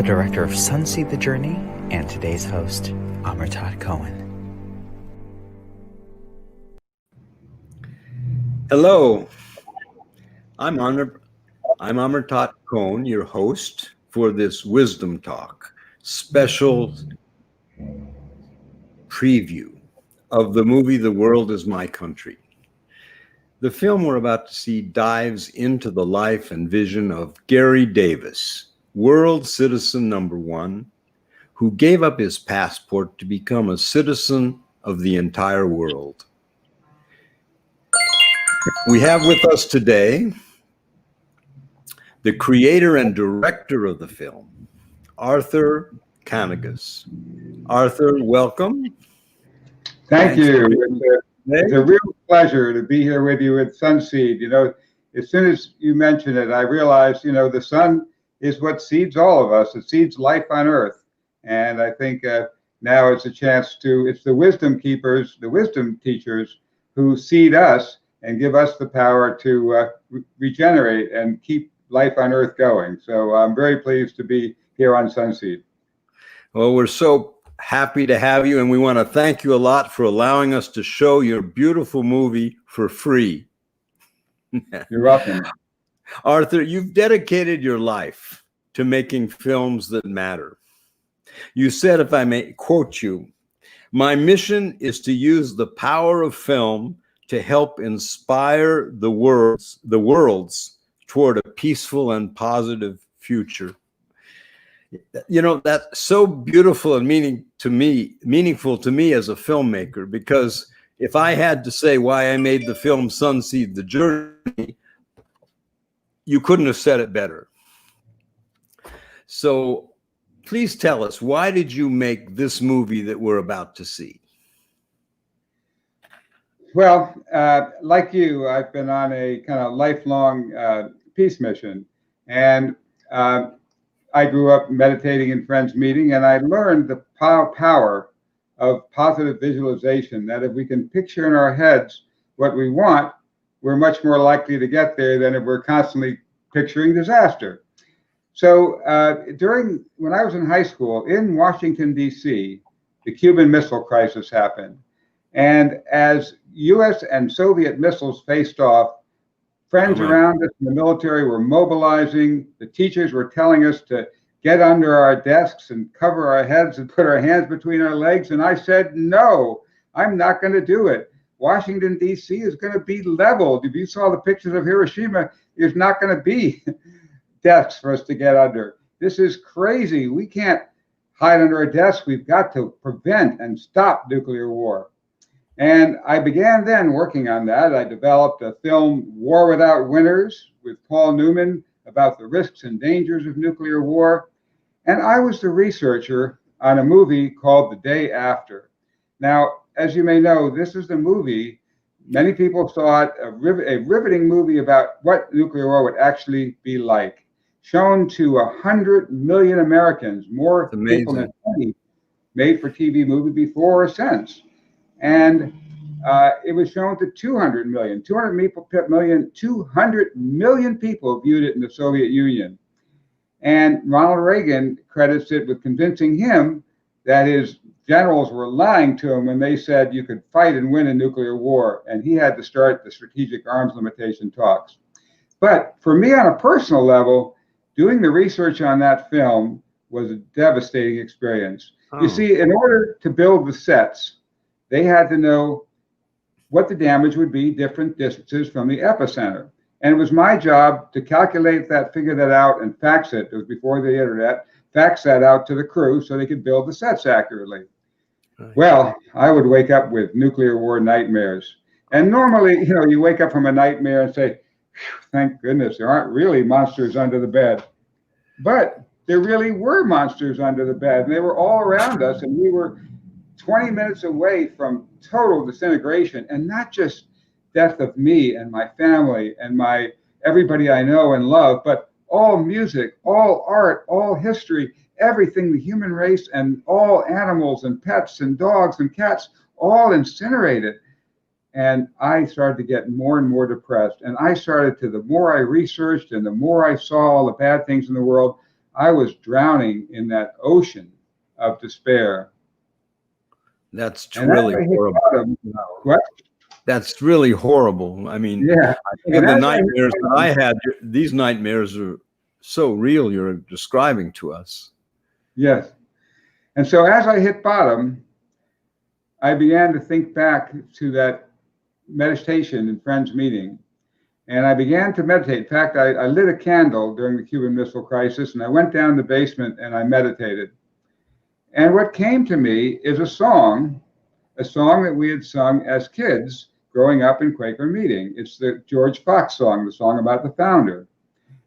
director of SunSeed The Journey, and today's host, Amritat Cohen. Hello, I'm Amritat Cohen, your host for this Wisdom Talk special preview of the movie The World Is My Country. The film we're about to see dives into the life and vision of Garry Davis, world citizen number one, who gave up his passport to become a citizen of the entire world. We have with us today the creator and director of the film, Arthur Kanigis. Arthur, welcome. Thank you. It's a real pleasure to be here with you at SunSeed. You know, as soon as you mentioned it, I realized, you know, the sun is what seeds all of us. It seeds life on earth. And I think now it's a chance to, it's the wisdom keepers, the wisdom teachers who seed us and give us the power to regenerate and keep life on earth going. So I'm very pleased to be here on SunSeed. Well, we're so happy to have you, and we want to thank you a lot for allowing us to show your beautiful movie for free. You're welcome. Arthur, you've dedicated your life to making films that matter. You said, if I may quote you, "My mission is to use the power of film to help inspire the worlds toward a peaceful and positive future." You know, that's so beautiful and meaningful to me as a filmmaker, because if I had to say why I made the film SunSeed The Journey, you couldn't have said it better. So please tell us, why did you make this movie that we're about to see? Well, like you, I've been on a kind of lifelong peace mission, and I grew up meditating in Friends meeting, and I learned the power of positive visualization, that if we can picture in our heads what we want, we're much more likely to get there than if we're constantly picturing disaster. So when I was in high school in Washington, D.C., the Cuban Missile Crisis happened. And as U.S. and Soviet missiles faced off, friends around us in the military were mobilizing. The teachers were telling us to get under our desks and cover our heads and put our hands between our legs. And I said, no, I'm not going to do it. Washington, D.C. is going to be leveled. If you saw the pictures of Hiroshima, there's not going to be desks for us to get under. This is crazy. We can't hide under a desk. We've got to prevent and stop nuclear war. And I began then working on that. I developed a film, War Without Winners, with Paul Newman, about the risks and dangers of nuclear war. And I was the researcher on a movie called The Day After. Now, as you may know, this is the movie, many people saw it, a riveting movie about what nuclear war would actually be like, shown to 100 million Americans, more people than any made-for-TV movie before or since. And it was shown to 200 million people viewed it in the Soviet Union. And Ronald Reagan credits it with convincing him that his generals were lying to him when they said you could fight and win a nuclear war, and he had to start the strategic arms limitation talks. But for me, on a personal level, doing the research on that film was a devastating experience. You see, in order to build the sets, they had to know what the damage would be different distances from the epicenter. And it was my job to calculate that, figure that out, and fax it. It was before the internet. Fax that out to the crew so they could build the sets accurately. Right. Well, I would wake up with nuclear war nightmares. And normally, you know, you wake up from a nightmare and say, thank goodness, there aren't really monsters under the bed. But there really were monsters under the bed, and they were all around us, and we were 20 minutes away from total disintegration, and not just death of me and my family and everybody I know and love, but all music, all art, all history, everything, the human race, and all animals and pets and dogs and cats, all incinerated. And I started to get more and more depressed. And I started to, the more I researched and the more I saw all the bad things in the world, I was drowning in that ocean of despair. That's And as really I hit horrible. bottom, what? That's really horrible. I mean, Yeah. I think And of the as I hit nightmares that bottom, I had. These nightmares are so real you're describing to us. yes. And so as I hit bottom, I began to think back to that meditation in Friends meeting. And I began to meditate. In fact, I lit a candle during the Cuban Missile Crisis, and I went down in the basement and I meditated. And what came to me is a song that we had sung as kids growing up in Quaker meeting. It's the George Fox song, the song about the founder.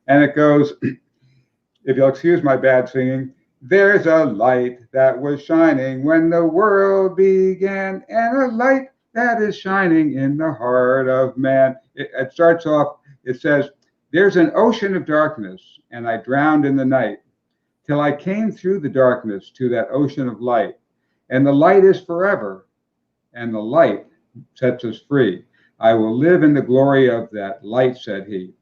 And it goes, if you'll excuse my bad singing, there's a light that was shining when the world began, and a light that is shining in the heart of man. It starts off, it says, there's an ocean of darkness, and I drowned in the night, till I came through the darkness to that ocean of light. And the light is forever, and the light sets us free. I will live in the glory of that light, said he.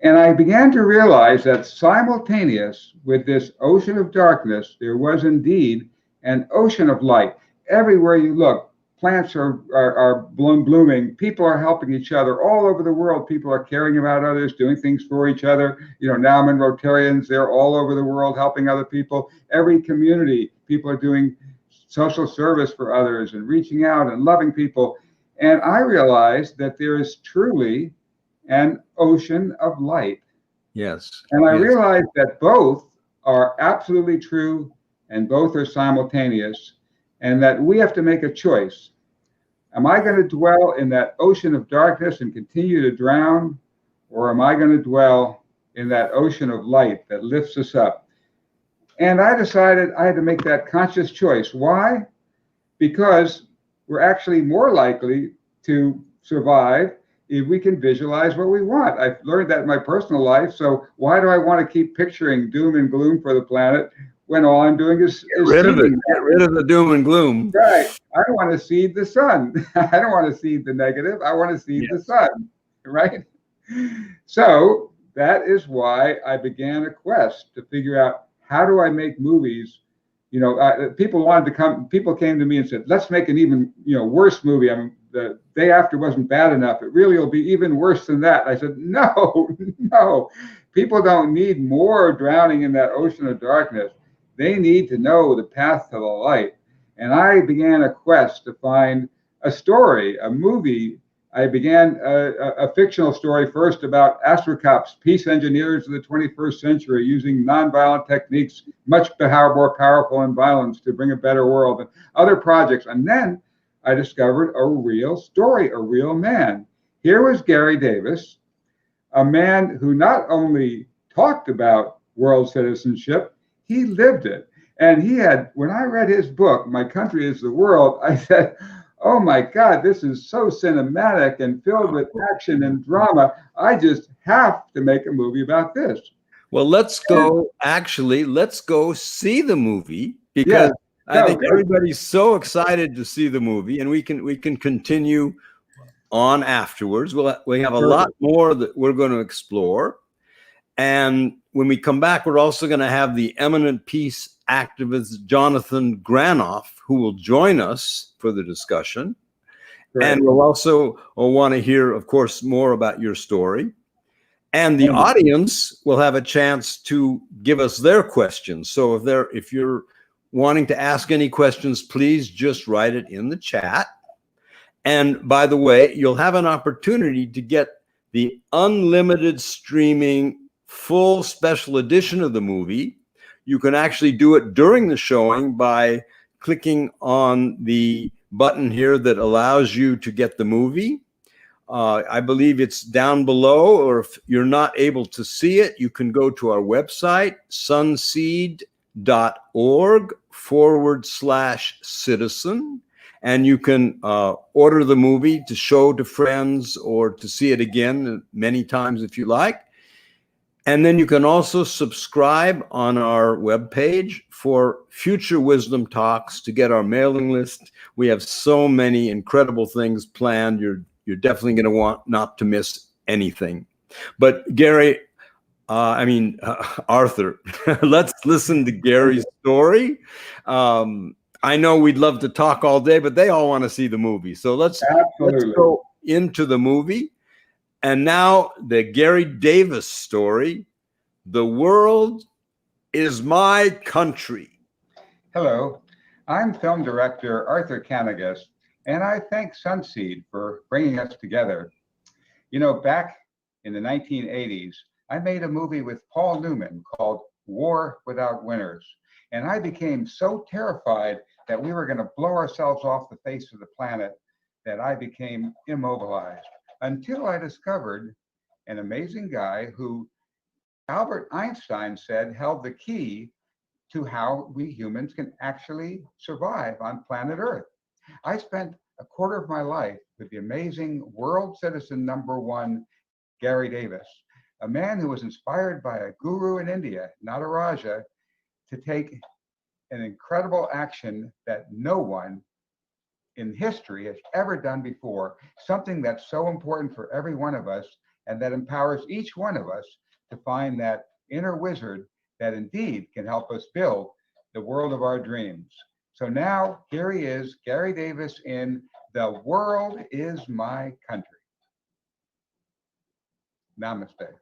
And I began to realize that simultaneous with this ocean of darkness, there was indeed an ocean of light. Everywhere you look, plants are blooming. People are helping each other all over the world. People are caring about others, doing things for each other. You know, now I'm in Rotarians. They're all over the world helping other people. Every community, people are doing social service for others and reaching out and loving people. And I realized that there is truly an ocean of light. Yes. And I yes. realized that both are absolutely true and both are simultaneous, and that we have to make a choice. Am I going to dwell in that ocean of darkness and continue to drown, or am I going to dwell in that ocean of light that lifts us up? And I decided I had to make that conscious choice. Why? Because we're actually more likely to survive if we can visualize what we want. I've learned that in my personal life. So why do I want to keep picturing doom and gloom for the planet when all I'm doing is Get rid of it. Get rid of the doom and gloom. Right. I don't want to seed the sun. I don't want to seed the negative. I want to seed the sun. Right. So that is why I began a quest to figure out, how do I make movies? You know, people came to me and said, let's make an even, worse movie. I mean, the Day After wasn't bad enough. It really will be even worse than that. I said, no. People don't need more drowning in that ocean of darkness. They need to know the path to the light. And I began a quest to find a story, a movie. I began a fictional story first about astrocops, peace engineers of the 21st century, using nonviolent techniques, much more powerful than violence, to bring a better world, and other projects. And then I discovered a real story, a real man. Here was Garry Davis, a man who not only talked about world citizenship, he lived it. And he had, when I read his book, My Country is the World, I said, oh my God, this is so cinematic and filled with action and drama. I just have to make a movie about this. Well, let's go see the movie, because I think everybody's so excited to see the movie, and we can continue on afterwards. We have a lot more that we're going to explore. And when we come back, we're also going to have the eminent peace activist Jonathan Granoff, who will join us for the discussion. Right. And we'll also want to hear, of course, more about your story. And the audience will have a chance to give us their questions. So if you're wanting to ask any questions, please just write it in the chat. And by the way, you'll have an opportunity to get the unlimited streaming full special edition of the movie. You can actually do it during the showing by clicking on the button here that allows you to get the movie. I believe it's down below, or if you're not able to see it, you can go to our website, sunseed.org/citizen, and you can order the movie to show to friends or to see it again many times if you like. And then you can also subscribe on our webpage for future Wisdom Talks to get our mailing list. We have so many incredible things planned. You're definitely going to want not to miss anything. But Garry, Arthur, let's listen to Gary's story. I know we'd love to talk all day, but they all want to see the movie. So let's go into the movie. And now the Garry Davis story, The World is My Country. Hello, I'm film director Arthur Kanagas, and I thank SunSeed for bringing us together. You know, back in the 1980s, I made a movie with Paul Newman called War Without Winners. And I became so terrified that we were going to blow ourselves off the face of the planet that I became immobilized until I discovered an amazing guy who Albert Einstein said held the key to how we humans can actually survive on planet Earth. I spent a quarter of my life with the amazing world citizen #1, Garry Davis, a man who was inspired by a guru in India, not a Raja, to take an incredible action that no one in history has ever done before, something that's so important for every one of us and that empowers each one of us to find that inner wizard that indeed can help us build the world of our dreams. So now here he is, Garry Davis in The World is My Country. Namaste.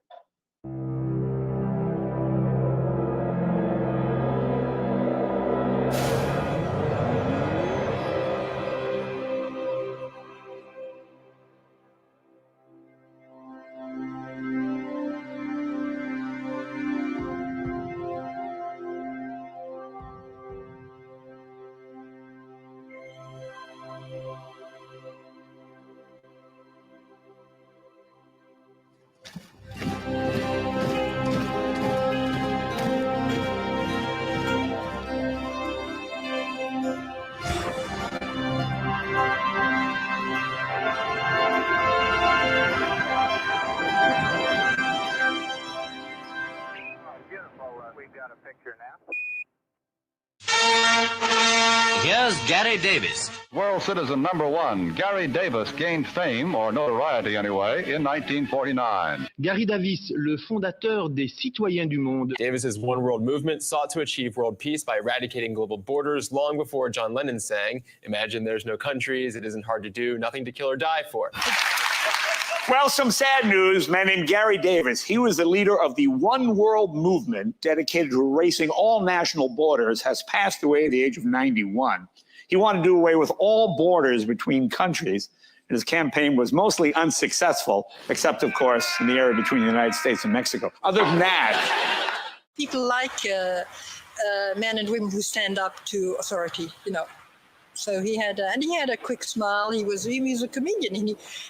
Here's Garry Davis. World citizen #1, Garry Davis gained fame, or notoriety anyway, in 1949. Garry Davis, le fondateur des Citoyens du Monde. Davis's One World movement sought to achieve world peace by eradicating global borders long before John Lennon sang, "Imagine there's no countries, it isn't hard to do, nothing to kill or die for." Well, some sad news. A man named Garry Davis. He was the leader of the One World movement dedicated to erasing all national borders, has passed away at the age of 91. He wanted to do away with all borders between countries. And his campaign was mostly unsuccessful, except, of course, in the area between the United States and Mexico. Other than that, people like men and women who stand up to authority, you know. So he had a quick smile. He was a comedian.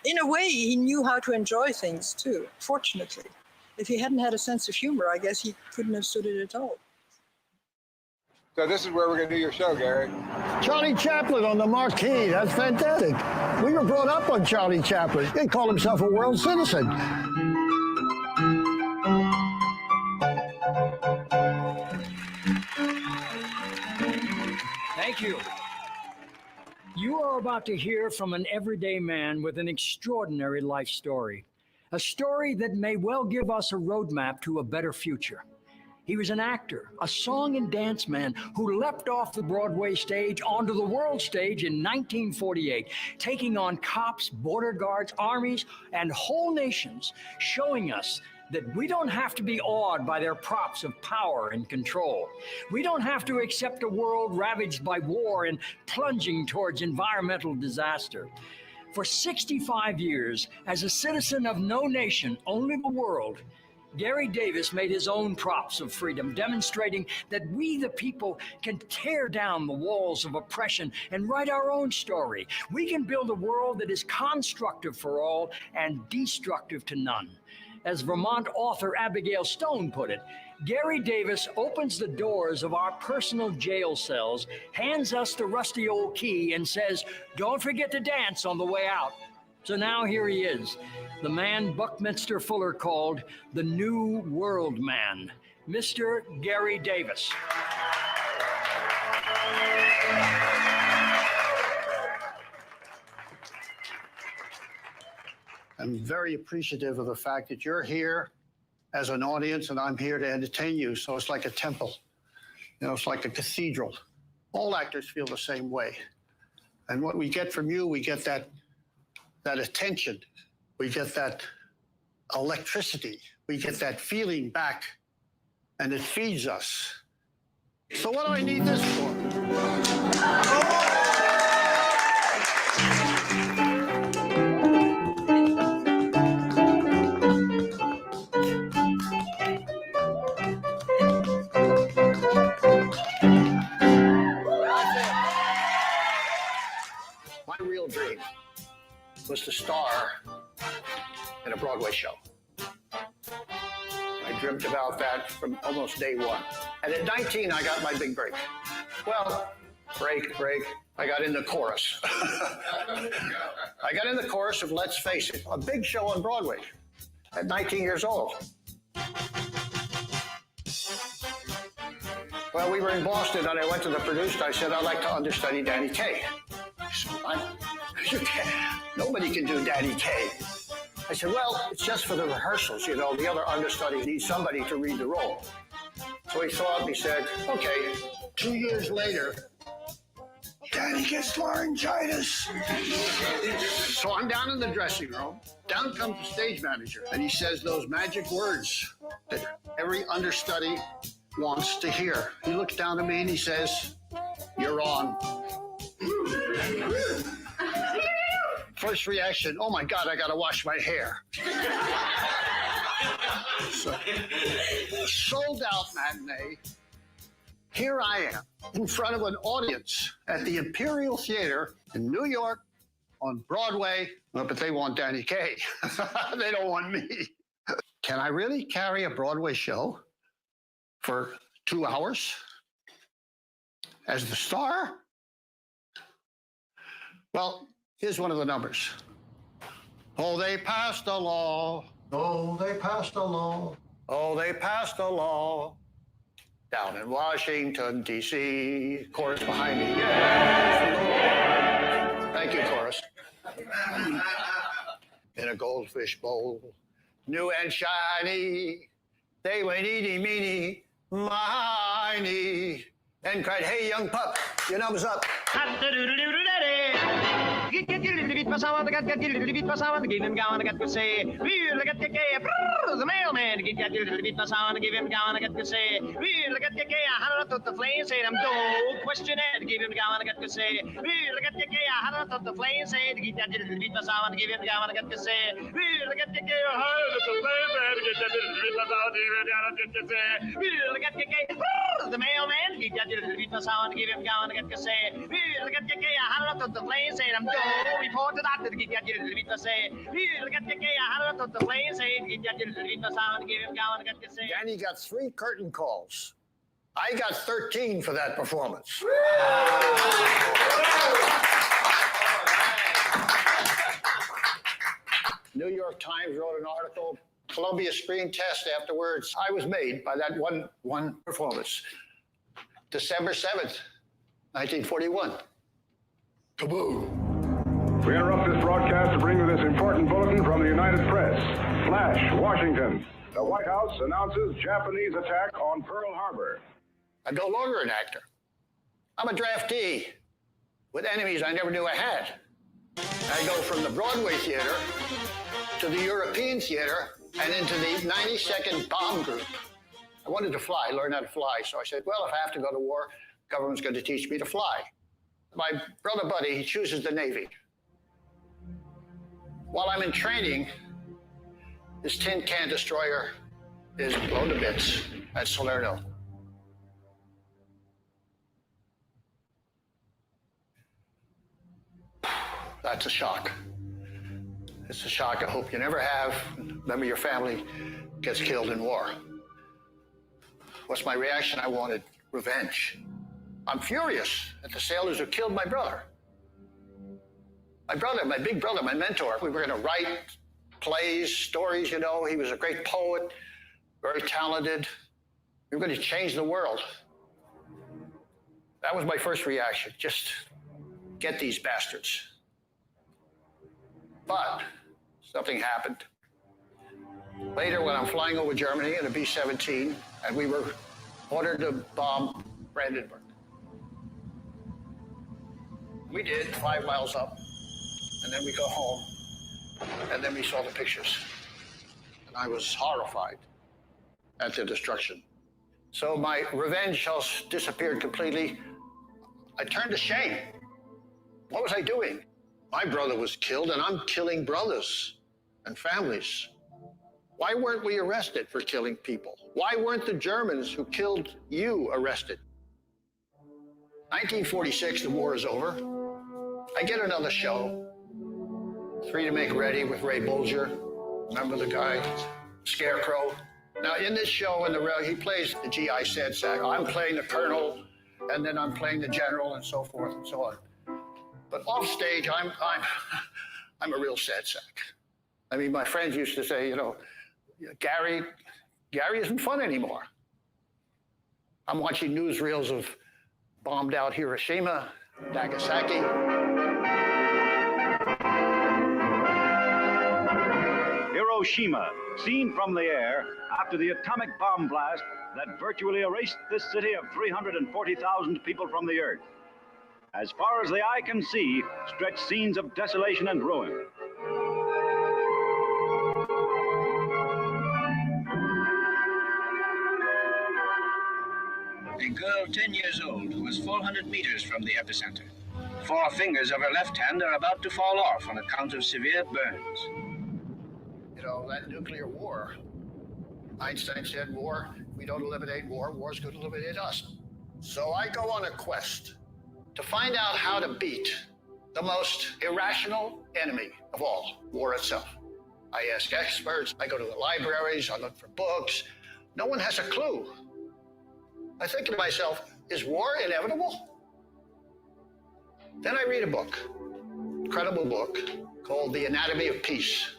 In a way, he knew how to enjoy things too. Fortunately, if he hadn't had a sense of humor, I guess he couldn't have stood it at all. So this is where we're going to do your show, Garry. Charlie Chaplin on the marquee. That's fantastic. We were brought up on Charlie Chaplin. He called himself a world citizen. Thank you. You are about to hear from an everyday man with an extraordinary life story. A story that may well give us a roadmap to a better future. He was an actor, a song and dance man who leapt off the Broadway stage onto the world stage in 1948, taking on cops, border guards, armies, and whole nations, showing us that we don't have to be awed by their props of power and control. We don't have to accept a world ravaged by war and plunging towards environmental disaster. For 65 years, as a citizen of no nation, only the world, Garry Davis made his own props of freedom, demonstrating that we, the people, can tear down the walls of oppression and write our own story. We can build a world that is constructive for all and destructive to none. As Vermont author Abigail Stone put it, Garry Davis opens the doors of our personal jail cells, hands us the rusty old key, and says, "Don't forget to dance on the way out." So now here he is, the man Buckminster Fuller called the New World Man, Mr. Garry Davis. I'm very appreciative of the fact that you're here as an audience, and I'm here to entertain you. So it's like a temple. You know, it's like a cathedral. All actors feel the same way. And what we get from you, we get that attention. We get that electricity. We get that feeling back, and it feeds us. So what do I need this for? My real dream was to star in a Broadway show. I dreamt about that from almost day one. And at 19, I got my big break. Well, break. I got in the chorus. I got in the chorus of Let's Face It, a big show on Broadway at 19 years old. Well, we were in Boston, and I went to the producer. I said, I'd like to understudy Danny Kaye. He said, nobody can do Danny Kaye. I said, well, it's just for the rehearsals. You know, the other understudy needs somebody to read the role. So he thought, and he said, okay. 2 years later, Danny gets laryngitis. So I'm down in the dressing room. Down comes the stage manager, and he says those magic words that every understudy wants to hear. He looks down at me and he says, you're on. First reaction, oh my God, I gotta wash my hair. So, sold out matinee. Here I am in front of an audience at the Imperial Theater in New York on Broadway. Well, but they want Danny Kaye. They don't want me. Can I really carry a Broadway show for 2 hours as the star? Well, here's one of the numbers. Oh, they passed a law. Oh, they passed a law. Oh, they passed a law. Down in Washington, D.C. Chorus behind me. Yes, Lord. Thank you, chorus. In a goldfish bowl, new and shiny, they went eeny, meeny, miny, and cried, hey, young pup, your number's up. The mailman, give him gown, I got to say, look at the gay, I had to the flame, say, I'm don't question it, give him gown, I got to say, look at the gay, I had to the flame, say, give him gown, I got to say, look at the gay, I had to the flame, look at the gay, the mailman, give him gown, I got to say, look at the gay, I had to the flame, say, I'm don't report to doctor, give him say, look at the gay, I had to the flame, say, Danny got 3 curtain calls. I got 13 for that performance. New York Times wrote an article, Columbia Screen Test afterwards. I was made by that one performance. December 7th, 1941. Kaboom. We interrupt this broadcast to bring you this important bulletin from the United Press. Flash, Washington. The White House announces Japanese attack on Pearl Harbor. I'm no longer an actor. I'm a draftee with enemies I never knew I had. I go from the Broadway theater to the European theater and into the 92nd Bomb Group. I wanted to fly, learn how to fly. So I said, well, if I have to go to war, the government's going to teach me to fly. My brother Buddy, he chooses the Navy. While I'm in training, this tin can destroyer is blown to bits at Salerno. That's a shock. It's a shock I hope you never have. A member of your family gets killed in war. What's my reaction? I wanted revenge. I'm furious at the sailors who killed my brother. My brother, my big brother, my mentor. We were going to write plays, stories, you know. He was a great poet, very talented. We were going to change the world. That was my first reaction. Just get these bastards. But something happened. Later, when I'm flying over Germany in a B-17, and we were ordered to bomb Brandenburg. We did, 5 miles up, and then we go home, and then we saw the pictures. And I was horrified at the destruction. So my revenge has disappeared completely. I turned to shame. What was I doing? My brother was killed, and I'm killing brothers and families. Why weren't we arrested for killing people? Why weren't the Germans who killed you arrested? 1946, the war is over. I get another show, Three to Make Ready with Ray Bolger. Remember the guy, Scarecrow? Now, in this show, he plays the GI sad sack. I'm playing the colonel, and then I'm playing the general, and so forth and so on. But off stage, I'm a real sad sack. I mean, my friends used to say, you know, Garry isn't fun anymore. I'm watching newsreels of bombed out Hiroshima, Nagasaki. Hiroshima, seen from the air after the atomic bomb blast that virtually erased this city of 340,000 people from the earth. As far as the eye can see, stretch scenes of desolation and ruin. A girl 10 years old who was 400 meters from the epicenter. 4 fingers of her left hand are about to fall off on account of severe burns. You know, that nuclear war, Einstein said war, we don't eliminate war, war's going to eliminate us. So I go on a quest to find out how to beat the most irrational enemy of all, war itself. I ask experts, I go to the libraries, I look for books. No one has a clue. I think to myself, is war inevitable? Then I read a book, incredible book, called The Anatomy of Peace.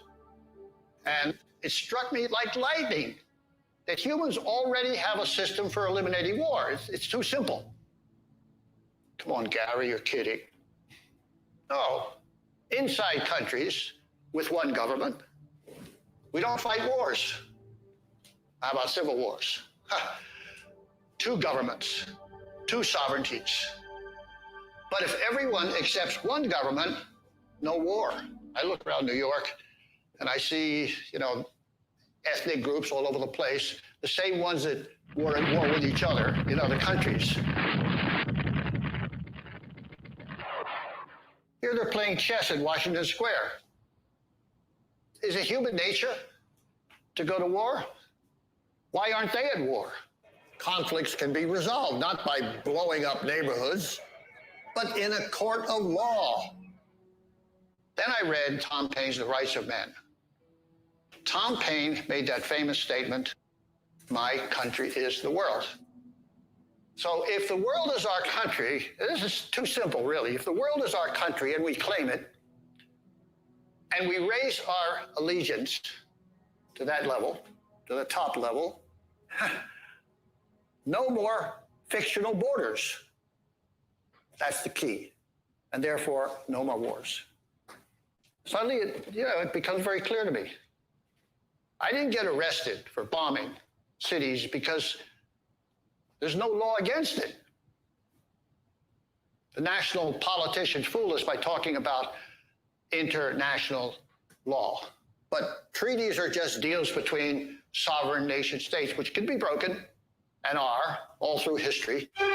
And it struck me like lightning that humans already have a system for eliminating war. It's too simple. Come on, Garry, you're kidding. No, inside countries with one government, we don't fight wars. How about civil wars? 2 governments, 2 sovereignties. But if everyone accepts one government, no war. I look around New York and I see, you know, ethnic groups all over the place, the same ones that were at war with each other in other countries. Here they're playing chess in Washington Square. Is it human nature to go to war? Why aren't they at war? Conflicts can be resolved, not by blowing up neighborhoods, but in a court of law. Then I read Tom Paine's The Rights of Man. Tom Paine made that famous statement, "My country is the world." So if the world is our country, this is too simple, really. If the world is our country and we claim it, and we raise our allegiance to that level, to the top level, no more fictional borders. That's the key. And therefore, no more wars. Suddenly, it becomes very clear to me. I didn't get arrested for bombing cities because there's no law against it. The national politicians fool us by talking about international law. But treaties are just deals between sovereign nation states, which can be broken and are all through history. Here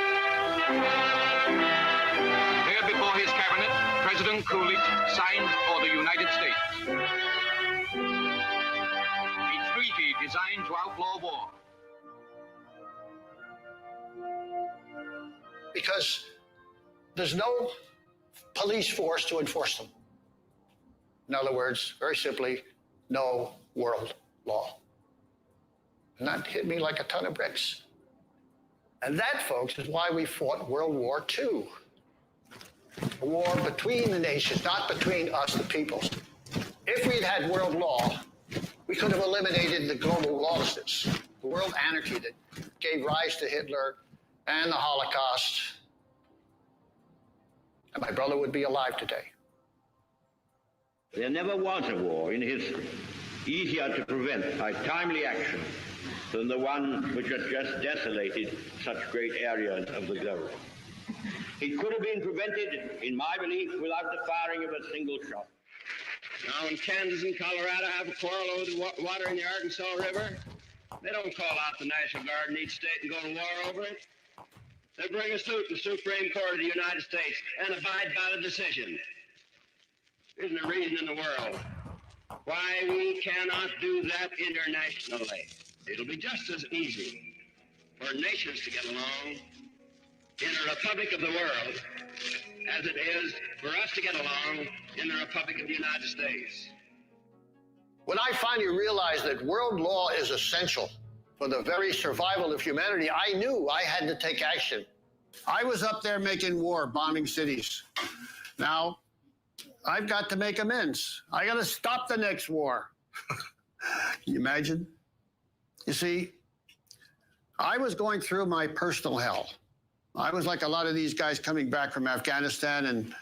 before his cabinet, President Coolidge signed for the United States a treaty designed to outlaw war. Because there's no police force to enforce them. In other words, very simply, no world law. And that hit me like a ton of bricks. And that, folks, is why we fought World War II. A war between the nations, not between us, the peoples. If we'd had world law, we could have eliminated the global lawlessness, the world anarchy that gave rise to Hitler and the Holocaust. And my brother would be alive today. There never was a war in history easier to prevent by timely action than the one which had just desolated such great areas of the globe. It could have been prevented, in my belief, without the firing of a single shot. Now, when Kansas and Colorado have a quarrel over the water in the Arkansas River, they don't call out the National Guard in each state and go to war over it. They bring a suit in the Supreme Court of the United States and abide by the decision. Isn't a reason in the world why we cannot do that internationally. It'll be just as easy for nations to get along in a republic of the world as it is for us to get along in the Republic of the United States. When I finally realized that world law is essential for the very survival of humanity, I knew I had to take action. I was up there making war, bombing cities. Now, I've got to make amends. I got to stop the next war. Can you imagine? You see, I was going through my personal hell. I was like a lot of these guys coming back from Afghanistan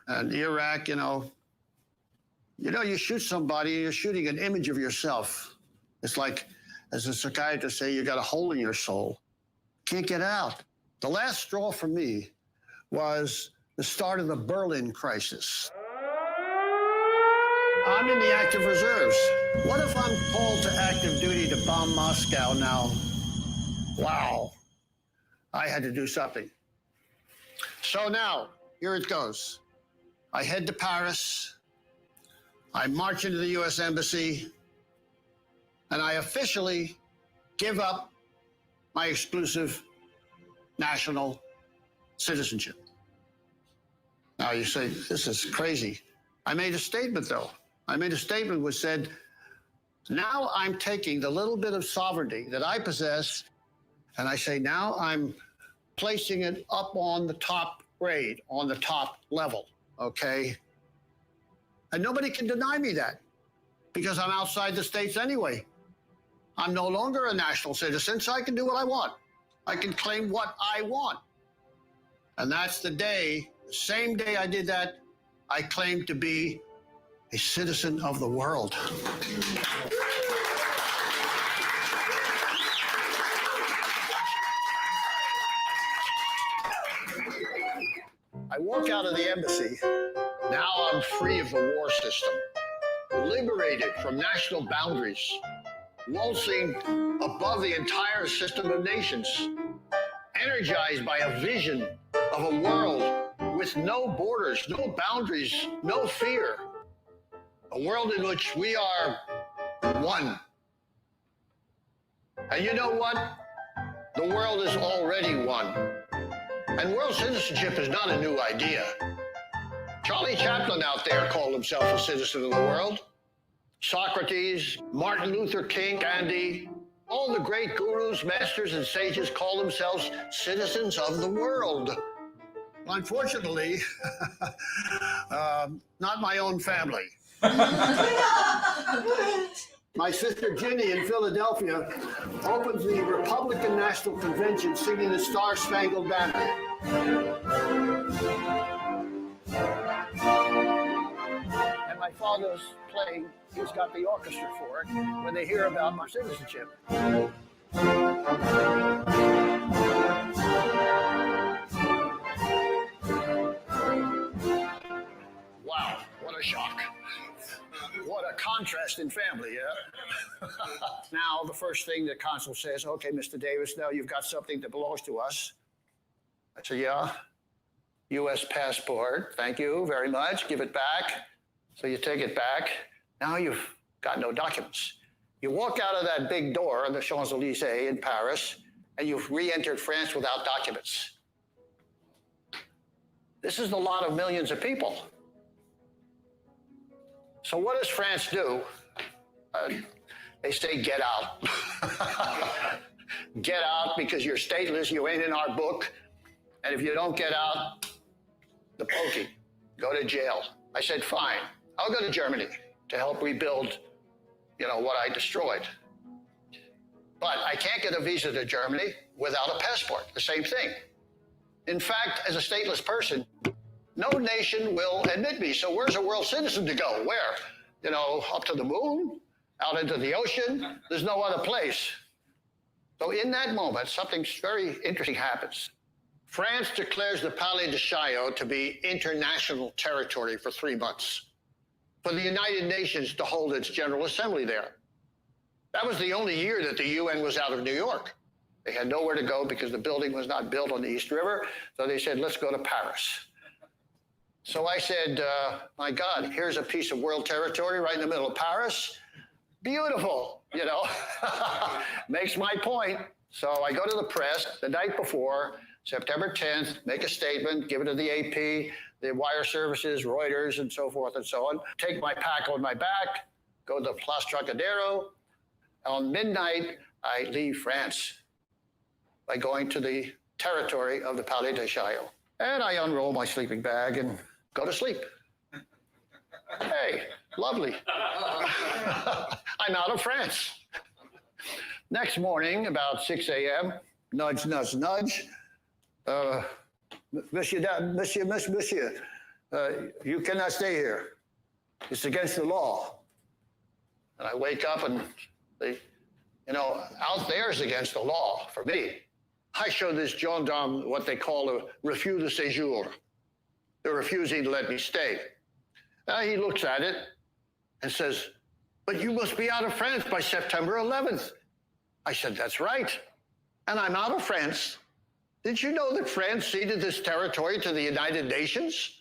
and Iraq, you know. You shoot somebody, you're shooting an image of yourself. It's like, as a psychiatrist say, you got a hole in your soul. Can't get out. The last straw for me was the start of the Berlin crisis. I'm in the active reserves. What if I'm called to active duty to bomb Moscow now? Wow. I had to do something. So now, here it goes. I head to Paris. I march into the U.S. Embassy. And I officially give up my exclusive national citizenship. Now you say, this is crazy. I made a statement, though. I made a statement which said, now I'm taking the little bit of sovereignty that I possess, and I say, now I'm placing it up on the top grade, on the top level, okay? And nobody can deny me that, because I'm outside the states anyway. I'm no longer a national citizen, so I can do what I want. I can claim what I want. And that's the day, the same day I did that, I claimed to be a citizen of the world. I walk out of the embassy. Now I'm free of the war system, liberated from national boundaries, waltzing above the entire system of nations, energized by a vision of a world with no borders, no boundaries, no fear. A world in which we are one. And you know what? The world is already one. And world citizenship is not a new idea. Charlie Chaplin out there called himself a citizen of the world. Socrates, Martin Luther King, Gandhi, all the great gurus, masters, and sages call themselves citizens of the world. Unfortunately, not my own family. My sister Ginny in Philadelphia opens the Republican National Convention singing the Star-Spangled Banner. And my father's playing, he's got the orchestra for it, when they hear about my citizenship. Wow, what a shock. What a contrast in family, yeah? Now, the first thing the consul says, okay, Mr. Davis, now you've got something that belongs to us. I said, yeah, U.S. passport, thank you very much, give it back. So you take it back. Now you've got no documents. You walk out of that big door on the Champs-Élysées in Paris, and you've re-entered France without documents. This is the lot of millions of people. So what does France do? They say, get out. Get out because you're stateless, you ain't in our book. And if you don't get out, the pokey, go to jail. I said, fine, I'll go to Germany to help rebuild, what I destroyed. But I can't get a visa to Germany without a passport, the same thing. In fact, as a stateless person, no nation will admit me. So where's a world citizen to go? Where? Up to the moon? out into the ocean. There's no other place. So in that moment, something very interesting happens. France declares the Palais de Chaillot to be international territory for 3 months, for the United Nations to hold its General Assembly there. That was the only year that the UN was out of New York. They had nowhere to go because the building was not built on the East River, so they said, let's go to Paris. So I said, my God, here's a piece of world territory right in the middle of Paris. Beautiful, you know, makes my point. So I go to the press the night before, September 10th, make a statement, give it to the AP, the wire services, Reuters, and so forth and so on. Take my pack on my back, go to the Place Trocadero. On midnight, I leave France by going to the territory of the Palais de Chaillot. And I unroll my sleeping bag and go to sleep. Hey, lovely. I'm out of France. Next morning, about 6 a.m., nudge, nudge, nudge. Monsieur, you cannot stay here. It's against the law. And I wake up and out there is against the law for me. I show this gendarme what they call a refus de séjour. They're refusing to let me stay. He looks at it and says, but you must be out of France by September 11th. I said, that's right. And I'm out of France. Did you know that France ceded this territory to the United Nations?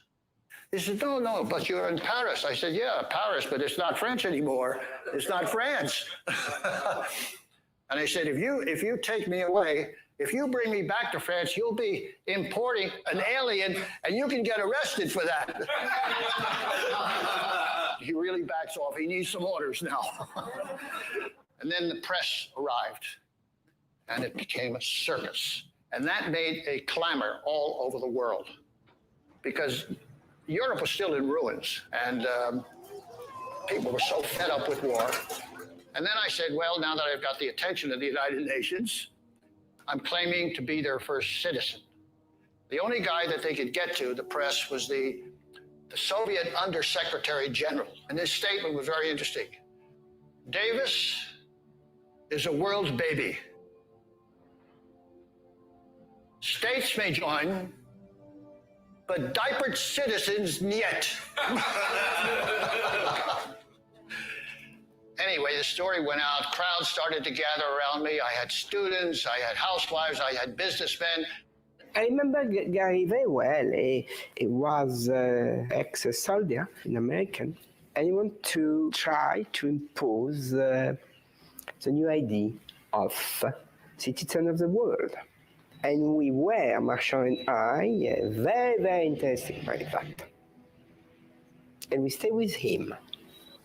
He said, no, but you're in Paris. I said, yeah, Paris, but it's not French anymore. It's not France. And I said, if you take me away, if you bring me back to France, you'll be importing an alien, and you can get arrested for that. He really backs off. He needs some orders now. And then the press arrived, and it became a circus. And that made a clamor all over the world, because Europe was still in ruins, and people were so fed up with war. And then I said, well, now that I've got the attention of the United Nations, I'm claiming to be their first citizen. The only guy that they could get to, the press, was the Soviet Undersecretary General. And this statement was very interesting. Davis is a world baby. States may join, but diapered citizens niet. Anyway, the story went out. Crowds started to gather around me. I had students, I had housewives, I had businessmen. I remember Garry very well. He was ex-soldier in American, and he wanted to try to impose the new idea of citizen of the world. And we were, Marshall and I, very, very interested by that. And we stayed with him.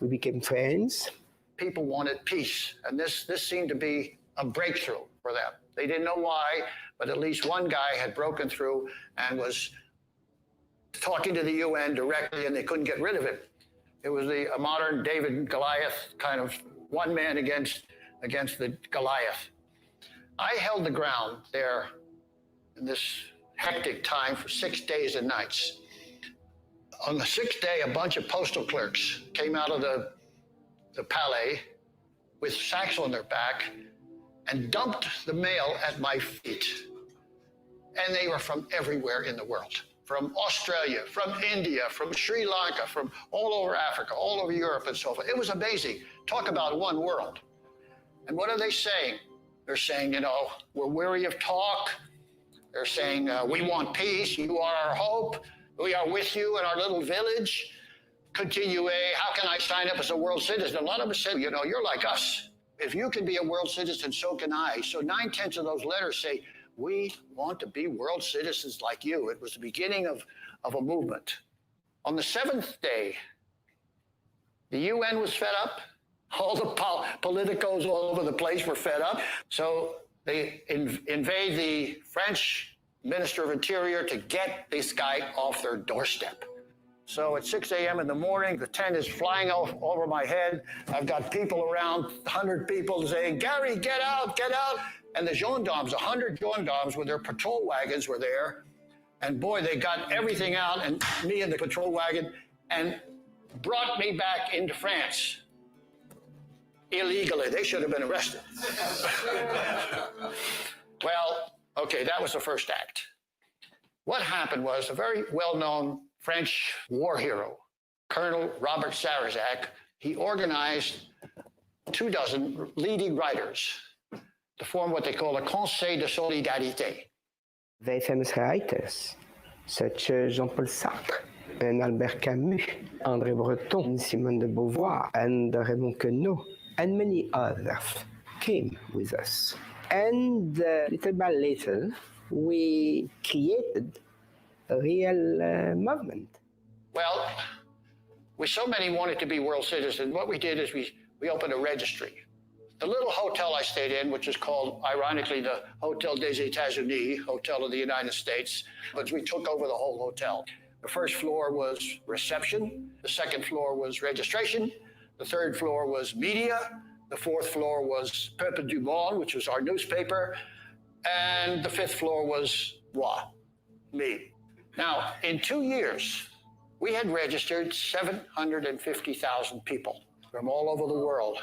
We became friends. People wanted peace, and this seemed to be a breakthrough for them. They didn't know why, but at least one guy had broken through and was talking to the UN directly, and they couldn't get rid of him. It was a modern David and Goliath kind of one man against the Goliath. I held the ground there in this hectic time for 6 days and nights. On the 6th day, a bunch of postal clerks came out of the Palais with sacks on their back and dumped the mail at my feet. And they were from everywhere in the world, from Australia, from India, from Sri Lanka, from all over Africa, all over Europe and so forth. It was amazing. Talk about one world. And what are they saying? They're saying, we're weary of talk. They're saying, we want peace. You are our hope. We are with you in our little village. Continue, how can I sign up as a world citizen? A lot of us said, you're like us. If you can be a world citizen, so can I. So 9/10 of those letters say, we want to be world citizens like you. It was the beginning of a movement. On the 7th day, the UN was fed up. All the politicos all over the place were fed up. So they invade the French Minister of Interior to get this guy off their doorstep. So at 6 a.m. in the morning, the tent is flying over my head. I've got people around, 100 people saying, Garry, get out, get out. And the gendarmes, 100 gendarmes with their patrol wagons were there. And boy, they got everything out, and me in the patrol wagon, and brought me back into France. illegally. They should have been arrested. Well, okay, that was the first act. What happened was a very well-known French war hero, Colonel Robert Sarrazac, he organized 24 leading writers to form what they call a Conseil de Solidarité. Very famous writers, such as Jean-Paul Sartre, and Albert Camus, André Breton, Simone de Beauvoir, and Raymond Queneau, and many others came with us. And little by little, we created a real movement. Well, with so many wanted to be world citizens, what we did is we opened a registry. The little hotel I stayed in, which is called, ironically, the Hotel des États-Unis, Hotel of the United States, but we took over the whole hotel. The first floor was reception, the second floor was registration, the third floor was media, the fourth floor was Peuple du Monde, which was our newspaper, and the fifth floor was me. Now, in 2 years, we had registered 750,000 people from all over the world.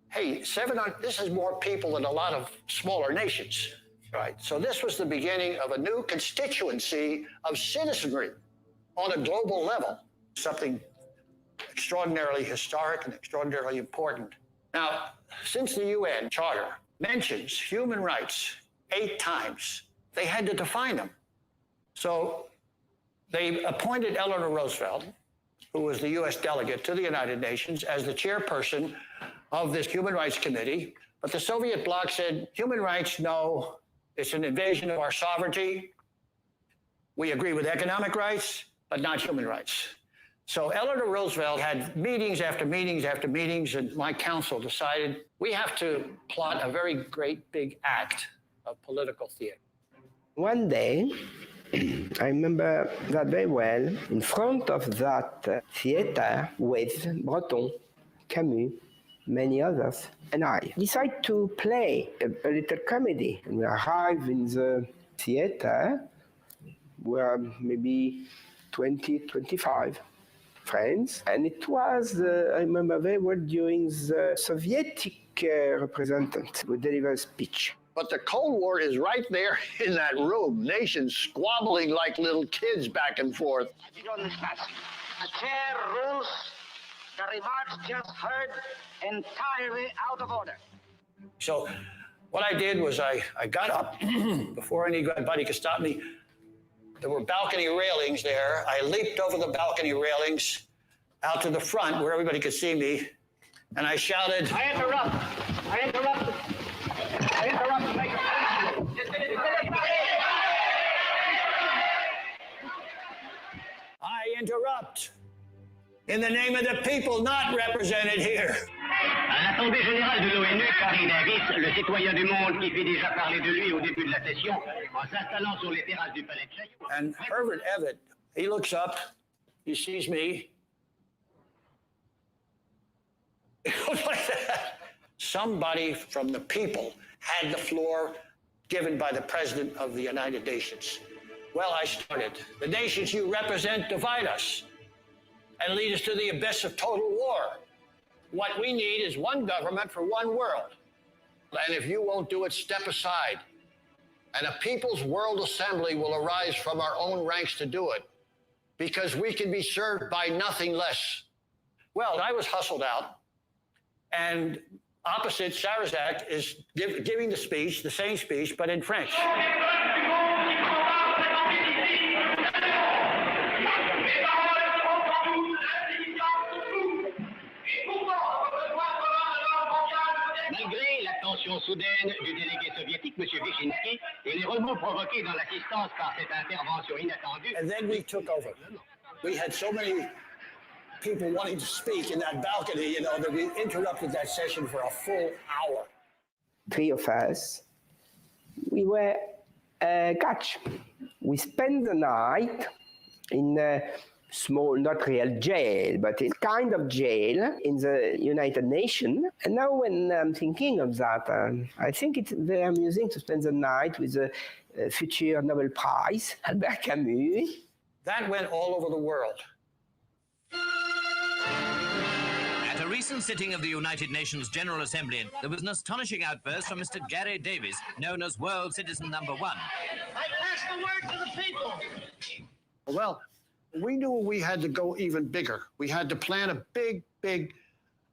Hey, 700, this is more people than a lot of smaller nations, right? So this was the beginning of a new constituency of citizenry on a global level, something extraordinarily historic and extraordinarily important. Now, since the UN Charter mentions human rights 8 times, they had to define them. So they appointed Eleanor Roosevelt, who was the U.S. delegate to the United Nations, as the chairperson of this Human Rights Committee. But the Soviet bloc said, human rights, no, it's an invasion of our sovereignty. We agree with economic rights, but not human rights. So Eleanor Roosevelt had meetings after meetings after meetings, and my council decided we have to plot a very great big act of political theater. One day, I remember that very well, in front of that theater with Breton, Camus, many others, and I decided to play a little comedy. And we arrived in the theater, where maybe 20, 25 friends, and it was, I remember very well, during the Soviet representative who delivered a speech. But the Cold War is right there in that room, nations squabbling like little kids back and forth. The chair rules the remarks just heard entirely out of order. So what I did was I got up before anybody could stop me. There were balcony railings there. I leaped over the balcony railings out to the front where everybody could see me, and I shouted, I interrupt. I interrupt. I interrupt to make a I interrupt. In the name of the people not represented here. À l'Assemblée générale de l'ONU, Garry Davis, le citoyen du monde qui fit déjà parler de lui au début de la session, en s'installant sur les terrasses du palais de Chaillot. And Herbert Evatt, he looks up, he sees me. It goes like that. Somebody from the people had the floor given by the President of the United Nations. Well, I started. The nations you represent divide us and lead us to the abyss of total war. What we need is one government for one world. And if you won't do it, step aside. And a People's World Assembly will arise from our own ranks to do it, because we can be served by nothing less. Well, I was hustled out, and opposite Sarrazac is giving the speech, the same speech, but in French. Malgré l'attention soudaine du délégué soviétique, M. Wyszynski, et les remous provoqués dans l'assistance par cette intervention inattendue. And then we took over. We had so many people wanting to speak in that balcony, you know, that we interrupted that session for a full hour. 3 of us, we were catch. We spent the night in a small, not real jail, but a kind of jail in the United Nations. And now when I'm thinking of that, I think it's very amusing to spend the night with the future Nobel Prize, Albert Camus. That went all over the world. At a recent sitting of the United Nations General Assembly, there was an astonishing outburst from Mr. Garry Davis, known as World Citizen #1. I pass the word to the people. Well, we knew we had to go even bigger. We had to plan a big,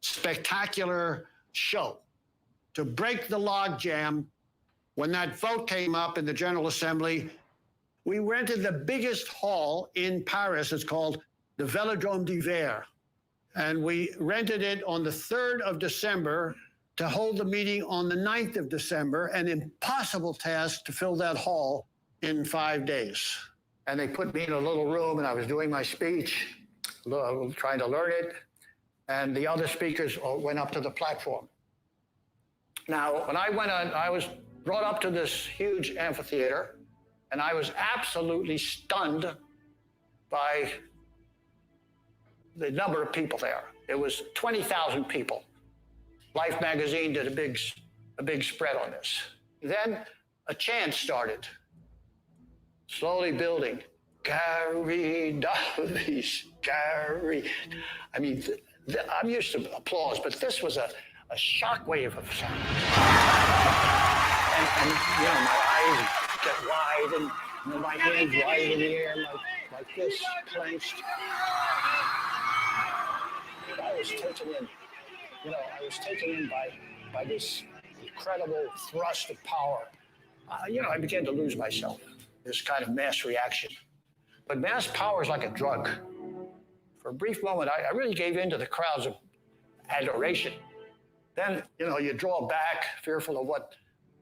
spectacular show to break the logjam. When that vote came up in the General Assembly, we rented the biggest hall in Paris. It's called the Vélodrome d'Hiver. And we rented it on the 3rd of December to hold the meeting on the 9th of December, an impossible task to fill that hall in 5 days. And they put me in a little room, and I was doing my speech, trying to learn it, and the other speakers went up to the platform. Now, when I went on, I was brought up to this huge amphitheater, and I was absolutely stunned by the number of people there. It was 20,000 people. Life magazine did a big spread on this. Then a chant started, slowly building. Garry Davis, Garry. I mean, I'm used to applause, but this was a shockwave of sound. And you know, my eyes get wide and my hands wide in the air like this, clenched. I was taken in, I was taken in by this incredible thrust of power. I began to lose myself, this kind of mass reaction. But mass power is like a drug. For a brief moment, I really gave in to the crowds of adoration. Then, you draw back, fearful of what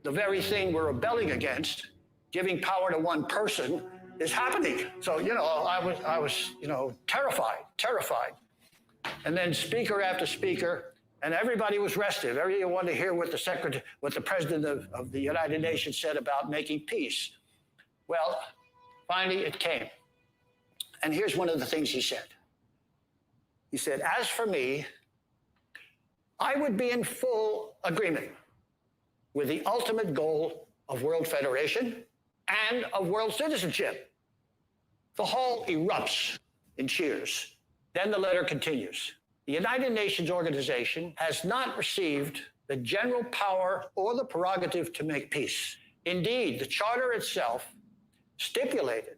the very thing we're rebelling against, giving power to one person, is happening. So, I was terrified. And then speaker after speaker, and everybody was restive. Everybody wanted to hear what the president of the United Nations said about making peace. Well, finally it came. And here's one of the things he said. He said, as for me, I would be in full agreement with the ultimate goal of world federation and of world citizenship. The hall erupts in cheers. Then the letter continues. The United Nations organization has not received the general power or the prerogative to make peace. Indeed, the charter itself stipulated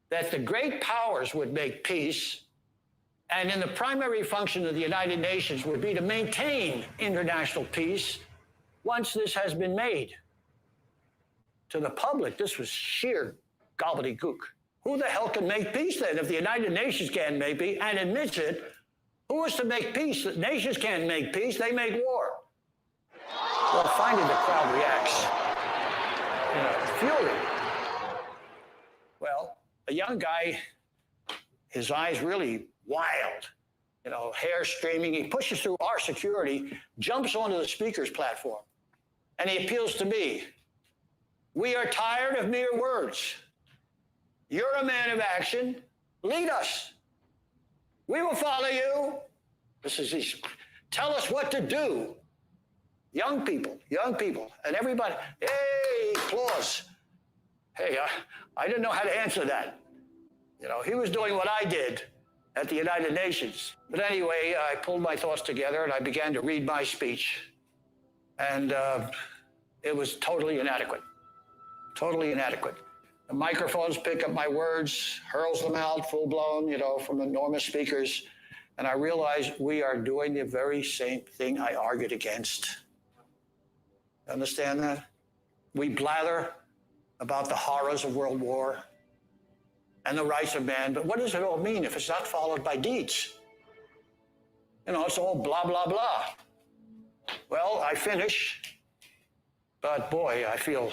that the great powers would make peace, and in the primary function of the United Nations would be to maintain international peace once this has been made. To the public, this was sheer gobbledygook. Who the hell can make peace then if the United Nations can't make peace and admits it? Who is to make peace? The nations can't make peace, they make war. Well, finally the crowd reacts in fury. Well, a young guy, his eyes really wild, hair streaming. He pushes through our security, jumps onto the speaker's platform, and he appeals to me. We are tired of mere words. You're a man of action. Lead us. We will follow you. Tell us what to do. Young people, and everybody, hey, applause. Hey, I didn't know how to answer that. He was doing what I did at the United Nations. But anyway, I pulled my thoughts together and I began to read my speech. And it was totally inadequate. Totally inadequate. The microphones pick up my words, hurls them out full blown, from enormous speakers. And I realized we are doing the very same thing I argued against. Understand that? We blather about the horrors of World War and the rights of man, but what does it all mean if it's not followed by deeds? It's all blah, blah, blah. Well, I finish, but boy, I feel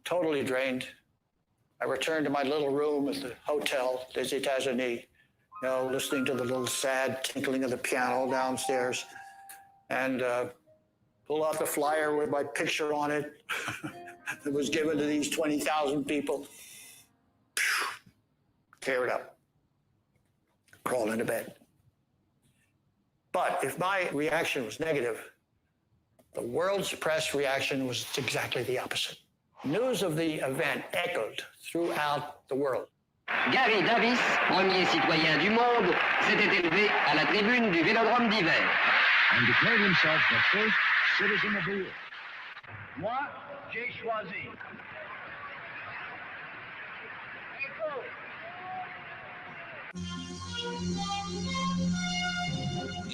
totally drained. I returned to my little room at the hotel, des États-Unis, listening to the little sad tinkling of the piano downstairs, and pull out the flyer with my picture on it that was given to these 20,000 people. Tear it up. Crawl into bed. But if my reaction was negative, the world's press reaction was exactly the opposite. News of the event echoed throughout the world. Garry Davis, premier citoyen du monde, s'était élevé à la tribune du Vélodrome d'hiver. And declared himself the first citizen of the year. Moi, j'ai choisi.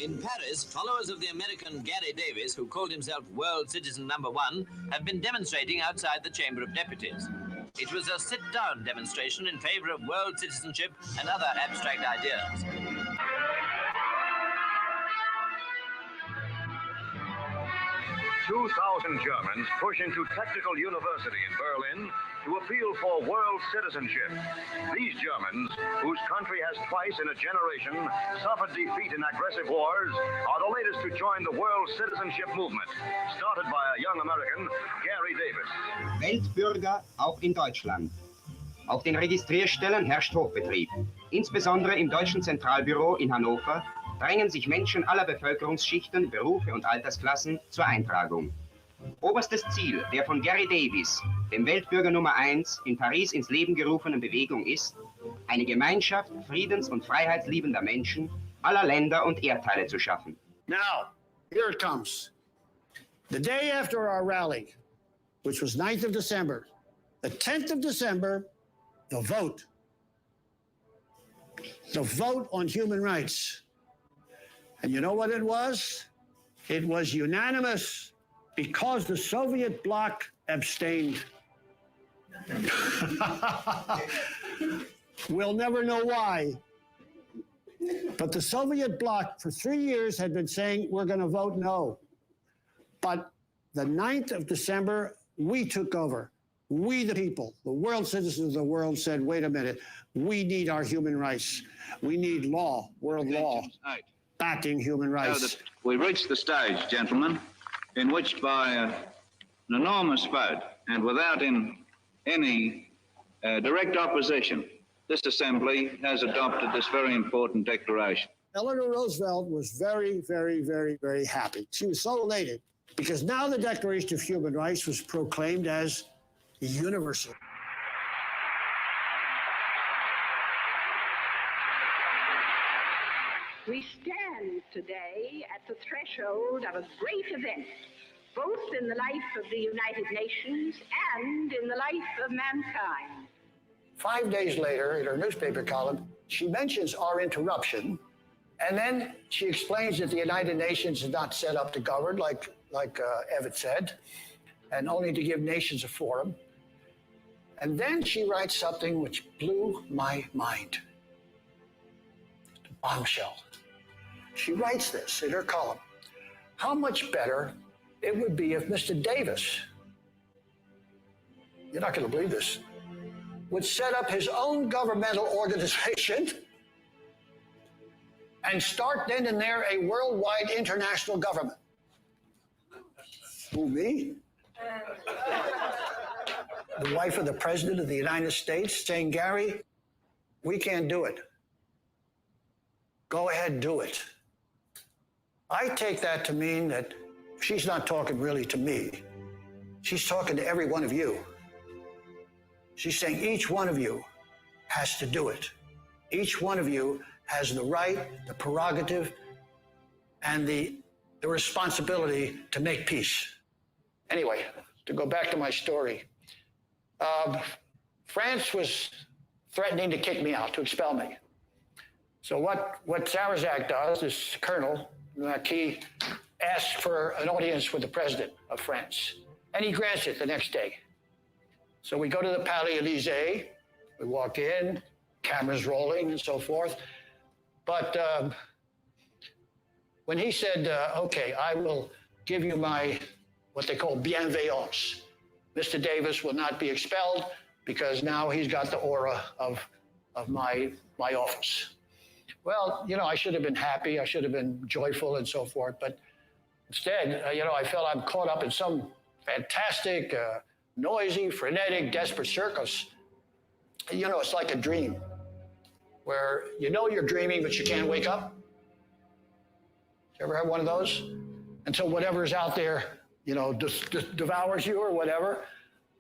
In Paris, followers of the American Garry Davis, who called himself World Citizen #1, have been demonstrating outside the Chamber of Deputies. It was a sit-down demonstration in favor of world citizenship and other abstract ideas. 2,000 Germans push into Technical University in Berlin to appeal for world citizenship. These Germans, whose country has twice in a generation suffered defeat in aggressive wars, are the latest to join the world citizenship movement, started by a young American, Garry Davis. Weltbürger auch in Deutschland. Auf den Registrierstellen herrscht Hochbetrieb. Insbesondere im Deutschen Zentralbüro in Hannover drängen sich Menschen aller Bevölkerungsschichten, Berufe und Altersklassen zur Eintragung. Oberstes Ziel der von Garry Davis, dem Weltbürger Nummer 1, in Paris ins Leben gerufenen Bewegung ist, eine Gemeinschaft friedens- und freiheitsliebender Menschen aller Länder und Erdteile zu schaffen. Now, here it comes. The day after our rally, which was 9th of December, the 10th of December, the vote. The vote on human rights. And you know what it was? It was unanimous because the Soviet bloc abstained. We'll never know why. But the Soviet bloc for 3 years had been saying, we're going to vote no. But the 9th of December, we took over. We, the people, the world citizens of the world said, wait a minute, we need our human rights. We need law, world law, backing human rights. We reached the stage, gentlemen, in which by an enormous vote and without any direct opposition, this assembly has adopted this very important declaration. Eleanor Roosevelt was very, very, very, very happy. She was so elated because now the Declaration of Human Rights was proclaimed as universal. We stand today at the threshold of a great event, both in the life of the United Nations and in the life of mankind. 5 days later, in her newspaper column, she mentions our interruption, and then she explains that the United Nations is not set up to govern, like Evatt said, and only to give nations a forum. And then she writes something which blew my mind. The bombshell. She writes this in her column. How much better it would be if Mr. Davis, you're not going to believe this, would set up his own governmental organization and start then and there a worldwide international government. Who, me? The wife of the President of the United States saying, Garry, we can't do it. Go ahead, do it. I take that to mean that she's not talking really to me. She's talking to every one of you. She's saying each one of you has to do it. Each one of you has the right, the prerogative, and the responsibility to make peace. Anyway, to go back to my story, France was threatening to kick me out, to expel me. So what Sarrazak does, this colonel, Marquis, asks for an audience with the president of France, and he grants it the next day. So we go to the Palais Élysée, we walk in, cameras rolling and so forth. But when he said, okay, I will give you my, what they call bienveillance, Mr. Davis will not be expelled because now he's got the aura of my office. Well, you know, I should have been happy, I should have been joyful and so forth, but instead, you know, I felt I'm caught up in some fantastic, noisy, frenetic, desperate circus. You know, it's like a dream where you know you're dreaming, but you can't wake up. You ever have one of those? Until whatever's out there, you know, devours you or whatever.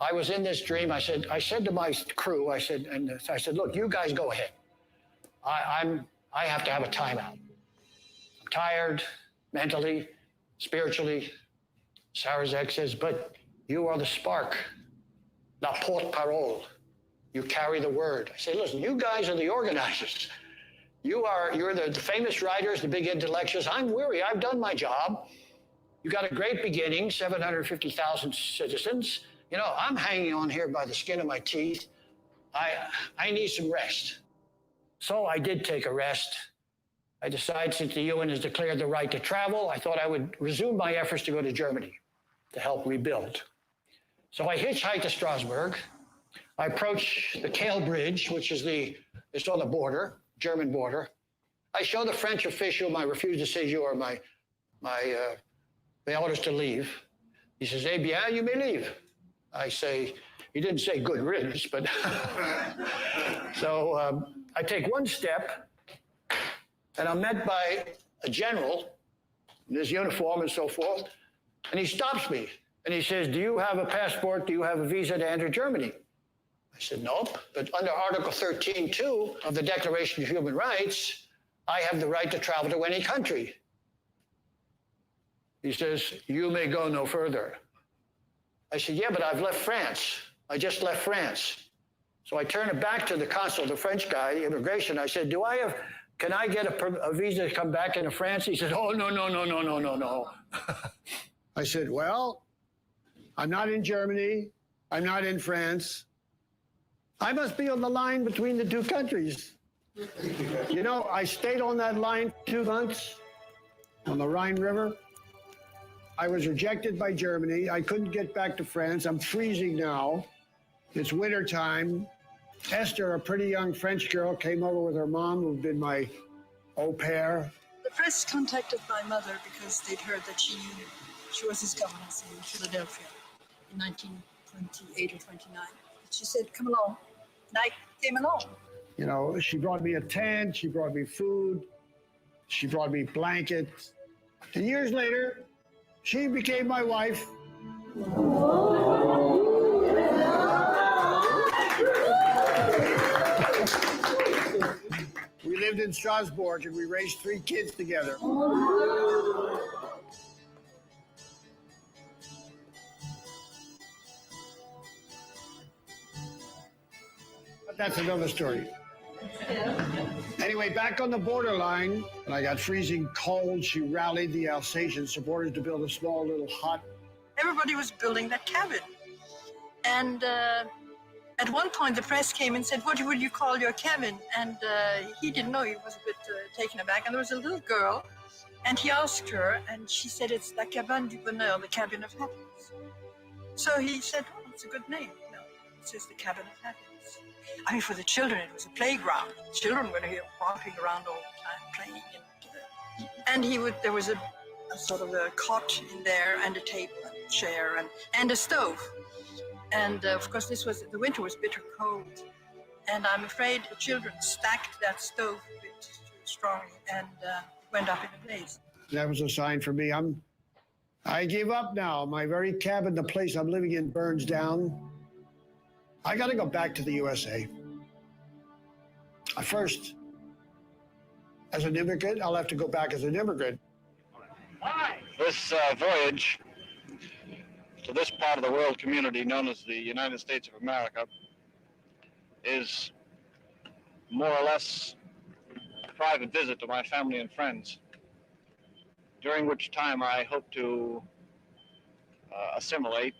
I was in this dream. I said to my crew, I said, look, you guys go ahead. I have to have a timeout. I'm tired, mentally, spiritually. Sarazek says, but you are the spark, la porte-parole. You carry the word. I say, listen, you guys are the organizers. You're the famous writers, the big intellectuals. I'm weary. I've done my job. You got a great beginning, 750,000 citizens. You know, I'm hanging on here by the skin of my teeth. I need some rest. So I did take a rest. I decided, since the UN has declared the right to travel, I thought I would resume my efforts to go to Germany to help rebuild. So I hitchhiked to Strasbourg. I approached the Kale Bridge, which is it's on the border, German border. I show the French official my refus de séjour, my orders to leave. He says, eh bien, you may leave. I say, he didn't say good riddance, but so I take one step, and I'm met by a general in his uniform and so forth, and he stops me, and he says, do you have a passport? Do you have a visa to enter Germany? I said, nope, but under Article 13.2 of the Declaration of Human Rights, I have the right to travel to any country. He says, you may go no further. I said, yeah, but I've left France. I just left France. So I turned it back to the consul, the French guy, the immigration. I said, can I get a visa to come back into France? He said, oh, no. I said, well, I'm not in Germany. I'm not in France. I must be on the line between the two countries. You know, I stayed on that line 2 months on the Rhine River. I was rejected by Germany. I couldn't get back to France. I'm freezing now. It's winter time. Esther, a pretty young French girl, came over with her mom, who'd been my au pair. The press contacted my mother because they'd heard that she was his governess in Philadelphia in 1928 or 29. She said, come along. And I came along. You know, she brought me a tent, she brought me food, she brought me blankets. And years later, she became my wife. We lived in Strasbourg and we raised 3 kids together. But that's another story. Anyway, back on the borderline, when I got freezing cold, she rallied the Alsatian supporters to build a small little hut. Everybody was building that cabin. And at one point, the press came and said, what would you call your cabin? And he didn't know. He was a bit taken aback. And there was a little girl, and he asked her, and she said, it's La Cabane du Bonheur, the cabin of happiness. So he said, oh, it's a good name. No, it's just the cabin of happiness. I mean, for the children, it was a playground. Children were here walking around all the time, playing. And there was a sort of a cot in there, and a table, and a chair, and a stove. And of course, the winter was bitter cold. And I'm afraid the children stacked that stove a bit too strongly, and went up in a blaze. That was a sign for me. I give up now. My very cabin, the place I'm living in, burns down. I got to go back to the USA. First, as an immigrant, I'll have to go back as an immigrant. This voyage to this part of the world community known as the United States of America is more or less a private visit to my family and friends, during which time I hope to assimilate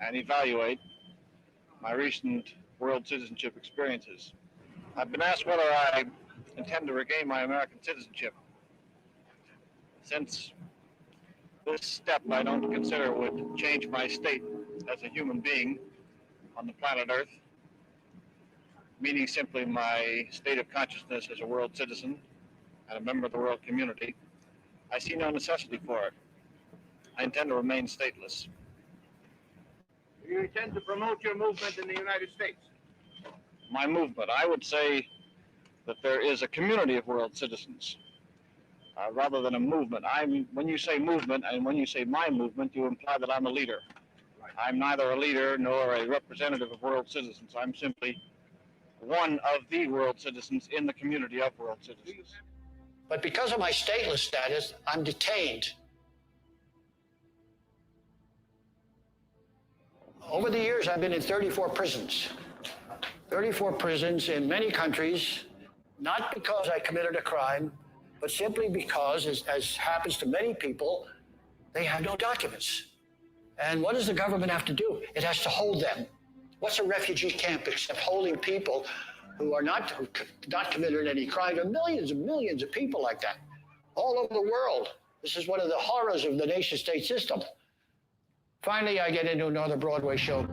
and evaluate my recent world citizenship experiences. I've been asked whether I intend to regain my American citizenship. Since this step I don't consider would change my state as a human being on the planet Earth, meaning simply my state of consciousness as a world citizen and a member of the world community, I see no necessity for it. I intend to remain stateless. You intend to promote your movement in the United States? My movement, I would say that there is a community of world citizens rather than a movement. When you say movement and when you say my movement, you imply that I'm a leader. Right. I'm neither a leader nor a representative of world citizens. I'm simply one of the world citizens in the community of world citizens. But because of my stateless status, I'm detained. Over the years, I've been in 34 prisons. 34 prisons in many countries, not because I committed a crime, but simply because, as happens to many people, they have no documents. And what does the government have to do? It has to hold them. What's a refugee camp except holding people who are not committed any crime? There are millions and millions of people like that all over the world. This is one of the horrors of the nation-state system. Finally, I get into another Broadway show.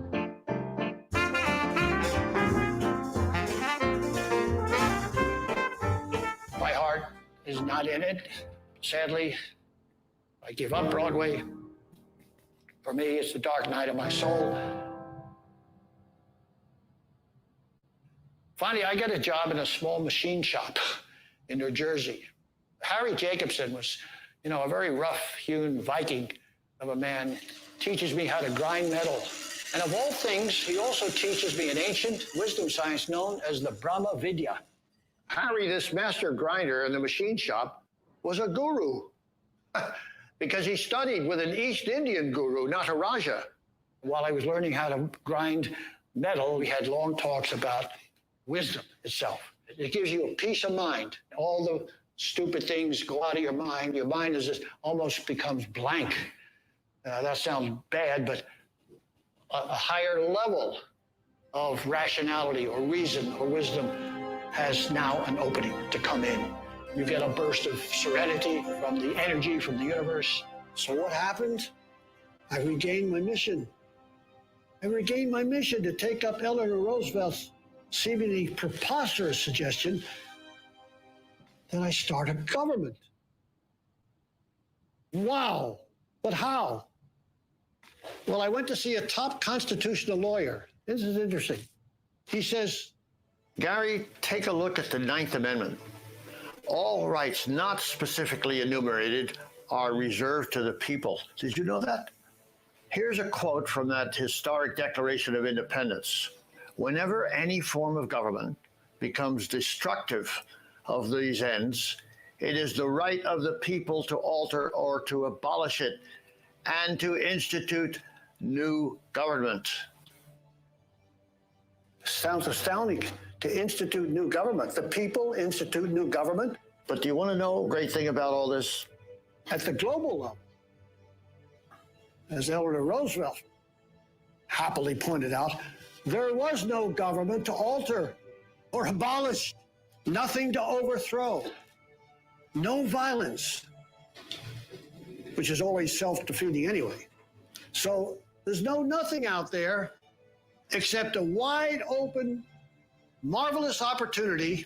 My heart is not in it. Sadly, I give up Broadway. For me, it's the dark night of my soul. Finally, I get a job in a small machine shop in New Jersey. Harry Jacobson was, a very rough-hewn Viking of a man. Teaches me how to grind metal. And of all things, he also teaches me an ancient wisdom science known as the Brahma Vidya. Harry, this master grinder in the machine shop, was a guru because he studied with an East Indian guru, not a Raja. While I was learning how to grind metal, we had long talks about wisdom itself. It gives you a peace of mind. All the stupid things go out of your mind. Your mind is just almost becomes blank. That sounds bad, but a higher level of rationality or reason or wisdom has now an opening to come in. You get a burst of serenity from the energy from the universe. So what happened? I regained my mission. I regained my mission to take up Eleanor Roosevelt's seemingly preposterous suggestion that I start a government. Wow, but how? Well, I went to see a top constitutional lawyer. This is interesting. He says, Gary, take a look at the 9th Amendment. All rights not specifically enumerated are reserved to the people. Did you know that? Here's a quote from that historic Declaration of Independence. Whenever any form of government becomes destructive of these ends, it is the right of the people to alter or to abolish it and to institute new government. Sounds astounding, to institute new government. The people institute new government. But do you want to know a great thing about all this? At the global level, as Eleanor Roosevelt happily pointed out, there was no government to alter or abolish, nothing to overthrow, no violence, which is always self-defeating anyway. So there's nothing out there except a wide open, marvelous opportunity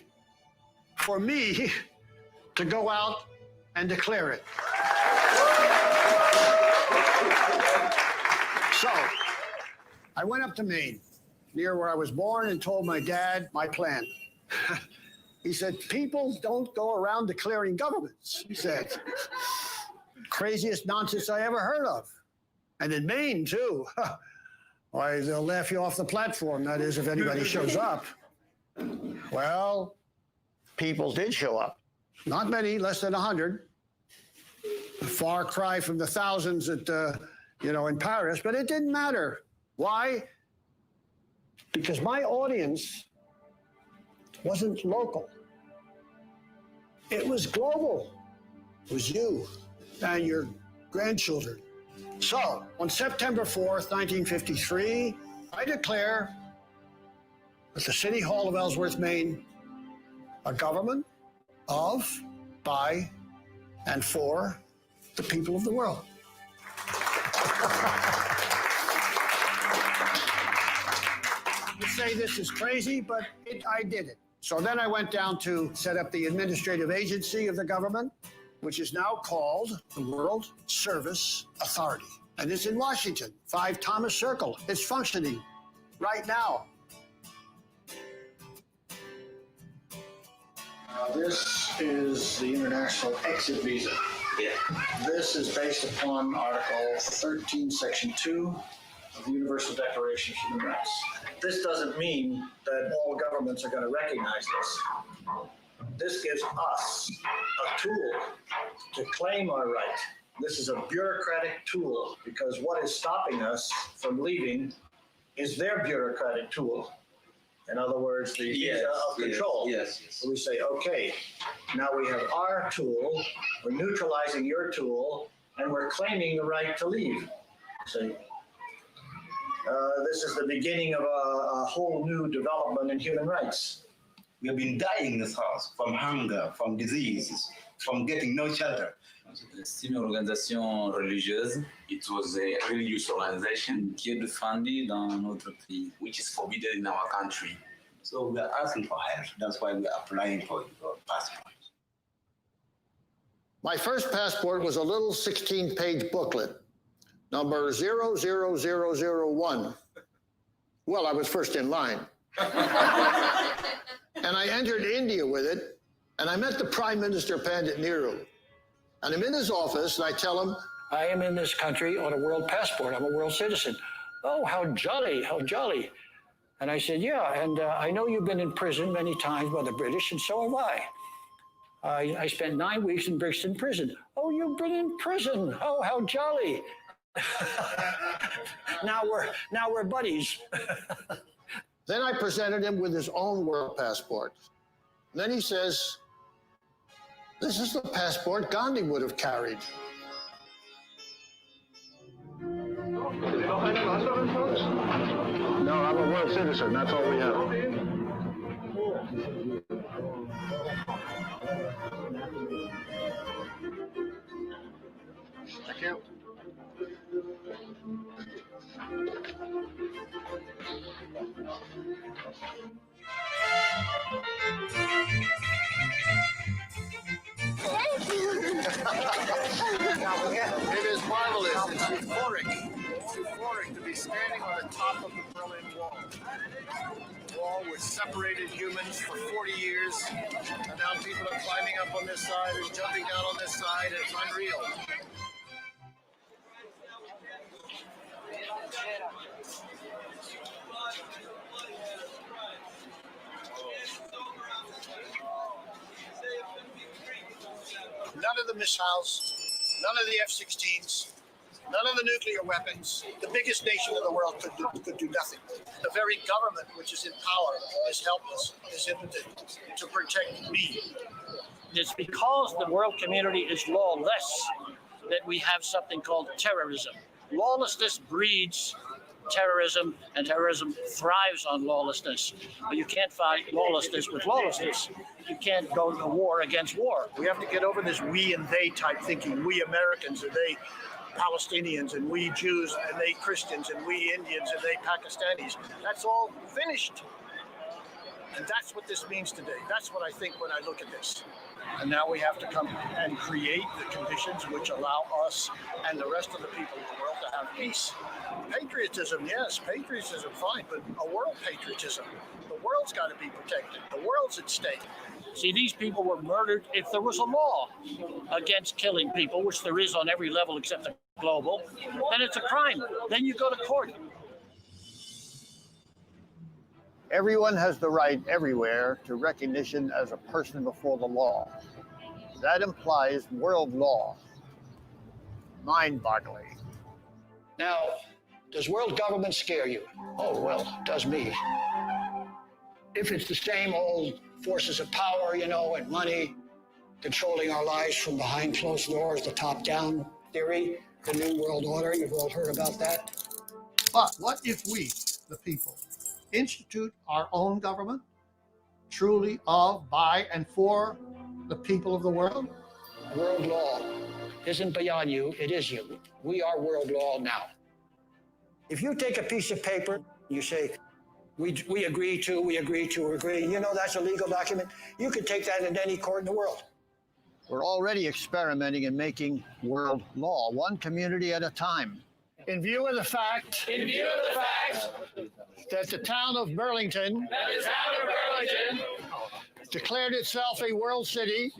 for me to go out and declare it. So I went up to Maine, near where I was born, and told my dad my plan. He said, people don't go around declaring governments, he said. Craziest nonsense I ever heard of. And in Maine, too. Why, they'll laugh you off the platform, that is, if anybody shows up. Well, people did show up. Not many, less than 100. A far cry from the thousands at, in Paris, but it didn't matter. Why? Because my audience wasn't local. It was global. It was you and your grandchildren. So, on September 4th, 1953, I declare at the City Hall of Ellsworth, Maine, a government of, by, and for the people of the world. You say this is crazy, but I did it. So then I went down to set up the administrative agency of the government, which is now called the World Service Authority. And it's in Washington, 5 Thomas Circle. It's functioning right now. This is the international exit visa. Yeah. This is based upon Article 13, Section 2 of the Universal Declaration of Human Rights. This doesn't mean that all governments are going to recognize this. This gives us a tool to claim our right. This is a bureaucratic tool because what is stopping us from leaving is their bureaucratic tool. In other words, the visa of control. Yes. So we say, okay, now we have our tool, we're neutralizing your tool, and we're claiming the right to leave. See? This is the beginning of a whole new development in human rights. We have been dying in this house from hunger, from diseases, from getting no shelter. C'est une organisation religieuse. It was a religious organization qui est défendue dans notre pays, which is forbidden in our country. So we are asking for help. That's why we are applying for your passport. My first passport was a little 16-page booklet, number 00001. Well, I was first in line. And I entered India with it, and I met the Prime Minister, Pandit Nehru. And I'm in his office, and I tell him, I am in this country on a world passport. I'm a world citizen. Oh, how jolly, how jolly. And I said, yeah, and I know you've been in prison many times by the British, and so have I. I spent 9 weeks in Brixton prison. Oh, you've been in prison. Oh, how jolly. now we're buddies. Then I presented him with his own world passport. And then he says, this is the passport Gandhi would have carried. No, I'm a world citizen. That's all we have. Thank you. It is marvelous. It's euphoric. It's euphoric to be standing on the top of the Berlin Wall. The wall which separated humans for 40 years, and now people are climbing up on this side and jumping down on this side. It's unreal. None of the missiles, none of the F-16s, none of the nuclear weapons. The biggest nation in the world could do nothing. The very government which is in power is helpless, is impotent to protect me. It's because the world community is lawless that we have something called terrorism. Lawlessness breeds terrorism, and terrorism thrives on lawlessness. But you can't fight lawlessness with lawlessness. You can't go to war against war. We have to get over this we and they type thinking. We Americans and they Palestinians, and we Jews and they Christians, and we Indians and they Pakistanis. That's all finished. And that's what this means today. That's what I think when I look at this. And now we have to come and create the conditions which allow us and the rest of the people of the world to have peace. Patriotism, yes, patriotism, fine, but a world patriotism. The world's got to be protected. The world's at stake. See, these people were murdered. If there was a law against killing people, which there is on every level except the global, then it's a crime. Then you go to court. Everyone has the right everywhere to recognition as a person before the law. That implies world law. Mind-boggling. Now, does world government scare you? Oh, well, it does me. If it's the same old forces of power, and money, controlling our lives from behind closed doors, the top-down theory, the New World Order, you've all heard about that. But what if we, the people, institute our own government, truly of, by, and for the people of the world? World law isn't beyond you, it is you. We are world law now. If you take a piece of paper, you say, we agree to, that's a legal document. You could take that into any court in the world. We're already experimenting and making world law, one community at a time. In view of the fact that the town of Burlington declared itself a world city,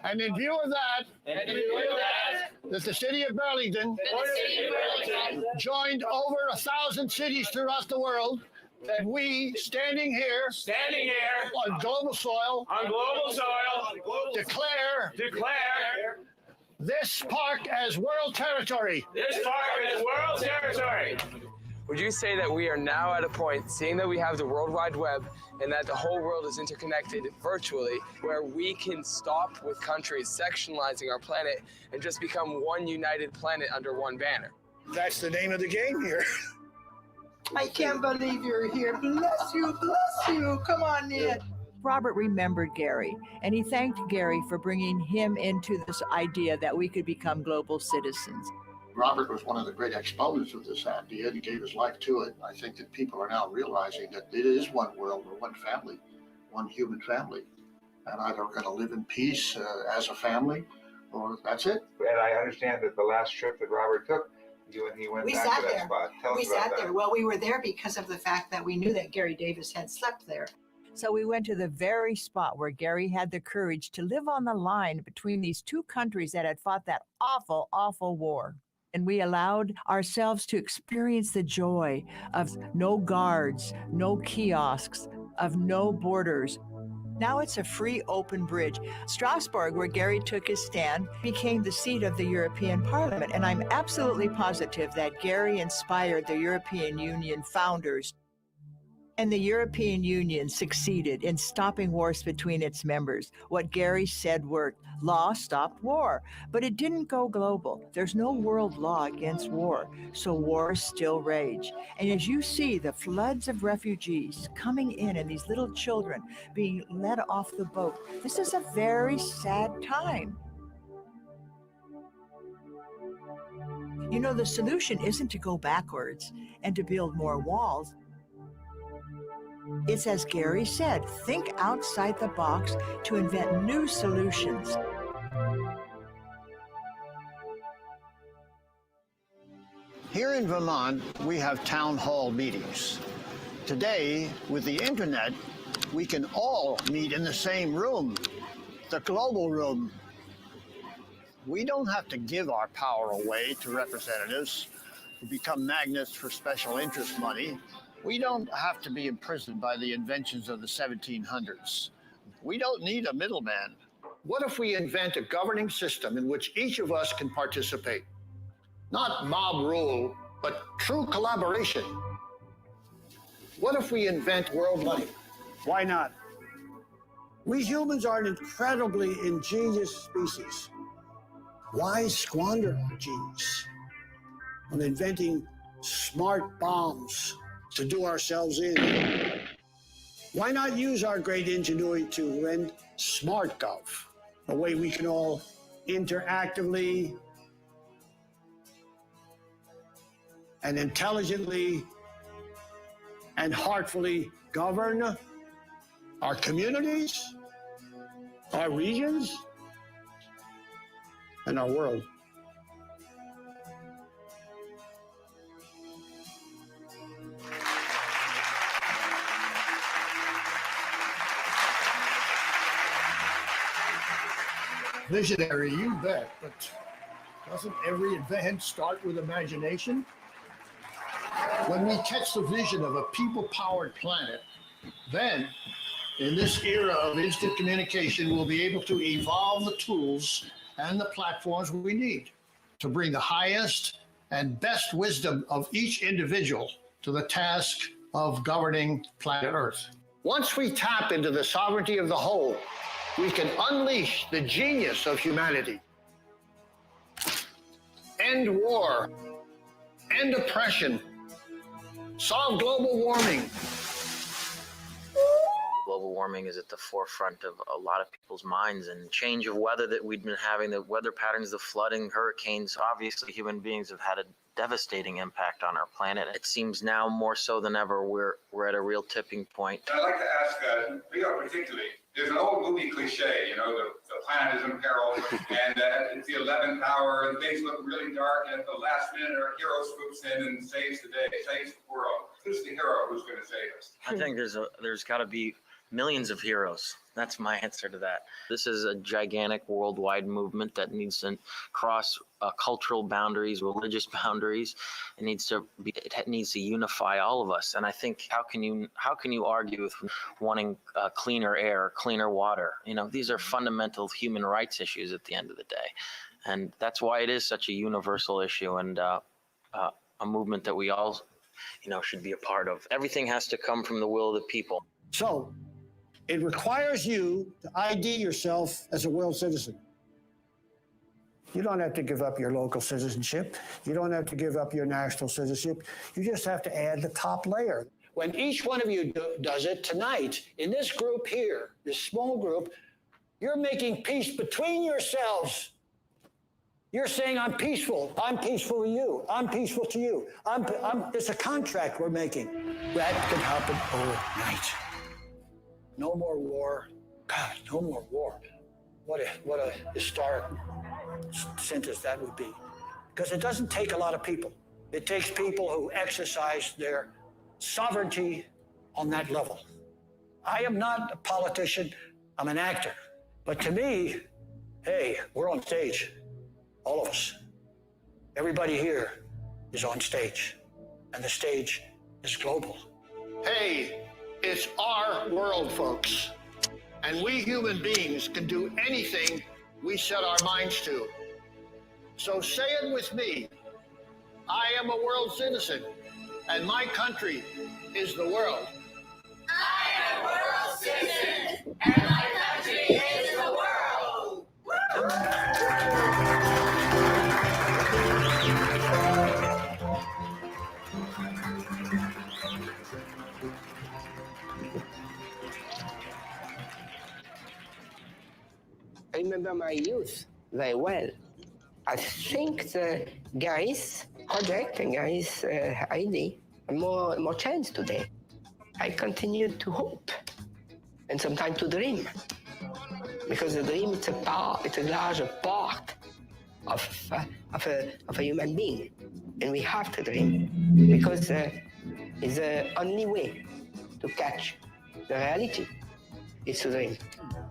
and in view of that, that the city of Burlington joined over 1,000 cities throughout the world, that we, standing here on global soil, declare this park as world territory. Would you say that we are now at a point, seeing that we have the World Wide Web and that the whole world is interconnected virtually, where we can stop with countries sectionalizing our planet and just become one united planet under one banner? That's the name of the game here. I can't believe you're here. Bless you, bless you. Come on in. Robert remembered Garry, and he thanked Garry for bringing him into this idea that we could become global citizens. Robert was one of the great exponents of this idea, and he gave his life to it. I think that people are now realizing that it is one world or one family, one human family, and either we're going to live in peace as a family, or that's it. And I understand that the last trip that Robert took, you and he went back to that spot. Tell us about that. Well, we were there because of the fact that we knew that Garry Davis had slept there. So we went to the very spot where Garry had the courage to live on the line between these two countries that had fought that awful, awful war. And we allowed ourselves to experience the joy of no guards, no kiosks, of no borders. Now it's a free, open bridge. Strasbourg, where Garry took his stand, became the seat of the European Parliament. And I'm absolutely positive that Garry inspired the European Union founders. And the European Union succeeded in stopping wars between its members. What Garry said worked. Law stopped war, but it didn't go global. There's no world law against war, so wars still rage. And as you see the floods of refugees coming in and these little children being led off the boat, this is a very sad time. You know, the solution isn't to go backwards and to build more walls. It's as Garry said, think outside the box to invent new solutions. Here in Vermont, we have town hall meetings. Today, with the internet, we can all meet in the same room, the global room. We don't have to give our power away to representatives who become magnets for special interest money. We don't have to be imprisoned by the inventions of the 1700s. We don't need a middleman. What if we invent a governing system in which each of us can participate? Not mob rule, but true collaboration. What if we invent world money? Why not? We humans are an incredibly ingenious species. Why squander our genius on inventing smart bombs to do ourselves in? Why not use our great ingenuity to invent SmartGov, a way we can all interactively and intelligently and heartfully govern our communities, our regions, and our world. Visionary, you bet, but doesn't every event start with imagination? When we catch the vision of a people-powered planet, then, in this era of instant communication, we'll be able to evolve the tools and the platforms we need to bring the highest and best wisdom of each individual to the task of governing planet Earth. Once we tap into the sovereignty of the whole, we can unleash the genius of humanity. End war, end oppression, solve global warming. Global warming is at the forefront of a lot of people's minds, and change of weather that we've been having, the weather patterns, the flooding, hurricanes. Obviously, human beings have had a devastating impact on our planet. It seems now more so than ever we're at a real tipping point. I'd like to ask Leo particularly. There's an old movie cliche, you know, the planet is in peril, and it's the 11th hour, and things look really dark, and at the last minute, our hero swoops in and saves the day, saves the world. Who's the hero? Who's going to save us? I think there's got to be millions of heroes. That's my answer to that. This is a gigantic worldwide movement that needs to cross cultural boundaries, religious boundaries. It needs to unify all of us. And I think how can you argue with wanting cleaner air, cleaner water? You know, these are fundamental human rights issues at the end of the day, and that's why it is such a universal issue and a movement that we all, should be a part of. Everything has to come from the will of the people. So it requires you to ID yourself as a world citizen. You don't have to give up your local citizenship. You don't have to give up your national citizenship. You just have to add the top layer. When each one of you does it tonight, in this group here, this small group, you're making peace between yourselves. You're saying, I'm peaceful to you, I'm peaceful to you. It's a contract we're making. That could happen overnight. No more war. God, no more war. What a historic sentence that would be. Because it doesn't take a lot of people. It takes people who exercise their sovereignty on that level. I am not a politician, I'm an actor. But to me, hey, we're on stage. All of us. Everybody here is on stage. And the stage is global. Hey, it's our world, folks. And we human beings can do anything we set our minds to. So say it with me. I am a world citizen, and my country is the world. I am a world citizen, and my country is the world. I remember my youth very well. I think the Garry's project and Garry's idea are more chance today. I continue to hope and sometimes to dream. Because the dream it's a larger part of a human being. And we have to dream because it's the only way to catch the reality is to dream.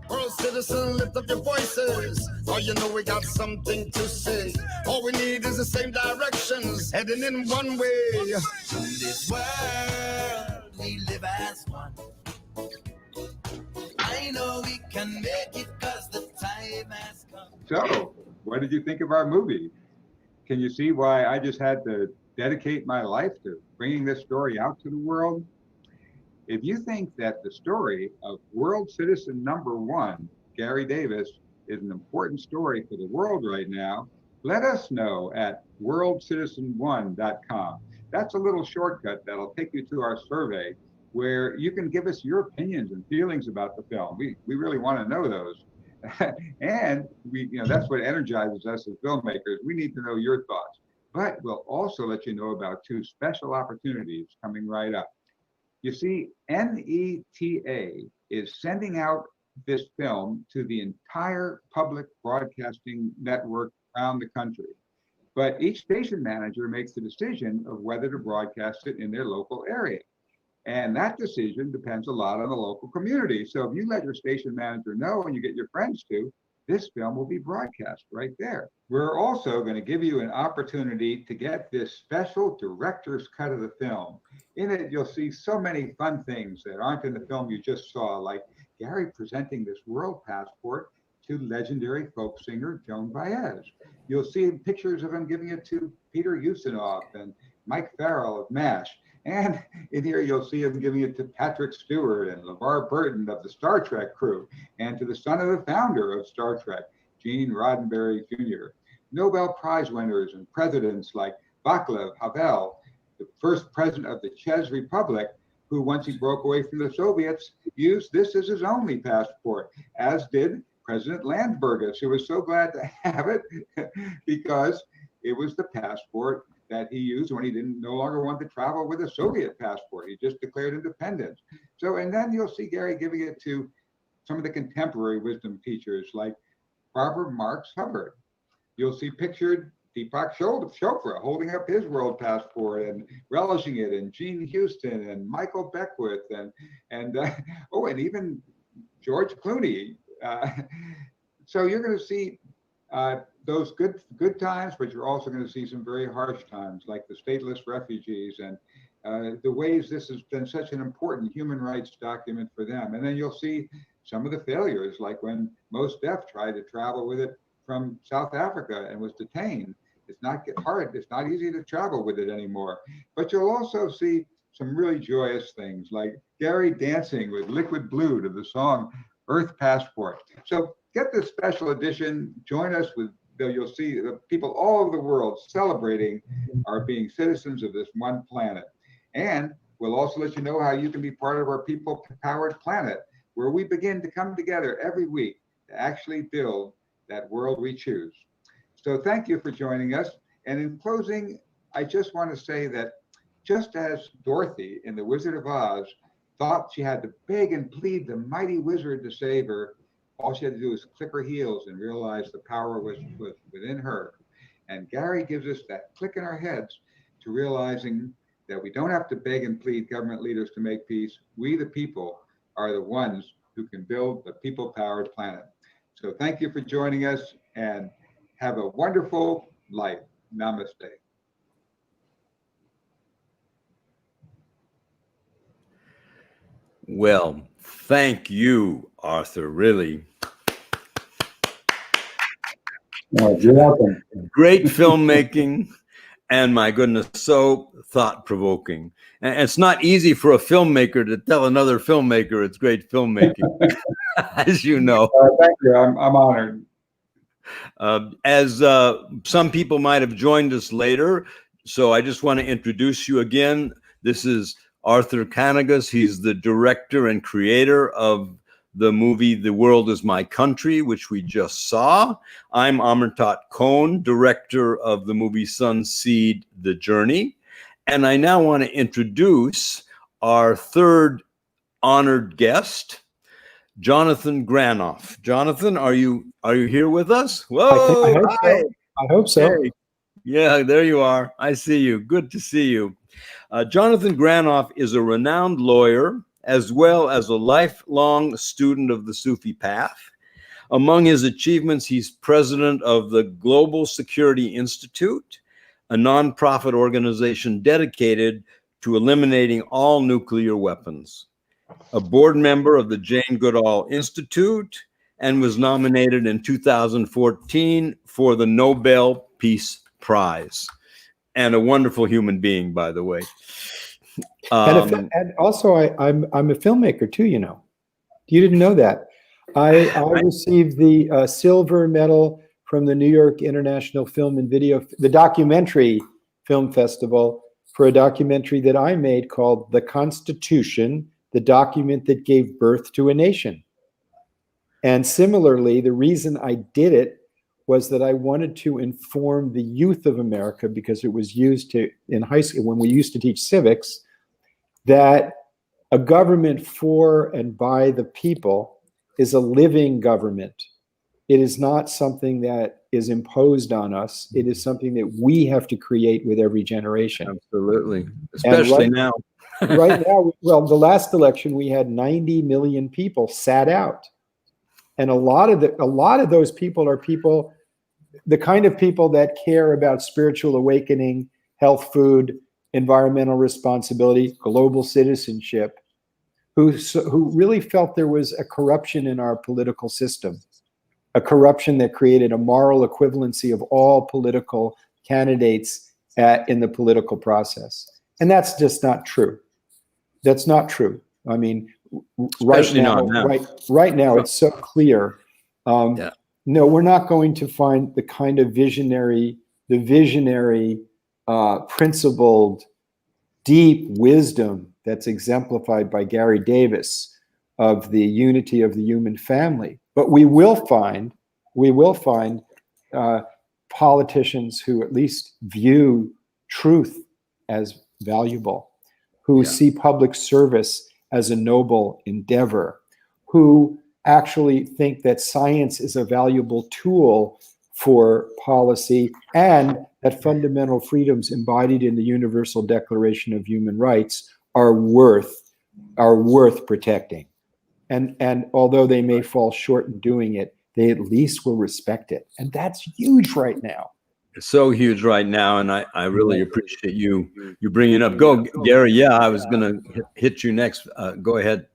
World citizen, lift up your voices. Oh, you know we got something to say. All we need is the same directions, heading in one way. In this world, we live as one. I know we can make it because the time has come. So, what did you think of our movie? Can you see why I just had to dedicate my life to bringing this story out to the world? If you think that the story of world citizen number 1, Garry Davis, is an important story for the world right now, let us know at worldcitizen1.com. That's a little shortcut that'll take you to our survey where you can give us your opinions and feelings about the film. We really want to know those. And that's what energizes us as filmmakers. We need to know your thoughts. But we'll also let you know about 2 special opportunities coming right up. You see, NETA is sending out this film to the entire public broadcasting network around the country. But each station manager makes the decision of whether to broadcast it in their local area. And that decision depends a lot on the local community. So if you let your station manager know and you get your friends to, this film will be broadcast right there. We're also going to give you an opportunity to get this special director's cut of the film. In it, you'll see so many fun things that aren't in the film you just saw, like Garry presenting this world passport to legendary folk singer Joan Baez. You'll see pictures of him giving it to Peter Ustinov and Mike Farrell of MASH. And in here, you'll see him giving it to Patrick Stewart and LeVar Burton of the Star Trek crew, and to the son of the founder of Star Trek, Gene Roddenberry Jr. Nobel Prize winners and presidents like Václav Havel, the first president of the Czech Republic, who once he broke away from the Soviets, used this as his only passport, as did President Landsbergis, who was so glad to have it because it was the passport that he used when he no longer want to travel with a Soviet passport. He just declared independence. So, and then you'll see Garry giving it to some of the contemporary wisdom teachers like Barbara Marx Hubbard. You'll see pictured Deepak Chopra holding up his world passport and relishing it, and Gene Houston and Michael Beckwith and even George Clooney. So you're going to see those good times, but you're also going to see some very harsh times, like the stateless refugees and the ways this has been such an important human rights document for them. And then you'll see some of the failures, like when Mos Def tried to travel with it from South Africa and was detained. It's not hard. It's not easy to travel with it anymore. But you'll also see some really joyous things, like Garry dancing with Liquid Blue to the song Earth Passport. So get this special edition. Join us with, you'll see the people all over the world celebrating our being citizens of this one planet. And we'll also let you know how you can be part of our people-powered planet, where we begin to come together every week to actually build that world we choose. So thank you for joining us. And in closing, I just want to say that just as Dorothy in The Wizard of Oz thought she had to beg and plead the mighty wizard to save her, all she had to do was click her heels and realize the power was within her. And Garry gives us that click in our heads to realizing that we don't have to beg and plead government leaders to make peace. We, the people, are the ones who can build the people-powered planet. So thank you for joining us, and have a wonderful life. Namaste. Well, thank you, Arthur, really. You're welcome. Great filmmaking, and my goodness, so thought-provoking. And it's not easy for a filmmaker to tell another filmmaker it's great filmmaking, as you know. Thank you. I'm honored. As some people might have joined us later, so I just want to introduce you again. This is Arthur Kanagas. He's the director and creator of the movie The World Is My Country, which we just saw. I'm Amartat Kohn, director of the movie SunSeed The Journey. And I now want to introduce our third honored guest, Jonathan Granoff. Jonathan, are you here with us? Whoa! I hope so. Hey. Yeah, there you are. I see you. Good to see you. Jonathan Granoff is a renowned lawyer, as well as a lifelong student of the Sufi path. Among his achievements, he's president of the Global Security Institute, a nonprofit organization dedicated to eliminating all nuclear weapons, a board member of the Jane Goodall Institute, and was nominated in 2014 for the Nobel Peace Prize. And a wonderful human being, by the way. And also, I'm a filmmaker too, you know. You didn't know that. I received the silver medal from the New York International Film and Video, the Documentary Film Festival, for a documentary that I made called The Constitution, the Document That Gave Birth to a Nation. And similarly, the reason I did it was that I wanted to inform the youth of America, because it was used to, in high school, when we used to teach civics, that a government for and by the people is a living government. It is not something that is imposed on us. It is something that we have to create with every generation. Absolutely, especially now. Right now, well, the last election, we had 90 million people sat out. And a lot of those people are people, the kind of people that care about spiritual awakening, health, food, environmental responsibility, global citizenship, who really felt there was a corruption in our political system, a corruption that created a moral equivalency of all political candidates in the political process. And that's just not true. That's not true. I mean, right now, it's so clear. No, we're not going to find the kind of visionary, principled, deep wisdom that's exemplified by Garry Davis of the unity of the human family. But we will find politicians who at least view truth as valuable, who see public service as a noble endeavor, who actually think that science is a valuable tool for policy, and that fundamental freedoms embodied in the Universal Declaration of Human Rights are worth protecting. And although they may fall short in doing it, they at least will respect it. And that's huge right now. It's so huge right now, and I really appreciate you bringing it up. Go, Gary. Yeah, I was going to hit you next. Go ahead,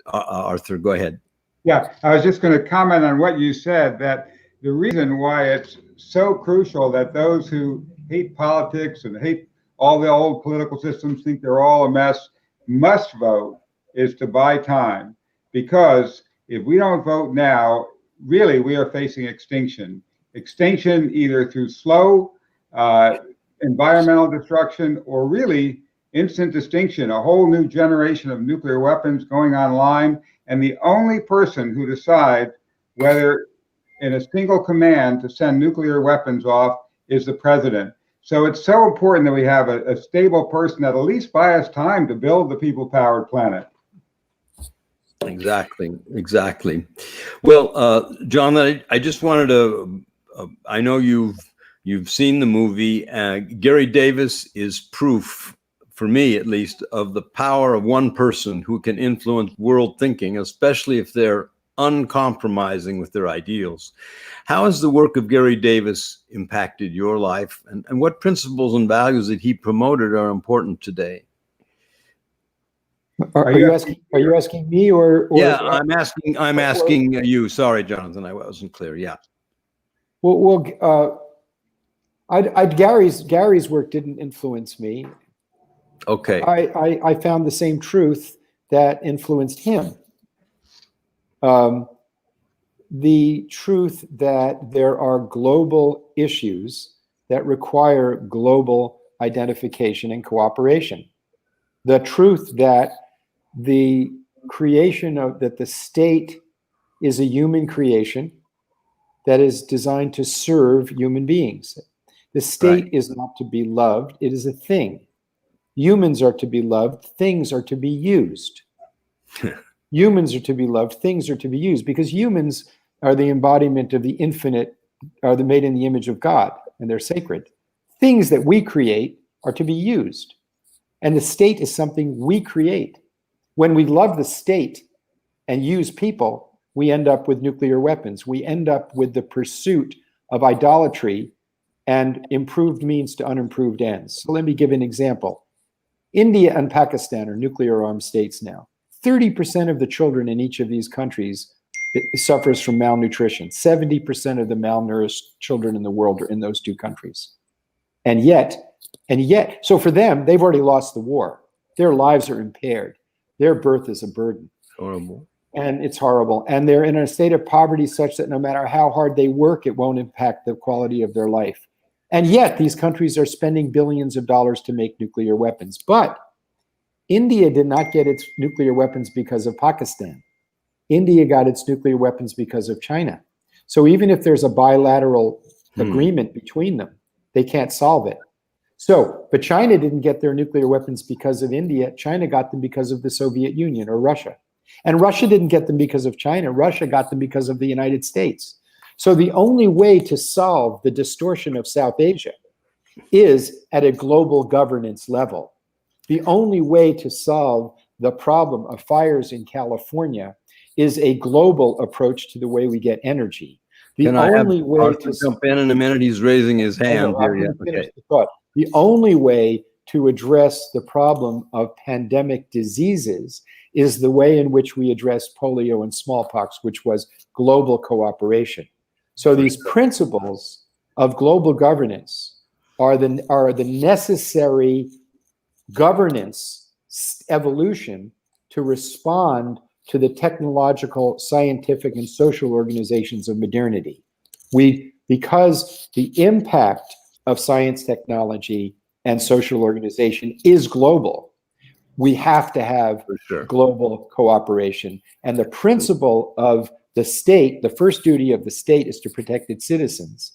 Arthur. Go ahead. Yeah, I was just going to comment on what you said, that the reason why it's so crucial that those who hate politics and hate all the old political systems, think they're all a mess, must vote, is to buy time. Because if we don't vote now, really we are facing extinction. Extinction either through slow environmental destruction or really instant extinction, a whole new generation of nuclear weapons going online. And the only person who decides whether in a single command to send nuclear weapons off is the president. So it's so important that we have a stable person that at least buys us time to build the people-powered planet. Exactly. Well, John, I just wanted to, I know you've seen the movie. Garry Davis is proof, for me at least, of the power of one person who can influence world thinking, especially if they're uncompromising with their ideals. How has the work of Garry Davis impacted your life, and what principles and values that he promoted are important today? Are you asking me or yeah, I'm asking you. Sorry, Jonathan, I wasn't clear. Yeah. Well, Gary's work didn't influence me. Okay. I found the same truth that influenced him. The truth that there are global issues that require global identification and cooperation. The truth that the creation that the state is a human creation that is designed to serve human beings. The state is not to be loved, it is a thing. Humans are to be loved, things are to be used. Humans are to be loved, things are to be used, because humans are the embodiment of the infinite, are made in the image of God, and they're sacred. Things that we create are to be used. And the state is something we create. When we love the state and use people, we end up with nuclear weapons. We end up with the pursuit of idolatry and improved means to unimproved ends. So let me give an example. India and Pakistan are nuclear armed states now. 30% of the children in each of these countries suffers from malnutrition. 70% of the malnourished children in the world are in those two countries. And yet, so for them, they've already lost the war. Their lives are impaired. Their birth is a burden. Horrible. And it's horrible. And they're in a state of poverty such that no matter how hard they work, it won't impact the quality of their life. And yet these countries are spending billions of dollars to make nuclear weapons. But India did not get its nuclear weapons because of Pakistan. India got its nuclear weapons because of China. So even if there's a bilateral agreement between them, they can't solve it. So, but China didn't get their nuclear weapons because of India. China got them because of the Soviet Union or Russia. And Russia didn't get them because of China. Russia got them because of the United States. So the only way to solve the distortion of South Asia is at a global governance level. The only way to solve the problem of fires in California is a global approach to the way we get energy. The only way to jump in a minute. He's raising his hand here. Yeah. Okay. The only way to address the problem of pandemic diseases is the way in which we address polio and smallpox, which was global cooperation. So these principles of global governance are the necessary governance evolution to respond to the technological, scientific, and social organizations of modernity. Because the impact of science, technology, and social organization is global, we have to have global cooperation. And the principle of the state, the first duty of the state is to protect its citizens.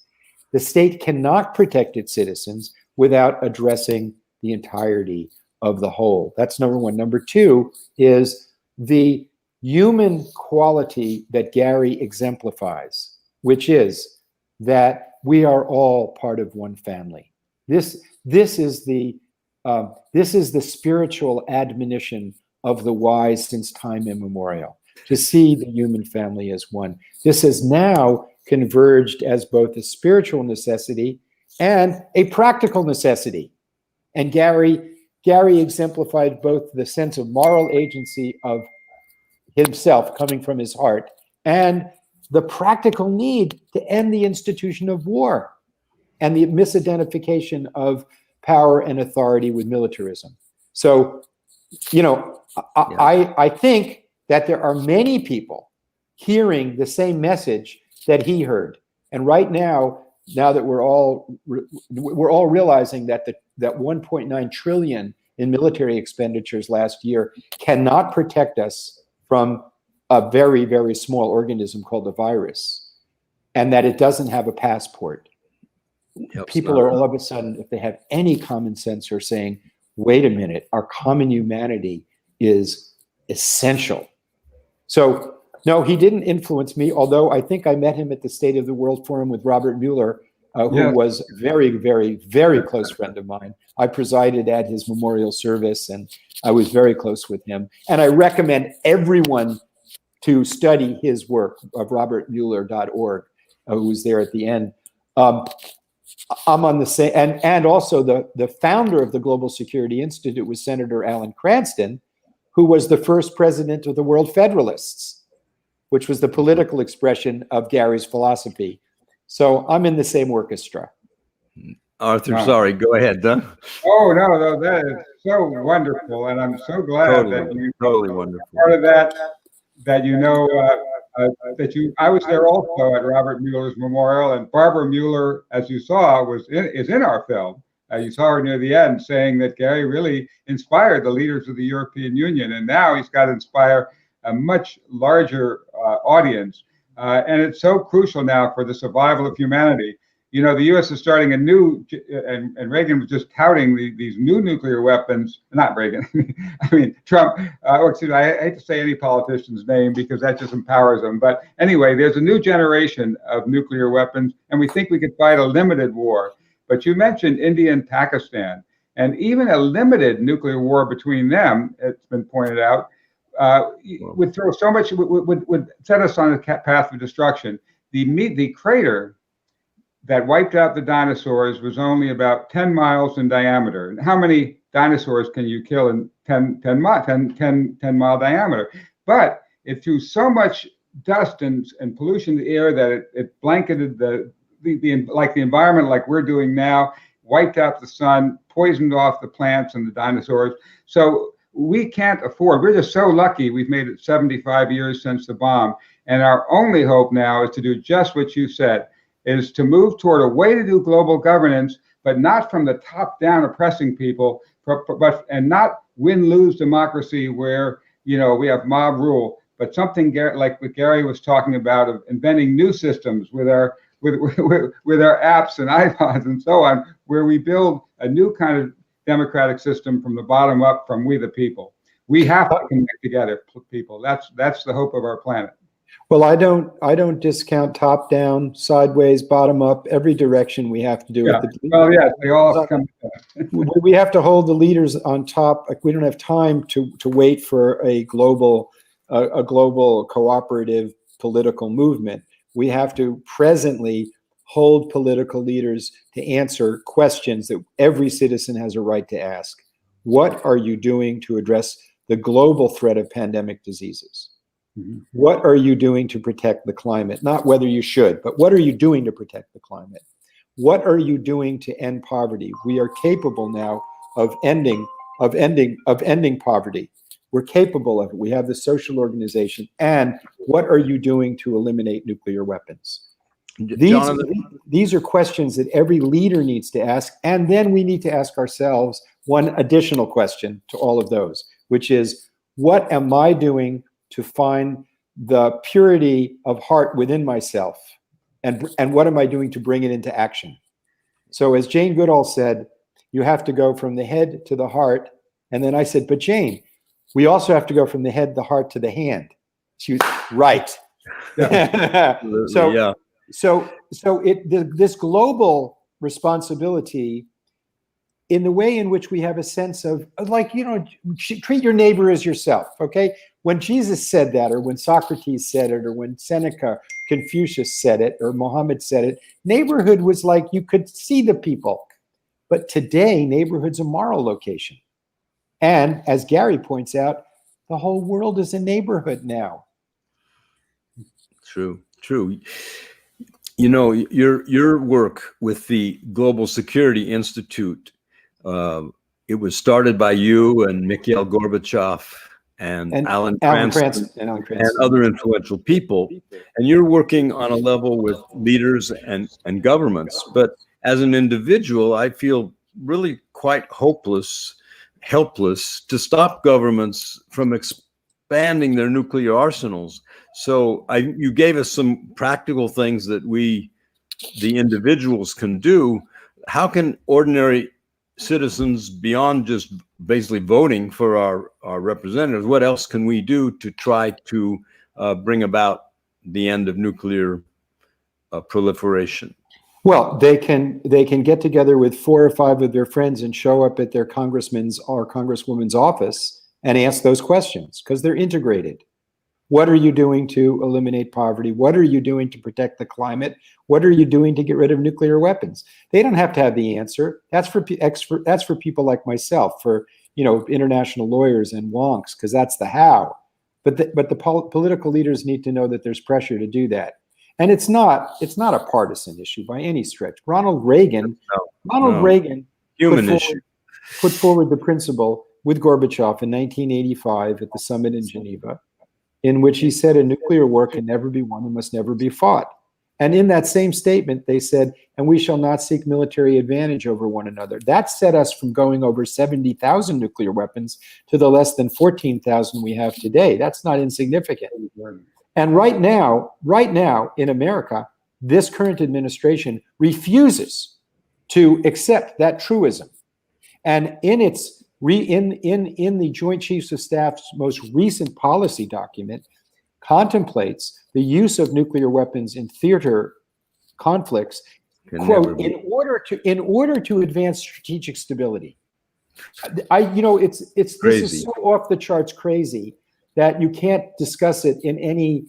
The state cannot protect its citizens without addressing the entirety of the whole. That's number one. Number two is the human quality that Garry exemplifies, which is that we are all part of one family. This is the spiritual admonition of the wise since time immemorial, to see the human family as one. This has now converged as both a spiritual necessity and a practical necessity. And Garry exemplified both the sense of moral agency of himself coming from his heart and the practical need to end the institution of war and the misidentification of power and authority with militarism. So, you know, I think that there are many people hearing the same message that he heard. And right now that we're all realizing that that 1.9 trillion in military expenditures last year cannot protect us from a very, very small organism called a virus, and that it doesn't have a passport. People are all of a sudden, if they have any common sense, are saying, wait a minute, our common humanity is essential. So no, he didn't influence me, although I think I met him at the State of the World Forum with Robert Mueller, who was a very, very, very close friend of mine. I presided at his memorial service, and I was very close with him. And I recommend everyone to study his work of robertmueller.org, who was there at the end. I'm on the same, and also the founder of the Global Security Institute was Senator Alan Cranston, who was the first president of the World Federalists, which was the political expression of Garry's philosophy. So I'm in the same orchestra. Arthur, sorry, go ahead, Doug. Oh, no, that is so wonderful. And I'm so glad that you wonderful. part of that you know, I was there also at Robert Mueller's memorial, and Barbara Mueller, as you saw, is in our film. You saw her near the end saying that Garry really inspired the leaders of the European Union, and now he's got to inspire a much larger audience. And it's so crucial now for the survival of humanity. You know, the U.S. is starting a new, and Reagan was just touting these new nuclear weapons. Not Reagan, I mean Trump. Excuse me, I hate to say any politician's name because that just empowers them. But anyway, there's a new generation of nuclear weapons, and we think we could fight a limited war. But you mentioned India and Pakistan, and even a limited nuclear war between them, it's been pointed out, would throw so much, would set us on a path of destruction. The crater that wiped out the dinosaurs was only about 10 miles in diameter. And how many dinosaurs can you kill in 10 mile diameter? But it threw so much dust and pollution in the air that it blanketed like the environment, like we're doing now, wiped out the sun, poisoned off the plants and the dinosaurs. So we can't afford, we're just so lucky we've made it 75 years since the bomb. And our only hope now is to do just what you said, is to move toward a way to do global governance, but not from the top down oppressing people, and not win-lose democracy where, you know, we have mob rule, but something like what Garry was talking about of inventing new systems with our apps and iPods and so on, where we build a new kind of democratic system from the bottom up, from we the people. We have to connect together, people. That's the hope of our planet. Well, I don't discount top down, sideways, bottom up, every direction we have to do it. Well, yeah, they all have to come. We have to hold the leaders on top. Like, we don't have time to wait for a global cooperative political movement. We have to presently hold political leaders to answer questions that every citizen has a right to ask. What are you doing to address the global threat of pandemic diseases? Mm-hmm. What are you doing to protect the climate? Not whether you should, but what are you doing to protect the climate? What are you doing to end poverty? We are capable now of ending poverty. We're capable of it. We have the social organization. And what are you doing to eliminate nuclear weapons? These are questions that every leader needs to ask. And then we need to ask ourselves one additional question to all of those, which is, what am I doing to find the purity of heart within myself? And what am I doing to bring it into action? So as Jane Goodall said, you have to go from the head to the heart. And then I said, but Jane, we also have to go from the head, the heart to the hand. She was right. Yeah. So this global responsibility in the way in which we have a sense of, like, treat your neighbor as yourself, okay? When Jesus said that, or when Socrates said it, or when Seneca, Confucius said it, or Muhammad said it, neighborhood was like you could see the people. But today, neighborhood's a moral location. And as Garry points out, the whole world is a neighborhood now. True. Your work with the Global Security Institute, it was started by you and Mikhail Gorbachev and Alan Cranston and other influential people. And you're working on a level with leaders and governments. But as an individual, I feel really quite helpless to stop governments from expanding their nuclear arsenals. So you gave us some practical things that we, the individuals, can do. How can ordinary citizens, beyond just basically voting for our representatives, what else can we do to try to bring about the end of nuclear proliferation? Well, they can get together with 4 or 5 of their friends and show up at their congressman's or congresswoman's office and ask those questions, because they're integrated. What are you doing to eliminate poverty? What are you doing to protect the climate? What are you doing to get rid of nuclear weapons? They don't have to have the answer. That's for people like myself, for international lawyers and wonks, because that's the how. But the political leaders need to know that there's pressure to do that. And it's not a partisan issue by any stretch. Ronald Reagan put forward the principle with Gorbachev in 1985 at the summit in Geneva, in which he said a nuclear war can never be won and must never be fought. And in that same statement, they said, and we shall not seek military advantage over one another. That set us from going over 70,000 nuclear weapons to the less than 14,000 we have today. That's not insignificant. And right now in America, this current administration refuses to accept that truism. And in the Joint Chiefs of Staff's most recent policy document, contemplates the use of nuclear weapons in theater conflicts, quote, in order to advance strategic stability. This is so off the charts crazy that you can't discuss it in any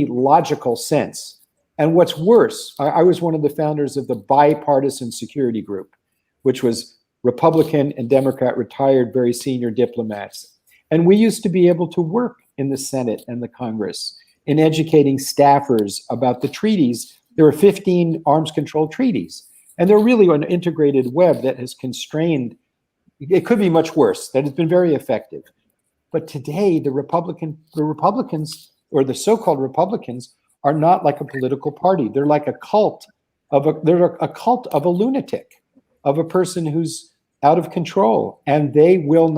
logical sense. And what's worse, I was one of the founders of the Bipartisan Security Group, which was Republican and Democrat retired very senior diplomats. And we used to be able to work in the Senate and the Congress in educating staffers about the treaties. There are 15 arms control treaties, and they're really an integrated web that has constrained. It could be much worse. That has been very effective. But today, the Republicans, or the so-called Republicans, are not like a political party. They're like a cult of a lunatic, of a person who's out of control, and they don't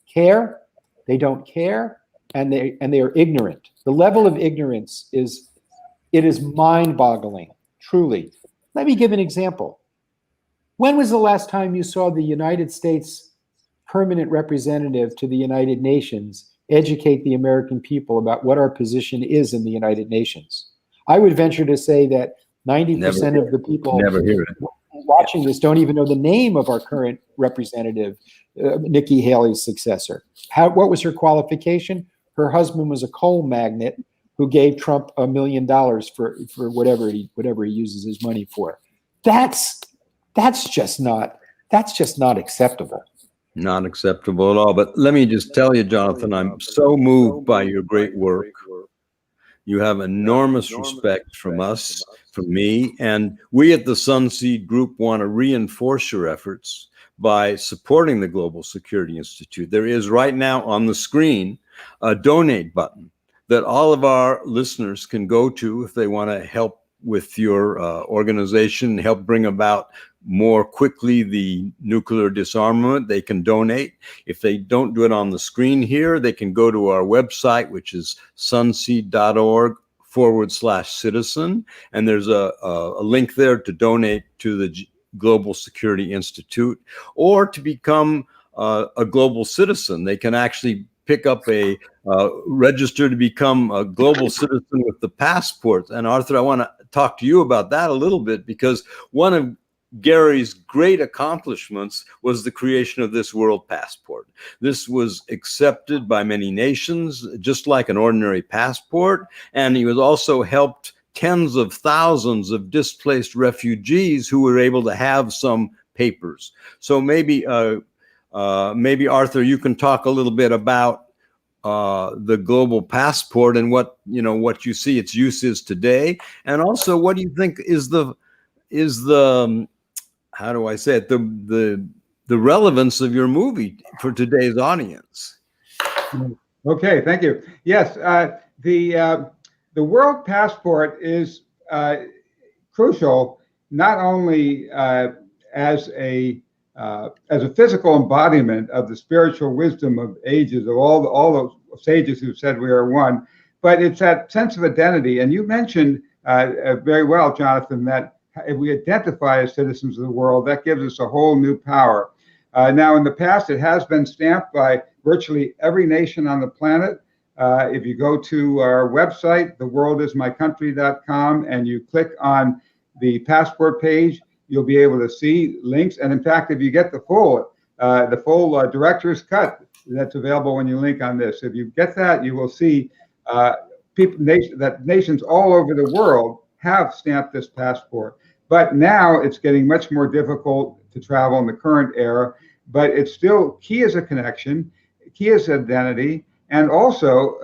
care, and they are ignorant. The level of ignorance is mind-boggling, truly. Let me give an example. When was the last time you saw the United States permanent representative to the United Nations educate the American people about what our position is in the United Nations? I would venture to say that 90% of the people watching this don't even know the name of our current representative, Nikki Haley's successor. What was her qualification? Her husband was a coal magnate who gave Trump $1 million for whatever he uses his money for. That's just not acceptable. Not acceptable at all. But let me just tell you, Jonathan, I'm so moved by your great work. You have enormous respect from us, from me, and we at the SunSeed Group want to reinforce your efforts by supporting the Global Security Institute. There is right now on the screen a donate button that all of our listeners can go to if they want to help with your organization, help bring about more quickly the nuclear disarmament. They can donate. If they don't do it on the screen here, they can go to our website, which is sunseed.org/citizen. And there's a link there to donate to the Global Security Institute, or to become a global citizen. They can actually pick up a register to become a global citizen with the passport. And Arthur, I want to talk to you about that a little bit, because one of Garry's great accomplishments was the creation of this world passport. This was accepted by many nations, just like an ordinary passport, and he was also helped tens of thousands of displaced refugees who were able to have some papers. So maybe Arthur, you can talk a little bit about the global passport and what you see its use is today, and also what do you think is the how do I say it, the relevance of your movie for today's audience? Okay, thank you. Yes, the world passport is crucial not only as a physical embodiment of the spiritual wisdom of ages, of all those sages who said we are one, but it's that sense of identity. And you mentioned very well, Jonathan, that if we identify as citizens of the world, that gives us a whole new power. Now, in the past, it has been stamped by virtually every nation on the planet. If you go to our website, theworldismycountry.com, and you click on the passport page, you'll be able to see links. And in fact, if you get the full director's cut that's available when you link on this, if you get that, you will see nations all over the world have stamped this passport. But now it's getting much more difficult to travel in the current era, but it's still key as a connection, key as identity, and also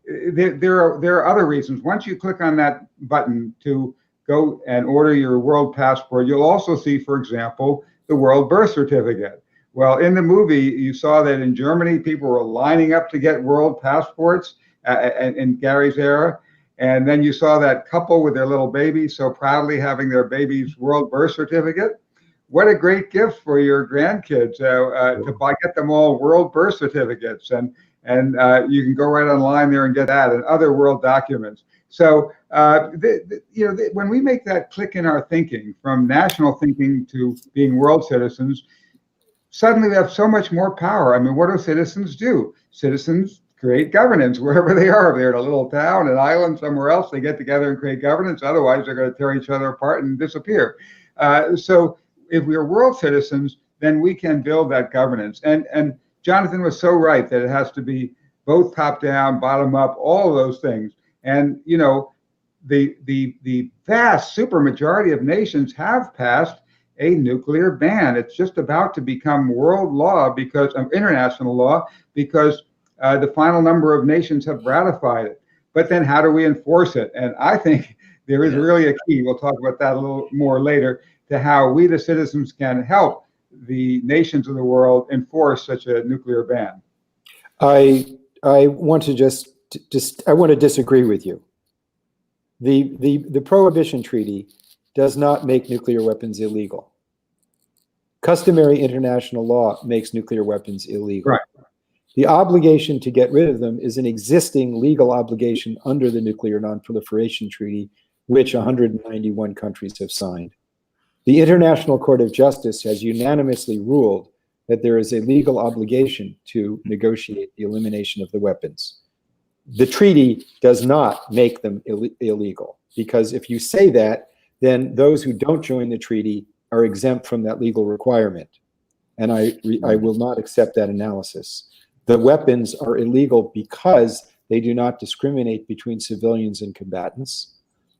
there are other reasons. Once you click on that button to go and order your world passport, you'll also see, for example, the world birth certificate. Well, in the movie, you saw that in Germany, people were lining up to get world passports in Garry's era. And then you saw that couple with their little baby so proudly having their baby's world birth certificate. What a great gift for your grandkids to get them all world birth certificates. And you can go right online there and get that and other world documents. So, when we make that click in our thinking from national thinking to being world citizens, suddenly we have so much more power. I mean, what do citizens do? Citizens create governance wherever they are. If they're in a little town, an island, somewhere else, they get together and create governance. Otherwise, they're going to tear each other apart and disappear. So if we are world citizens, then we can build that governance. And Jonathan was so right that it has to be both top down, bottom up, all of those things. And, the vast supermajority of nations have passed a nuclear ban. It's just about to become world law because of international law, because the final number of nations have ratified it. But then how do we enforce it? And I think there is really a key, we'll talk about that a little more later, to how we, the citizens, can help the nations of the world enforce such a nuclear ban. I want to I want to disagree with you. The Prohibition Treaty does not make nuclear weapons illegal. Customary international law makes nuclear weapons illegal. Right. The obligation to get rid of them is an existing legal obligation under the Nuclear Non-Proliferation Treaty, which 191 countries have signed. The International Court of Justice has unanimously ruled that there is a legal obligation to negotiate the elimination of the weapons. The treaty does not make them illegal, because if you say that, then those who don't join the treaty are exempt from that legal requirement. And I will not accept that analysis. The weapons are illegal because they do not discriminate between civilians and combatants,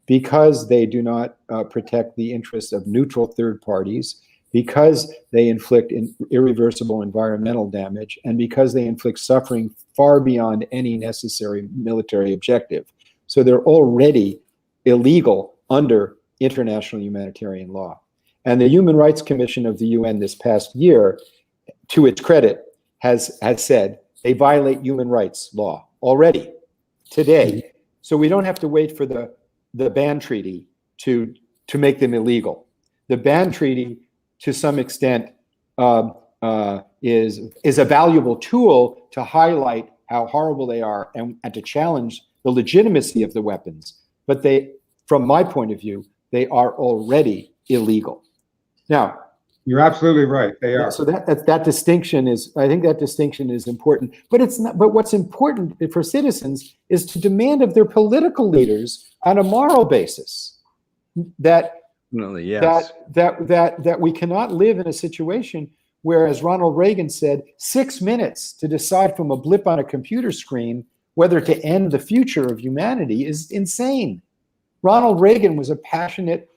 because they do not protect the interests of neutral third parties, because they inflict irreversible environmental damage, and because they inflict suffering far beyond any necessary military objective. So they're already illegal under international humanitarian law. And the Human Rights Commission of the UN this past year, to its credit, has said they violate human rights law already, today. So we don't have to wait for the ban treaty to make them illegal. The ban treaty, to some extent, is a valuable tool to highlight how horrible they are and to challenge the legitimacy of the weapons. But they, from my point of view, they are already illegal. Now, you're absolutely right. They are. So that distinction is, I think that distinction is important. But it's not. But what's important for citizens is to demand of their political leaders on a moral basis that Definitely, yes. That we cannot live in a situation where, as Ronald Reagan said, 6 minutes to decide from a blip on a computer screen whether to end the future of humanity is insane. Ronald Reagan was a passionate.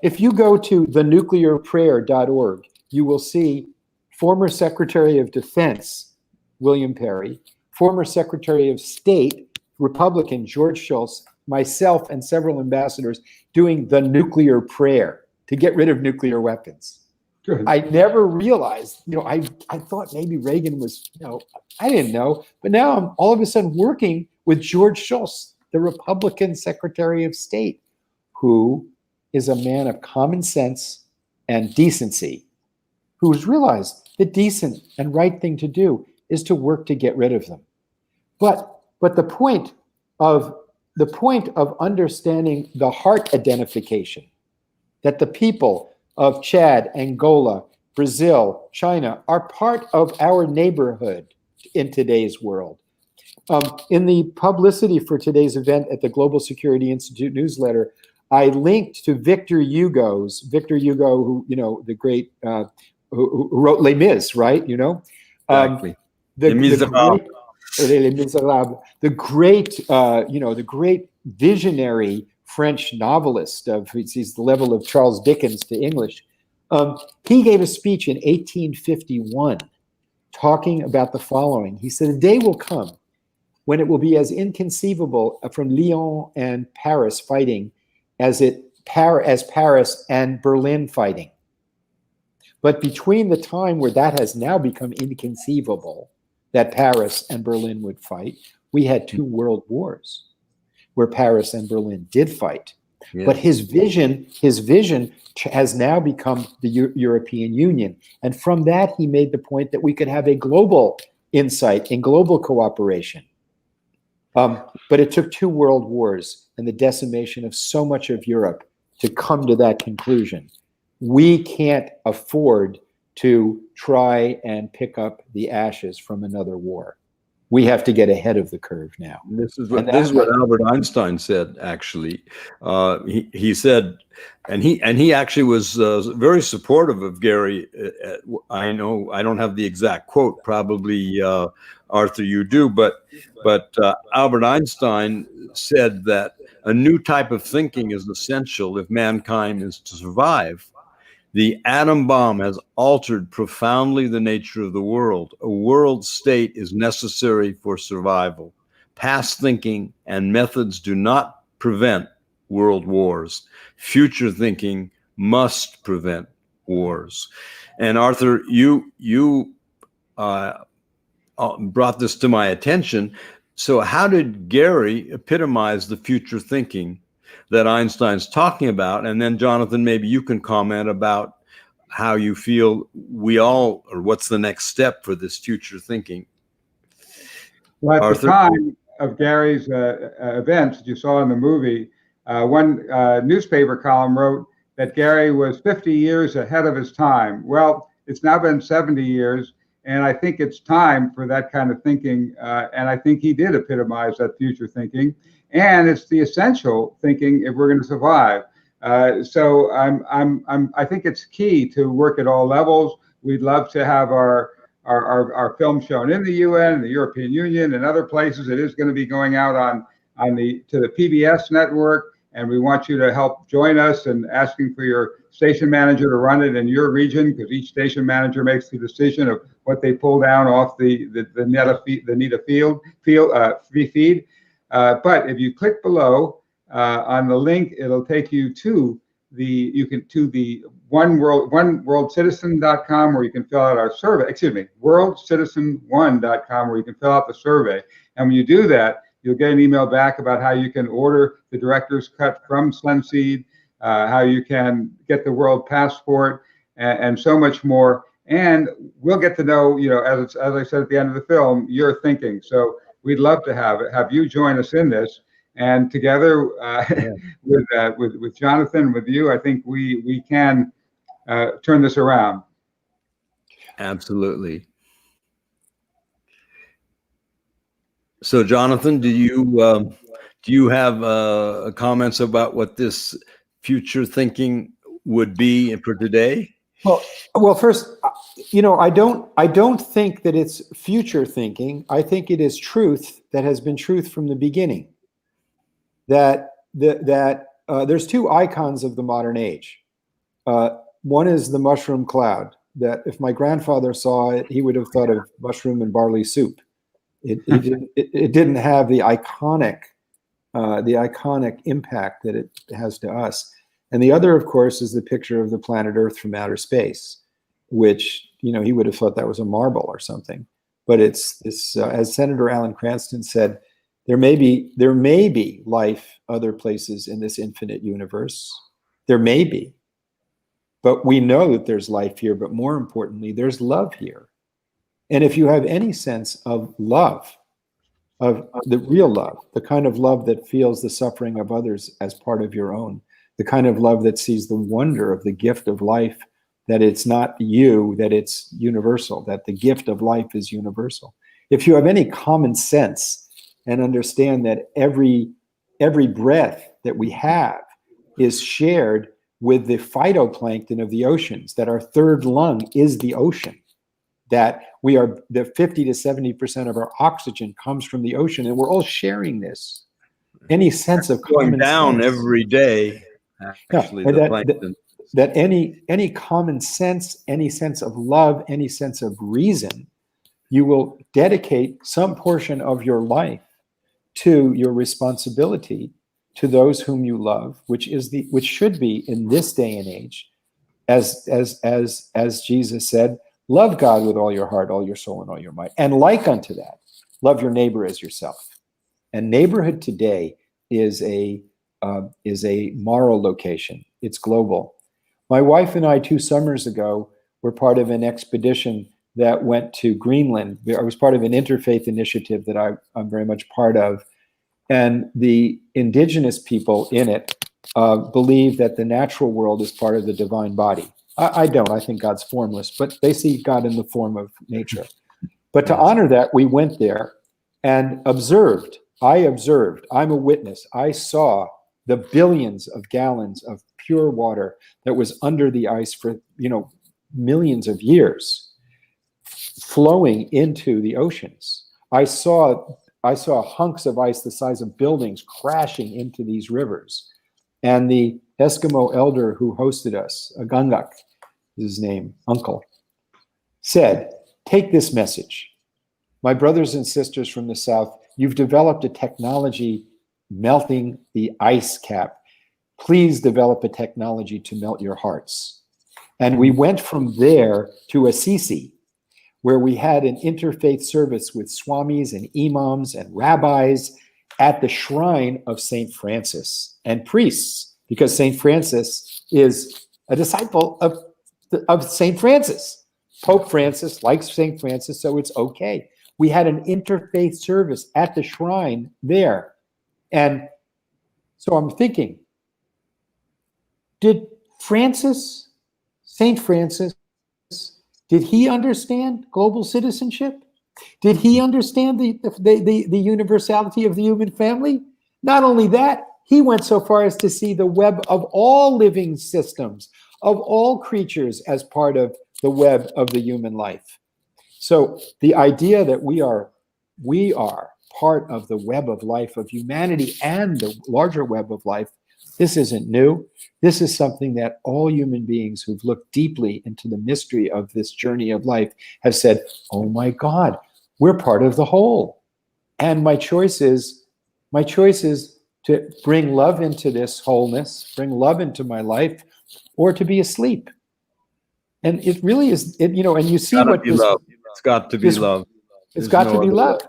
If you go to thenuclearprayer.org, you will see former Secretary of Defense William Perry, former Secretary of State Republican George Shultz, myself, and several ambassadors doing the nuclear prayer to get rid of nuclear weapons. Good. I never realized, I thought maybe Reagan was, I didn't know, but now I'm all of a sudden working with George Shultz, the Republican Secretary of State, who is a man of common sense and decency, who's realized the decent and right thing to do is to work to get rid of them. But the point of understanding the heart identification, that the people of Chad, Angola, Brazil, China are part of our neighborhood in today's world. In the publicity for today's event at the Global Security Institute newsletter, I linked to Victor Hugo, who, the great, who wrote Les Mis, right? Exactly. The great visionary French novelist he's the level of Charles Dickens to English. He gave a speech in 1851 talking about the following. He said, "A day will come when it will be as inconceivable from Lyon and Paris fighting as Paris and Berlin fighting. But between the time where that has now become inconceivable, that Paris and Berlin would fight, we had 2 world wars where Paris and Berlin did fight." Yeah. But his vision has now become the European Union. And from that, he made the point that we could have a global insight in global cooperation. But it took 2 world wars and the decimation of so much of Europe to come to that conclusion. We can't afford to try and pick up the ashes from another war. We have to get ahead of the curve now. This is what Albert Einstein said. Actually, he said, and he actually was very supportive of Garry. I know I don't have the exact quote. Probably Arthur, you do, but Albert Einstein said that a new type of thinking is essential if mankind is to survive. The atom bomb has altered profoundly the nature of the world. A world state is necessary for survival. Past thinking and methods do not prevent world wars. Future thinking must prevent wars. And Arthur, you brought this to my attention. So how did Garry epitomize the future thinking that Einstein's talking about? And then Jonathan, maybe you can comment about how you feel or what's the next step for this future thinking. Well, at Arthur? the time of Garry's events that you saw in the movie, one newspaper column wrote that Garry was 50 years ahead of his time. Well, it's now been 70 years, and I think it's time for that kind of thinking. And I think he did epitomize that future thinking. And it's the essential thinking if we're going to survive. So I think it's key to work at all levels. We'd love to have our film shown in the UN, the European Union, and other places. It is going to be going out to the PBS network, and we want you to help join us in asking for your station manager to run it in your region, because each station manager makes the decision of what they pull down off the NETA feed. But if you click below on the link, it'll take you to the oneworldcitizen.com, where you can fill out our survey. worldcitizen1.com, where you can fill out the survey. And when you do that, you'll get an email back about how you can order the director's cut from SunSeed, how you can get the world passport, and so much more. And we'll get to know, as I said at the end of the film, your thinking. So we'd love to have you join us in this, and together with Jonathan, with you, I think we can turn this around. Absolutely. So, Jonathan, do you have comments about what this future thinking would be for today? Well, first, I don't think that it's future thinking. I think it is truth that has been truth from the beginning. That there's two icons of the modern age. One is the mushroom cloud. That if my grandfather saw it, he would have thought of mushroom and barley soup. It didn't have the iconic impact that it has to us. And the other, of course, is the picture of the planet Earth from outer space, which, he would have thought that was a marble or something. But it's as Senator Alan Cranston said, there may be life other places in this infinite universe. There may be. But we know that there's life here, but more importantly, there's love here. And if you have any sense of love, of the real love, the kind of love that feels the suffering of others as part of your own, the kind of love that sees the wonder of the gift of life, that it's not you, that it's universal, that the gift of life is universal. If you have any common sense and understand that every breath that we have is shared with the phytoplankton of the oceans, that our third lung is the ocean, that we are the 50 to 70% of our oxygen comes from the ocean, and we're all sharing this. Any sense of going common down sense, every day. Actually, that any common sense, any sense of love, any sense of reason, you will dedicate some portion of your life to your responsibility to those whom you love, which should be in this day and age, as Jesus said, love God with all your heart, all your soul, and all your might. And like unto that, love your neighbor as yourself. And neighborhood today is a moral location. It's global. My wife and I 2 summers ago were part of an expedition that went to Greenland. I was part of an interfaith initiative that I'm very much part of. And the indigenous people in it believe that the natural world is part of the divine body. I don't. I think God's formless, but they see God in the form of nature. But to honor that, we went there and observed. I observed. I'm a witness. I saw the billions of gallons of pure water that was under the ice for millions of years, flowing into the oceans. I saw hunks of ice the size of buildings crashing into these rivers. And the Eskimo elder who hosted us, Agangak is his name, uncle, said, take this message. My brothers and sisters from the South, you've developed a technology melting the ice cap. Please develop a technology to melt your hearts. And we went from there to Assisi, where we had an interfaith service with swamis and imams and rabbis at the shrine of St. Francis and priests, because St. Francis is a disciple of St. Francis. Pope Francis likes St. Francis, so it's okay. We had an interfaith service at the shrine there. And so I'm thinking, did St. Francis, did he understand global citizenship? Did he understand the universality of the human family? Not only that, he went so far as to see the web of all living systems, of all creatures as part of the web of the human life. So the idea that we are part of the web of life of humanity and the larger web of life, this isn't new. This is something that all human beings who've looked deeply into the mystery of this journey of life have said, oh my God, we're part of the whole. And my choice is to bring love into this wholeness, bring love into my life, or to be asleep. And it really is, and you see what this, it's got to be love. It's got to be love.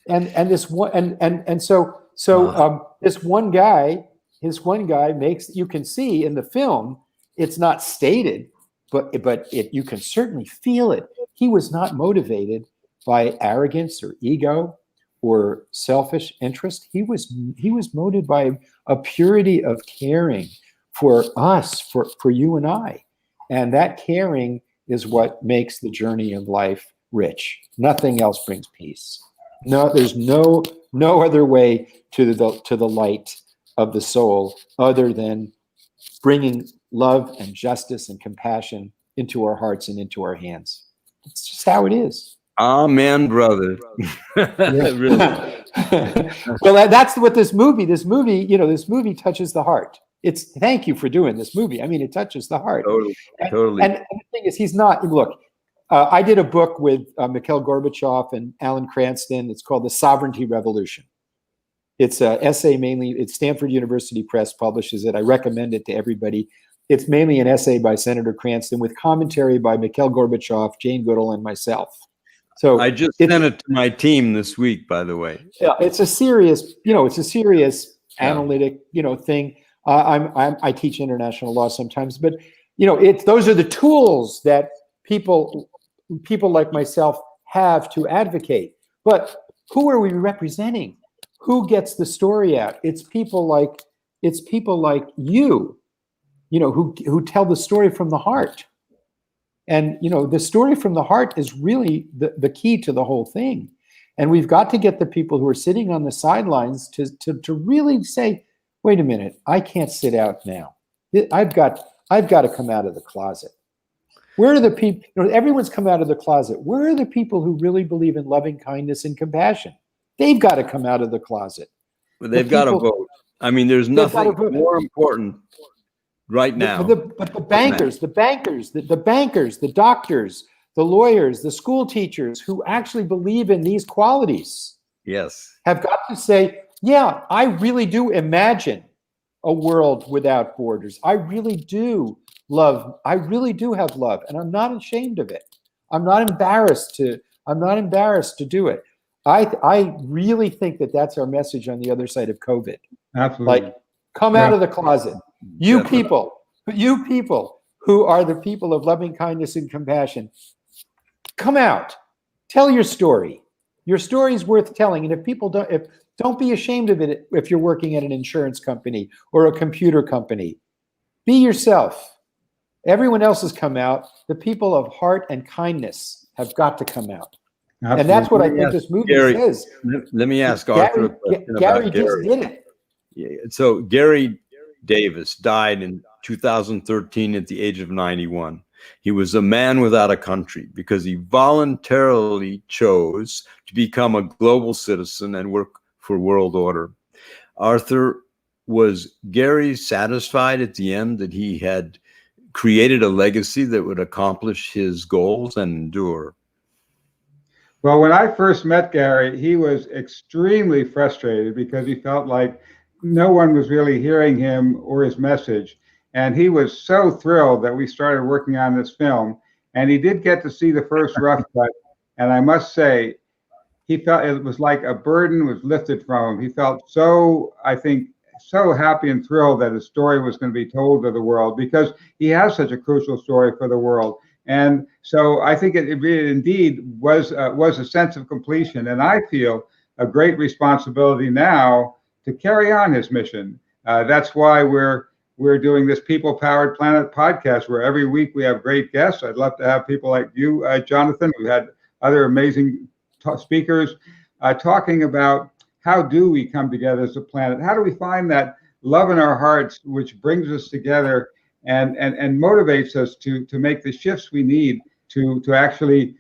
And this one, and so this one guy makes, you can see in the film, it's not stated, but you can certainly feel it. He was not motivated by arrogance or ego or selfish interest. He was motivated by a purity of caring for us, for you and I. And that caring is what makes the journey of life rich. Nothing else brings peace. No, there's no other way to the light of the soul other than bringing love and justice and compassion into our hearts and into our hands. It's just how it is. Amen, brother. Really. Well, that's what this movie, this movie touches the heart. Thank you for doing this movie. I mean, it touches the heart. Totally. And the thing is, he's not, look, I did a book with Mikhail Gorbachev and Alan Cranston. It's called The Sovereignty Revolution. It's an essay mainly, it's Stanford University Press publishes it. I recommend it to everybody. It's mainly an essay by Senator Cranston with commentary by Mikhail Gorbachev, Jane Goodall, and myself. So I just sent it to my team this week, by the way. Yeah, it's a serious, analytic, thing. I teach international law sometimes, but those are the tools that people like myself have to advocate. But who are we representing? Who gets the story out? It's people like you, who tell the story from the heart. And the story from the heart is really the key to the whole thing. And we've got to get the people who are sitting on the sidelines to really say, wait a minute, I can't sit out now. I've got to come out of the closet. Where are the people? Everyone's come out of the closet. Where are the people who really believe in loving kindness and compassion? They've got to come out of the closet. Well, they've got to vote. I mean, there's nothing more important right now. But the bankers, the doctors, the lawyers, the school teachers who actually believe in these qualities, yes, have got to say, yeah, I really do imagine a world without borders. I really do love. I really do have love, and I'm not ashamed of it. I'm not embarrassed to do it. I really think that that's our message on the other side of COVID. Absolutely. Like, come out of the closet. You people who are the people of loving kindness and compassion, come out. Tell your story. Your story is worth telling. And if people don't be ashamed of it if you're working at an insurance company or a computer company. Be yourself. Everyone else has come out. The people of heart and kindness have got to come out. Absolutely. And that's what I think this movie says. Let me ask Arthur a question Garry about just did it. Yeah, so Garry Davis died in 2013 at the age of 91. He was a man without a country because he voluntarily chose to become a global citizen and work for world order. Arthur, was Garry satisfied at the end that he had created a legacy that would accomplish his goals and endure? Well, when I first met Garry, he was extremely frustrated because he felt like no one was really hearing him or his message. And he was so thrilled that we started working on this film. And he did get to see the first rough cut. And I must say, he felt it was like a burden was lifted from him. He felt so happy and thrilled that his story was going to be told to the world, because he has such a crucial story for the world. And so I think it indeed was a sense of completion. And I feel a great responsibility now to carry on his mission. That's why we're doing this People Powered Planet podcast, where every week we have great guests. I'd love to have people like you, Jonathan. We've had other amazing speakers talking about how do we come together as a planet? How do we find that love in our hearts, which brings us together and motivates us to make the shifts we need to actually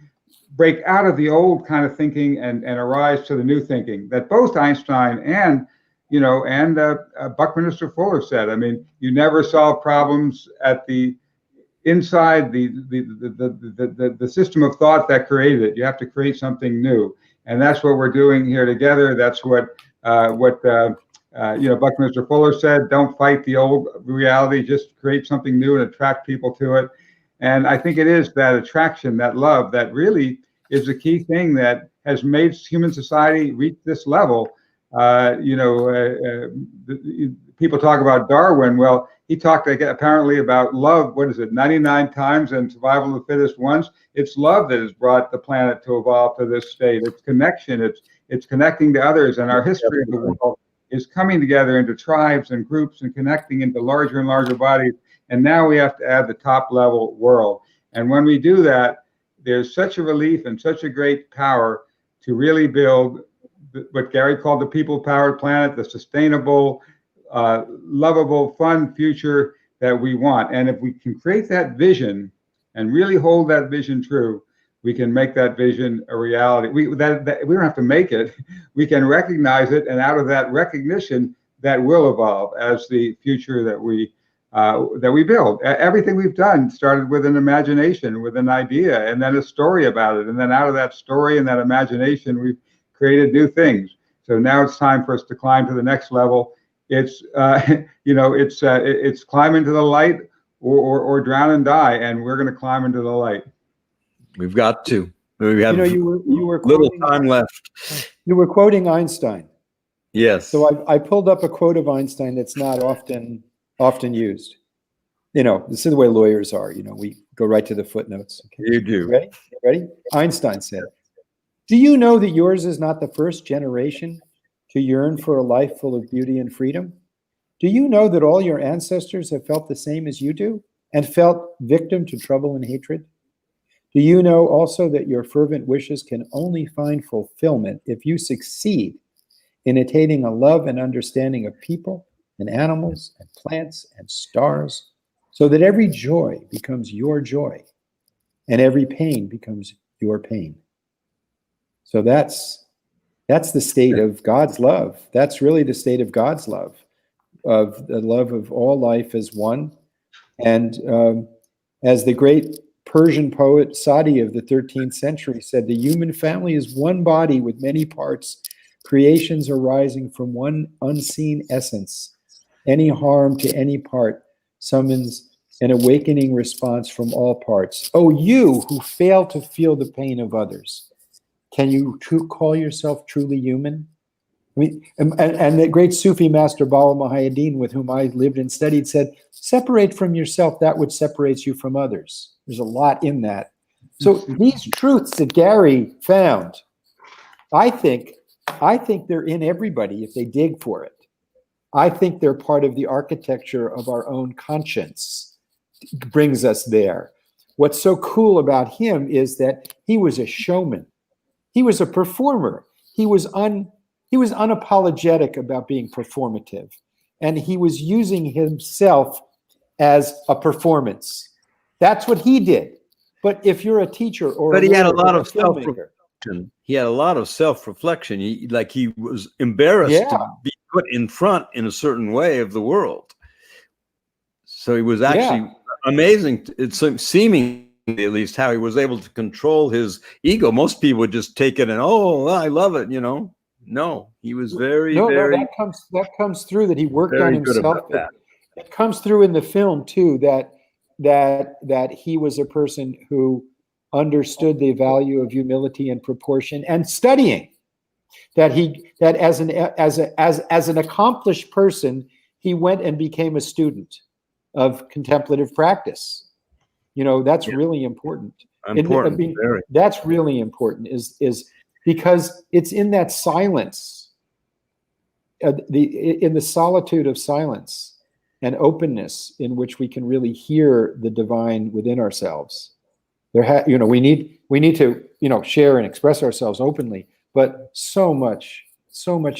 break out of the old kind of thinking and arise to the new thinking that both Einstein and Buckminster Fuller said. I mean, you never solve problems at the inside the system of thought that created it. You have to create something new, and that's what we're doing here together. That's what Buckminster Fuller said. Don't fight the old reality. Just create something new and attract people to it. And I think it is that attraction, that love, that really is the key thing that has made human society reach this level. People talk about Darwin. Well, he talked apparently about love. What is it? 99 times and survival of the fittest once. It's love that has brought the planet to evolve to this state. It's connection. It's connecting to others. And our history of the world is coming together into tribes and groups and connecting into larger and larger bodies. And now we have to add the top level world. And when we do that, there's such a relief and such a great power to really build what Garry called the people-powered planet, the sustainable, lovable, fun future that we want. And if we can create that vision and really hold that vision true, we can make that vision a reality. We don't have to make it. We can recognize it, and out of that recognition, that will evolve as the future that we build. Everything we've done started with an imagination, with an idea, and then a story about it. And then out of that story and that imagination, we've created new things. So now it's time for us to climb to the next level. It's it's climb into the light or drown and die, and we're going to climb into the light. We've got to. We have you were little quoting, time left. You were quoting Einstein. Yes. So I pulled up a quote of Einstein that's not often used. This is the way lawyers are. We go right to the footnotes. Okay. You do. Ready? Ready? Einstein said, "Do you know that yours is not the first generation to yearn for a life full of beauty and freedom? Do you know that all your ancestors have felt the same as you do and felt victim to trouble and hatred? Do you know also that your fervent wishes can only find fulfillment if you succeed in attaining a love and understanding of people and animals and plants and stars, so that every joy becomes your joy and every pain becomes your pain?" So that's the state of God's love. That's really the state of God's love, of the love of all life as one. And as the great Persian poet Sadi of the 13th century said, "The human family is one body with many parts. Creations arising from one unseen essence. Any harm to any part summons an awakening response from all parts. Oh, you who fail to feel the pain of others, can you call yourself truly human?" I mean, and the great Sufi master Baba Muhayyiddin, with whom I lived and studied, said, "Separate from yourself that which separates you from others." There's a lot in that. So these truths that Garry found, I think they're in everybody if they dig for it. I think they're part of the architecture of our own conscience. It brings us there. What's so cool about him is that he was a showman. He was a performer. He was unapologetic about being performative, and he was using himself as a performance. That's what he did. But if you're a teacher or he had a lot of filmmaker, he had a lot of self-reflection. He was embarrassed to be put in front in a certain way of the world. So he was actually amazing. It's seeming, at least, how he was able to control his ego. Most people would just take it and, oh, I love it, No, he was very that comes through, that he worked on himself. It comes through in the film too, that he was a person who understood the value of humility and proportion and studying. That as an accomplished person, he went and became a student of contemplative practice. That's really important. That's really important is because it's in that silence, in the solitude of silence and openness, in which we can really hear the divine within ourselves. We need to share and express ourselves openly, but so much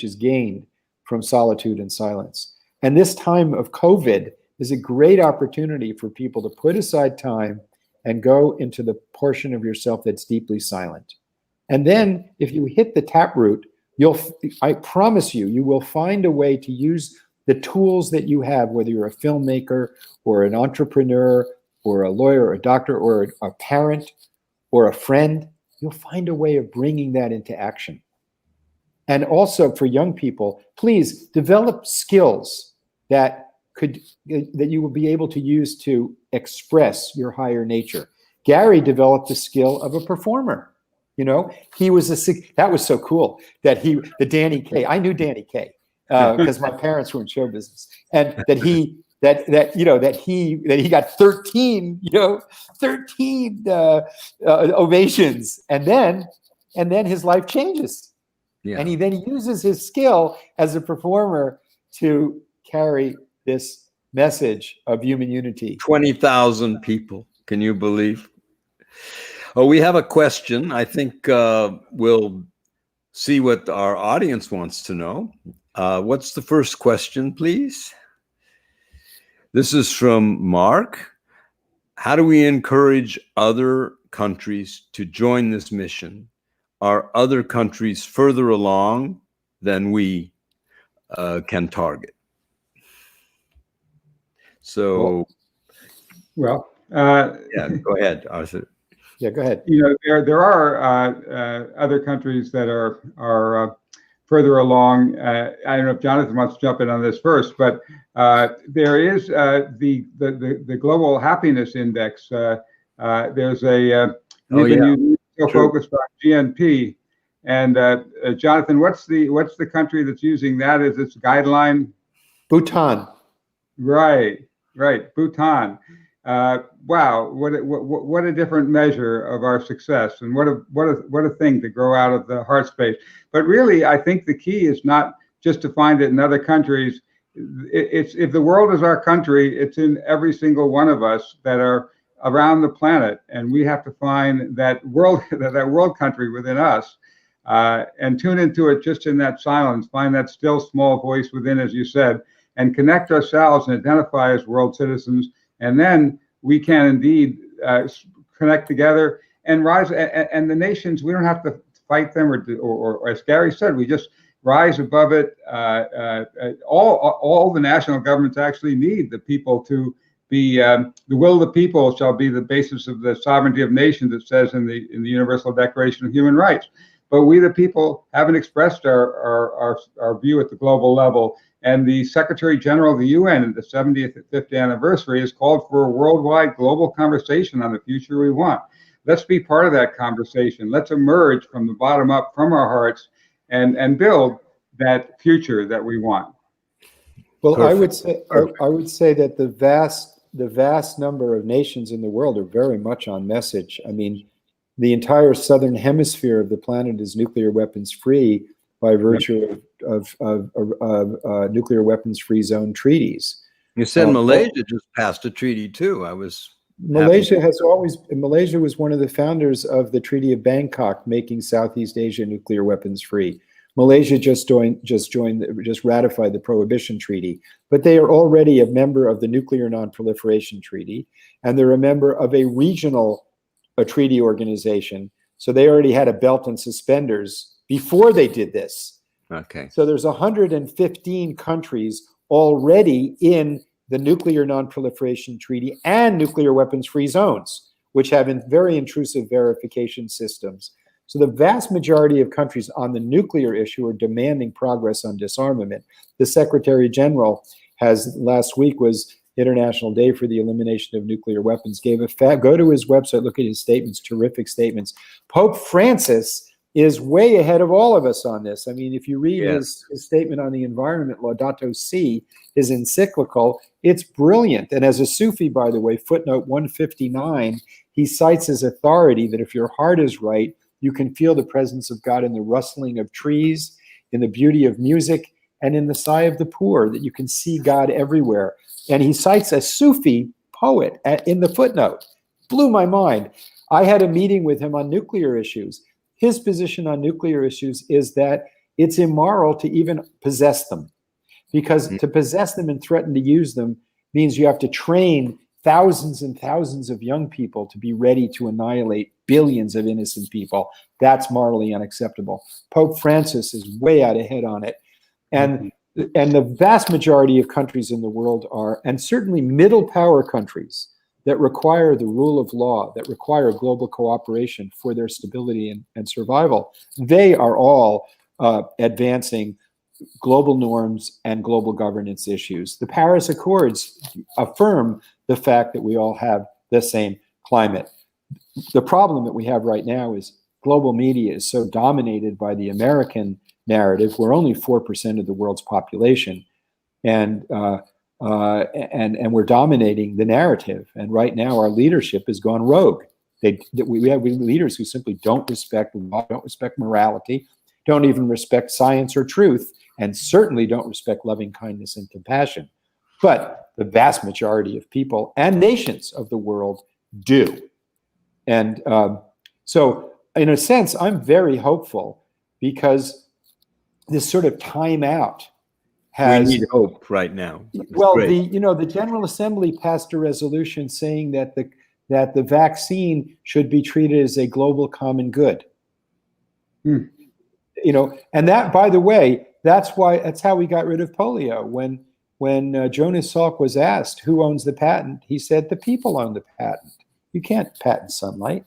is gained from solitude and silence. And this time of COVID is a great opportunity for people to put aside time and go into the portion of yourself that's deeply silent. And then if you hit the taproot, I promise you will find a way to use the tools that you have, whether you're a filmmaker or an entrepreneur or a lawyer or a doctor or a parent or a friend. You'll find a way of bringing that into action. And also for young people, please develop skills that you will be able to use to express your higher nature. Garry developed the skill of a performer. He was that was so cool that the Danny Kaye. I knew Danny Kaye because my parents were in show business, and that he got 13 ovations, and then his life changes, and he then uses his skill as a performer to carry this message of human unity. 20,000 people. Can you believe? Oh, we have a question. I think we'll see what our audience wants to know. What's the first question, please? This is from Mark. How do we encourage other countries to join this mission? Are other countries further along than we can target? So, well, yeah, go ahead, Arthur. Yeah, go ahead. You know, there are other countries that are further along. I don't know if Jonathan wants to jump in on this first, but there is the Global Happiness Index. There's we've been using so focused on GNP, and Jonathan, what's the country that's using that as its guideline? Bhutan. Right, Bhutan. Wow, what a different measure of our success, and what a thing to grow out of the heart space. But really, I think the key is not just to find it in other countries. It's if the world is our country, it's in every single one of us that are around the planet, and we have to find that world country within us, and tune into it just in that silence. Find that still small voice within, as you said, and connect ourselves and identify as world citizens. And then we can indeed connect together and rise. And the nations, we don't have to fight them, or as Garry said, we just rise above it. All the national governments actually need the people to be. The will of the people shall be the basis of the sovereignty of nations. It says in the Universal Declaration of Human Rights. But we, the people, haven't expressed our view at the global level. And the Secretary General of the UN at the 75th anniversary has called for a worldwide global conversation on the future we want. Let's be part of that conversation. Let's emerge from the bottom up, from our hearts, and build that future that we want. Well, I would say that the vast number of nations in the world are very much on message. I mean, the entire southern hemisphere of the planet is nuclear weapons free by virtue of nuclear weapons free zone treaties. You said Malaysia just passed a treaty too. Malaysia was one of the founders of the Treaty of Bangkok, making Southeast Asia nuclear weapons free. Malaysia just ratified the Prohibition Treaty, but they are already a member of the Nuclear Non-Proliferation Treaty, and they're a member of a regional treaty organization. So they already had a belt and suspenders before they did this. Okay. So there's 115 countries already in the Nuclear Non-Proliferation Treaty and nuclear weapons-free zones, which have very intrusive verification systems. So the vast majority of countries on the nuclear issue are demanding progress on disarmament. The Secretary General last week was International Day for the Elimination of Nuclear Weapons, go to his website, look at his statements, terrific statements. Pope Francis is way ahead of all of us on this. I mean, if you read his statement on the environment, Laudato Si, his encyclical, it's brilliant. And as a Sufi, by the way, footnote 159, he cites his authority that if your heart is right, you can feel the presence of God in the rustling of trees, in the beauty of music, and in the sigh of the poor, that you can see God everywhere. And he cites a Sufi poet in the footnote. Blew my mind. I had a meeting with him on nuclear issues. His position on nuclear issues is that it's immoral to even possess them, because to possess them and threaten to use them means you have to train thousands and thousands of young people to be ready to annihilate billions of innocent people. That's morally unacceptable. Pope Francis is way out ahead on it. And the vast majority of countries in the world are, and certainly middle power countries that require the rule of law, that require global cooperation for their stability and survival, they are all advancing global norms and global governance issues. The Paris Accords affirm the fact that we all have the same climate. The problem that we have right now is global media is so dominated by the American narrative. We're only 4% of the world's population, and we're dominating the narrative. And right now, our leadership has gone rogue. We have leaders who simply don't respect law, don't respect morality, don't even respect science or truth, and certainly don't respect loving kindness and compassion. But the vast majority of people and nations of the world do. And so, in a sense, I'm very hopeful, because this sort of time out has. We need hope right now. Well, great. the General Assembly passed a resolution saying that the vaccine should be treated as a global common good. And that, by the way, that's how we got rid of polio. When Jonas Salk was asked who owns the patent, he said the people own the patent. You can't patent sunlight.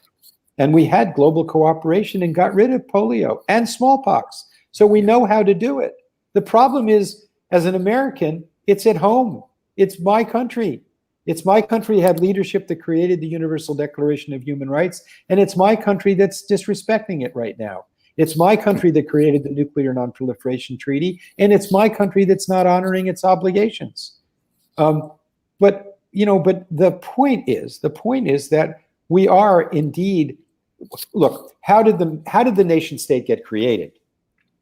And we had global cooperation and got rid of polio and smallpox. So we know how to do it. The problem is, as an American, it's at home. It's my country. It's my country had leadership that created the Universal Declaration of Human Rights, and it's my country that's disrespecting it right now. It's my country that created the Nuclear Non-Proliferation Treaty, and it's my country that's not honoring its obligations. But the point is that we are indeed. Look, how did the nation state get created?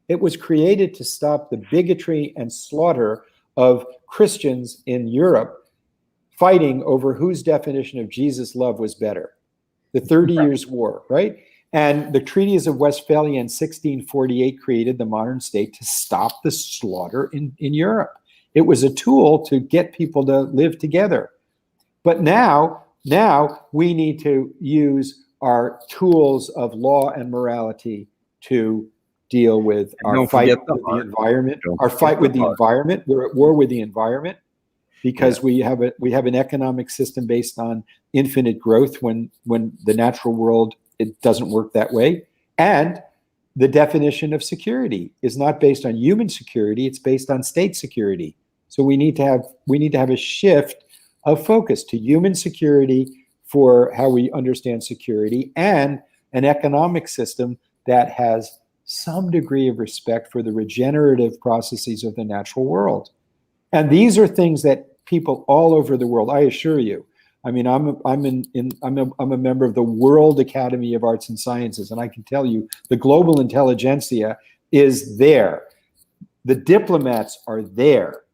It was created to stop the bigotry and slaughter of Christians in Europe fighting over whose definition of Jesus' love was better. The 30 Years' War, right? And the Treaties of Westphalia in 1648 created the modern state to stop the slaughter in Europe. It was a tool to get people to live together. But now we need to use our tools of law and morality to deal with our fight with the environment. Our fight with the environment. We're at war with the environment because we have an economic system based on infinite growth when the natural world, it doesn't work that way. And the definition of security is not based on human security, it's based on state security. So we need to have a shift of focus to human security for how we understand security, and an economic system that has some degree of respect for the regenerative processes of the natural world. And these are things that people all over the world, I assure you, I mean, I'm a member of the World Academy of Arts and Sciences, and I can tell you the global intelligentsia is there. The diplomats are there.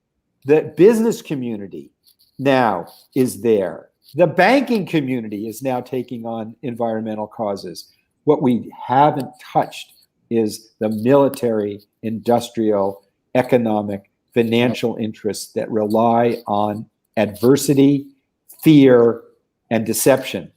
The business community now is there. The banking community is now taking on environmental causes. What we haven't touched is the military, industrial, economic, financial interests that rely on adversity, fear, and deception.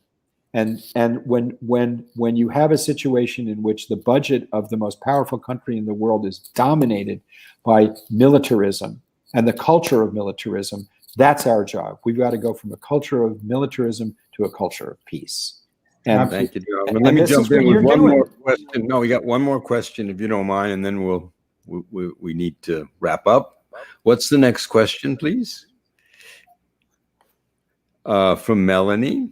And when you have a situation in which the budget of the most powerful country in the world is dominated by militarism and the culture of militarism, that's our job. We've got to go from a culture of militarism to a culture of peace. And thank you, John. Let me jump in with one more question. No, we got one more question, if you don't mind, and then we need to wrap up. What's the next question, please? From Melanie.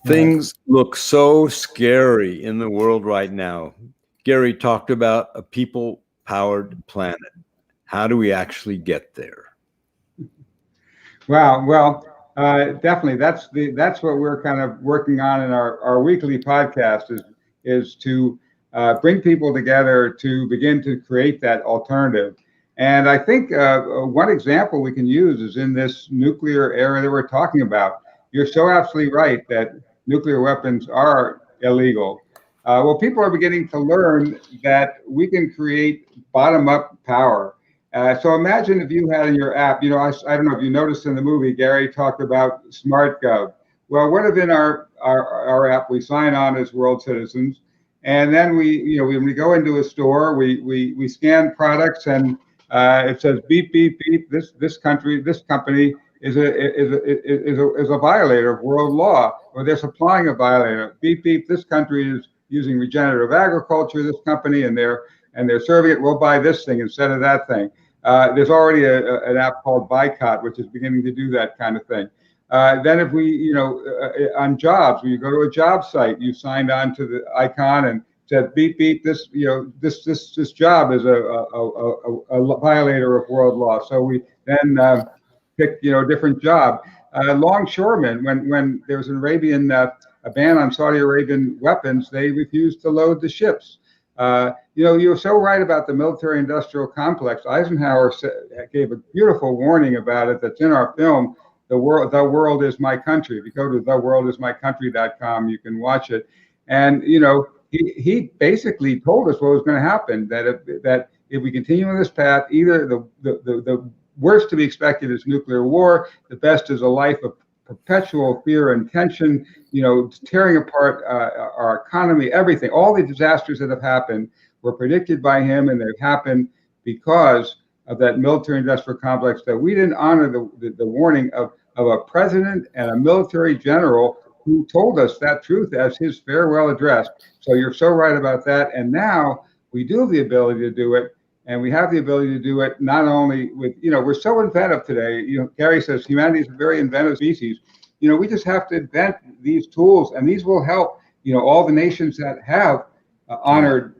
Things look so scary in the world right now. Garry talked about a people-powered planet. How do we actually get there? Wow. Well, definitely. That's what we're kind of working on in our weekly podcast is to bring people together to begin to create that alternative. And I think one example we can use is in this nuclear era that we're talking about. You're so absolutely right that nuclear weapons are illegal. Well, people are beginning to learn that we can create bottom-up power. So imagine if you had in your app, I don't know if you noticed in the movie, Garry talked about SmartGov. Well, what if in our app we sign on as world citizens, and then when we go into a store, we scan products and it says beep beep beep. This company is a violator of world law, or they're supplying a violator. Beep beep. This country is using regenerative agriculture. This company and they're serving it. We'll buy this thing instead of that thing. There's already an app called Boycott, which is beginning to do that kind of thing. Then if we, on jobs, when you go to a job site, you signed on to the icon and said, beep, beep, this job is a violator of world law. So we then pick, a different job. Longshoremen, when there was a ban on Saudi Arabian weapons, they refused to load the ships. You're so right about the military-industrial complex. Eisenhower gave a beautiful warning about it that's in our film, The World is My Country. If you go to theworldismycountry.com, you can watch it. And, he basically told us what was going to happen, that if we continue on this path, either the worst to be expected is nuclear war. The best is a life of perpetual fear and tension, tearing apart our economy, everything. All the disasters that have happened were predicted by him, and they've happened because of that military-industrial complex, that we didn't honor the warning of a president and a military general who told us that truth as his farewell address. So you're so right about that. And now we do have the ability to do it. And we have the ability to do it not only with, we're so inventive today. Garry says humanity is a very inventive species. We just have to invent these tools, and these will help, all the nations that have honored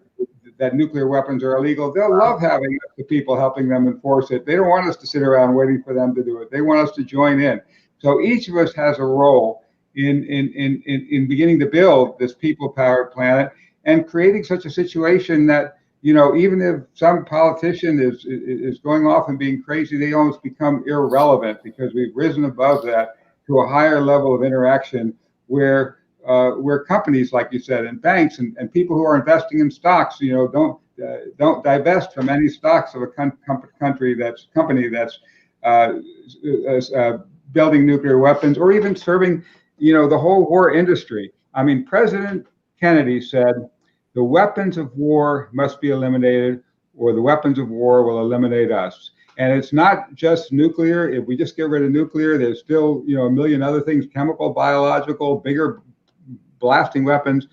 that nuclear weapons are illegal. They'll love having the people helping them enforce it. They don't want us to sit around waiting for them to do it. They want us to join in. So each of us has a role in beginning to build this people-powered planet and creating such a situation that, even if some politician is going off and being crazy, they almost become irrelevant because we've risen above that to a higher level of interaction where companies, like you said, and banks and people who are investing in stocks, don't divest from any stocks of a company that's building nuclear weapons or even serving, the whole war industry. I mean, President Kennedy said, the weapons of war must be eliminated, or the weapons of war will eliminate us. And it's not just nuclear. If we just get rid of nuclear, there's still, a million other things, chemical, biological, bigger blasting weapons.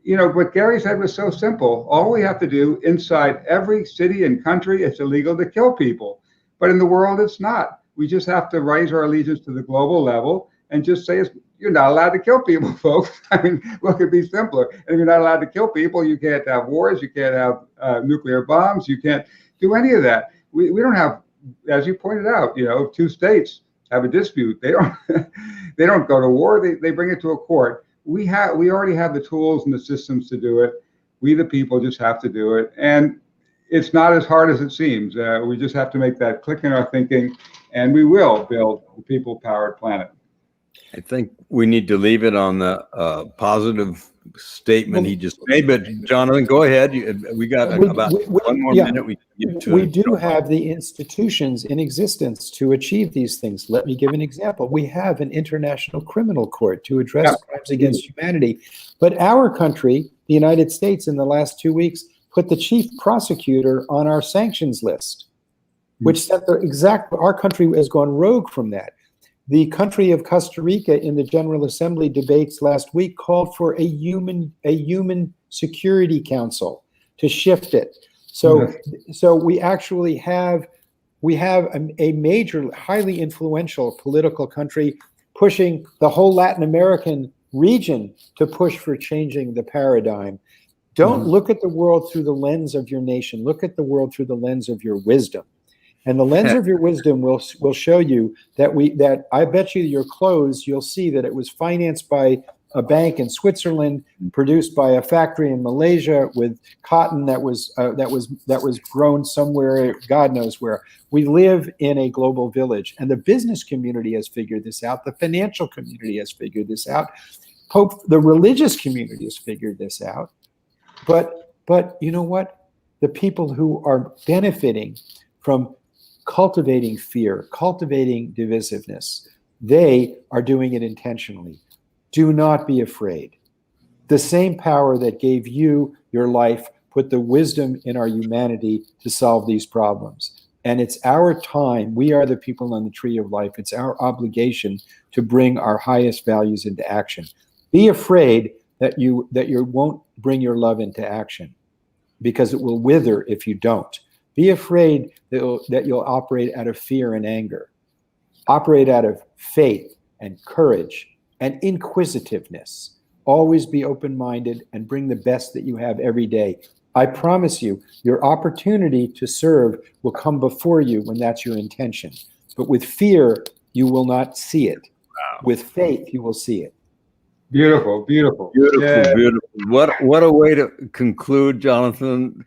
What Garry said was so simple. All we have to do inside every city and country, it's illegal to kill people. But in the world, it's not. We just have to raise our allegiance to the global level and just say, you're not allowed to kill people, folks. I mean, what could be simpler? And if you're not allowed to kill people, you can't have wars, you can't have nuclear bombs, you can't do any of that. We don't have, as you pointed out, two states have a dispute. They don't go to war. They bring it to a court. We already have the tools and the systems to do it. We, the people, just have to do it. And it's not as hard as it seems. We just have to make that click in our thinking, and we will build the people-powered planet. I think we need to leave it on the positive statement he just made. But Jonathan, go ahead. We got about one more minute. We do have the institutions in existence to achieve these things. Let me give an example. We have an international criminal court to address crimes against humanity. But our country, the United States, in the last 2 weeks, put the chief prosecutor on our sanctions list, which said our country has gone rogue from that. The country of Costa Rica in the General Assembly debates last week called for a human security council to shift it. So we actually have a major, highly influential political country pushing the whole Latin American region to push for changing the paradigm. Don't look at the world through the lens of your nation. Look at the world through the lens of your wisdom. And the lens of your wisdom will show you that I bet you your clothes, you'll see that it was financed by a bank in Switzerland, produced by a factory in Malaysia with cotton that was grown somewhere, God knows where. We live in a global village, and the business community has figured this out. The financial community has figured this out. The religious community has figured this out. But you know what? The people who are benefiting from cultivating fear, cultivating divisiveness, they are doing it intentionally. Do not be afraid. The same power that gave you your life put the wisdom in our humanity to solve these problems. And it's our time. We are the people on the tree of life. It's our obligation to bring our highest values into action. Be afraid that you won't bring your love into action, because it will wither if you don't. Be afraid that you'll operate out of fear and anger. Operate out of faith and courage and inquisitiveness. Always be open-minded and bring the best that you have every day. I promise you, your opportunity to serve will come before you when that's your intention. But with fear, you will not see it. Wow. With faith, you will see it. Beautiful, beautiful. Beautiful, beautiful. What a way to conclude, Jonathan.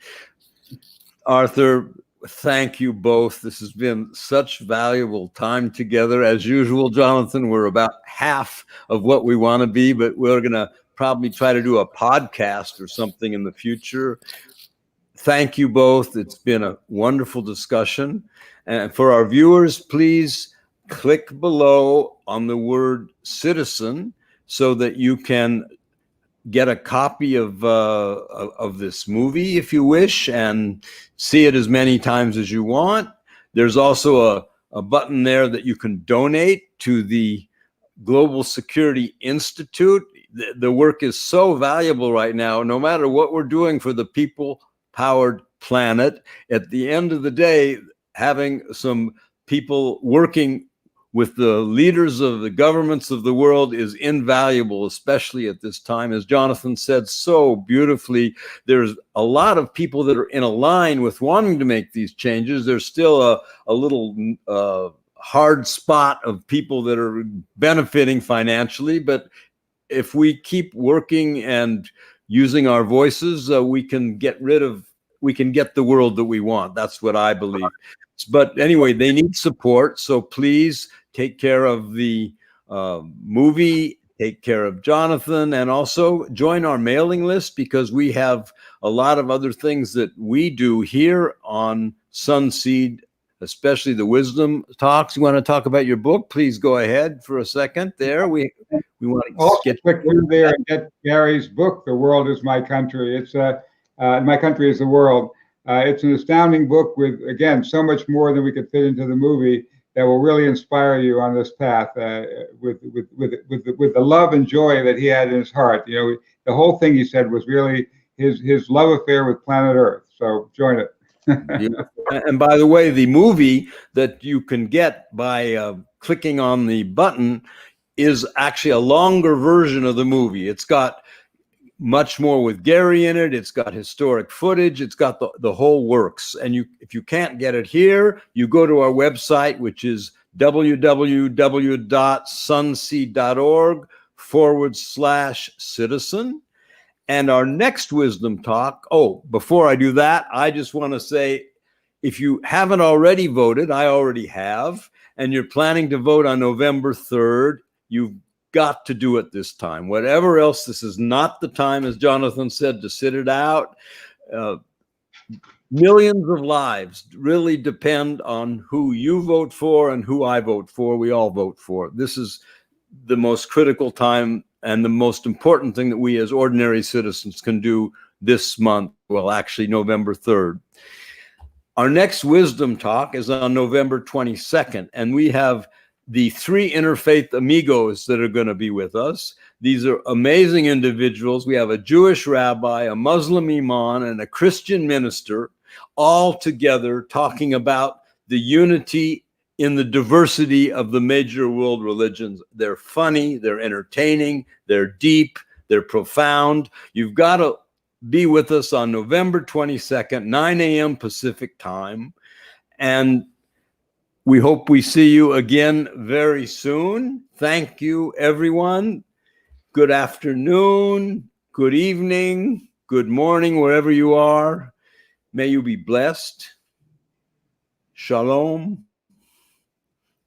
Arthur, thank you both. This has been such valuable time together. As usual, Jonathan, we're about half of what we want to be, but we're going to probably try to do a podcast or something in the future. thank you both. It's been a wonderful discussion. And for our viewers, please click below on the word citizen so that you can get a copy of this movie if you wish and see it as many times as you want. There's also a button there that you can donate to the Global Security Institute. The work is so valuable right now. No matter what we're doing for the people-powered planet, at the end of the day, having some people working with the leaders of the governments of the world is invaluable, especially at this time. As Jonathan said so beautifully, there's a lot of people that are in a line with wanting to make these changes. There's still a little hard spot of people that are benefiting financially, but if we keep working and using our voices, we can get the world that we want. That's what I believe. But anyway, they need support. So please take care of the movie, take care of Jonathan, and also join our mailing list, because we have a lot of other things that we do here on SunSeed, especially the Wisdom Talks. You want to talk about your book? Please go ahead for a second there. We want to also click through there and get Garry's book, The World is My Country. It's My Country is the World. It's an astounding book with, again, so much more than we could fit into the movie that will really inspire you on this path with the love and joy that he had in his heart. You know, the whole thing he said was really his love affair with planet Earth. So join it. Yeah. And by the way, the movie that you can get by clicking on the button is actually a longer version of the movie. It's got much more with Garry in it. It's got historic footage. It's got the whole works. And if you can't get it here, you go to our website, which is www.sunseed.org/citizen. And our next Wisdom Talk, before I do that, I just want to say, if you haven't already voted, I already have, and you're planning to vote on November 3rd, you've got to do it this time. Whatever else, this is not the time, as Jonathan said, to sit it out. Millions of lives really depend on who you vote for and who I vote for. We all vote for. This is the most critical time and the most important thing that we as ordinary citizens can do this month. Well, actually, November 3rd. Our next Wisdom Talk is on November 22nd, and we have the 3 interfaith amigos that are going to be with us. These are amazing individuals. We have a Jewish rabbi, a Muslim imam, and a Christian minister, all together talking about the unity in the diversity of the major world religions. They're funny, they're entertaining, they're deep, they're profound. You've got to be with us on November 22nd, 9 a.m. Pacific time. And we hope we see you again very soon. Thank you, everyone. Good afternoon, good evening, good morning, wherever you are. May you be blessed. Shalom.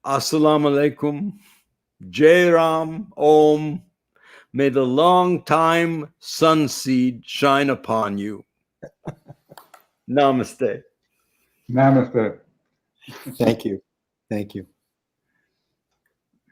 Assalamu alaikum. Jai Ram. Om. May the long time sunseed shine upon you. Namaste. Namaste. Thank you. Thank you.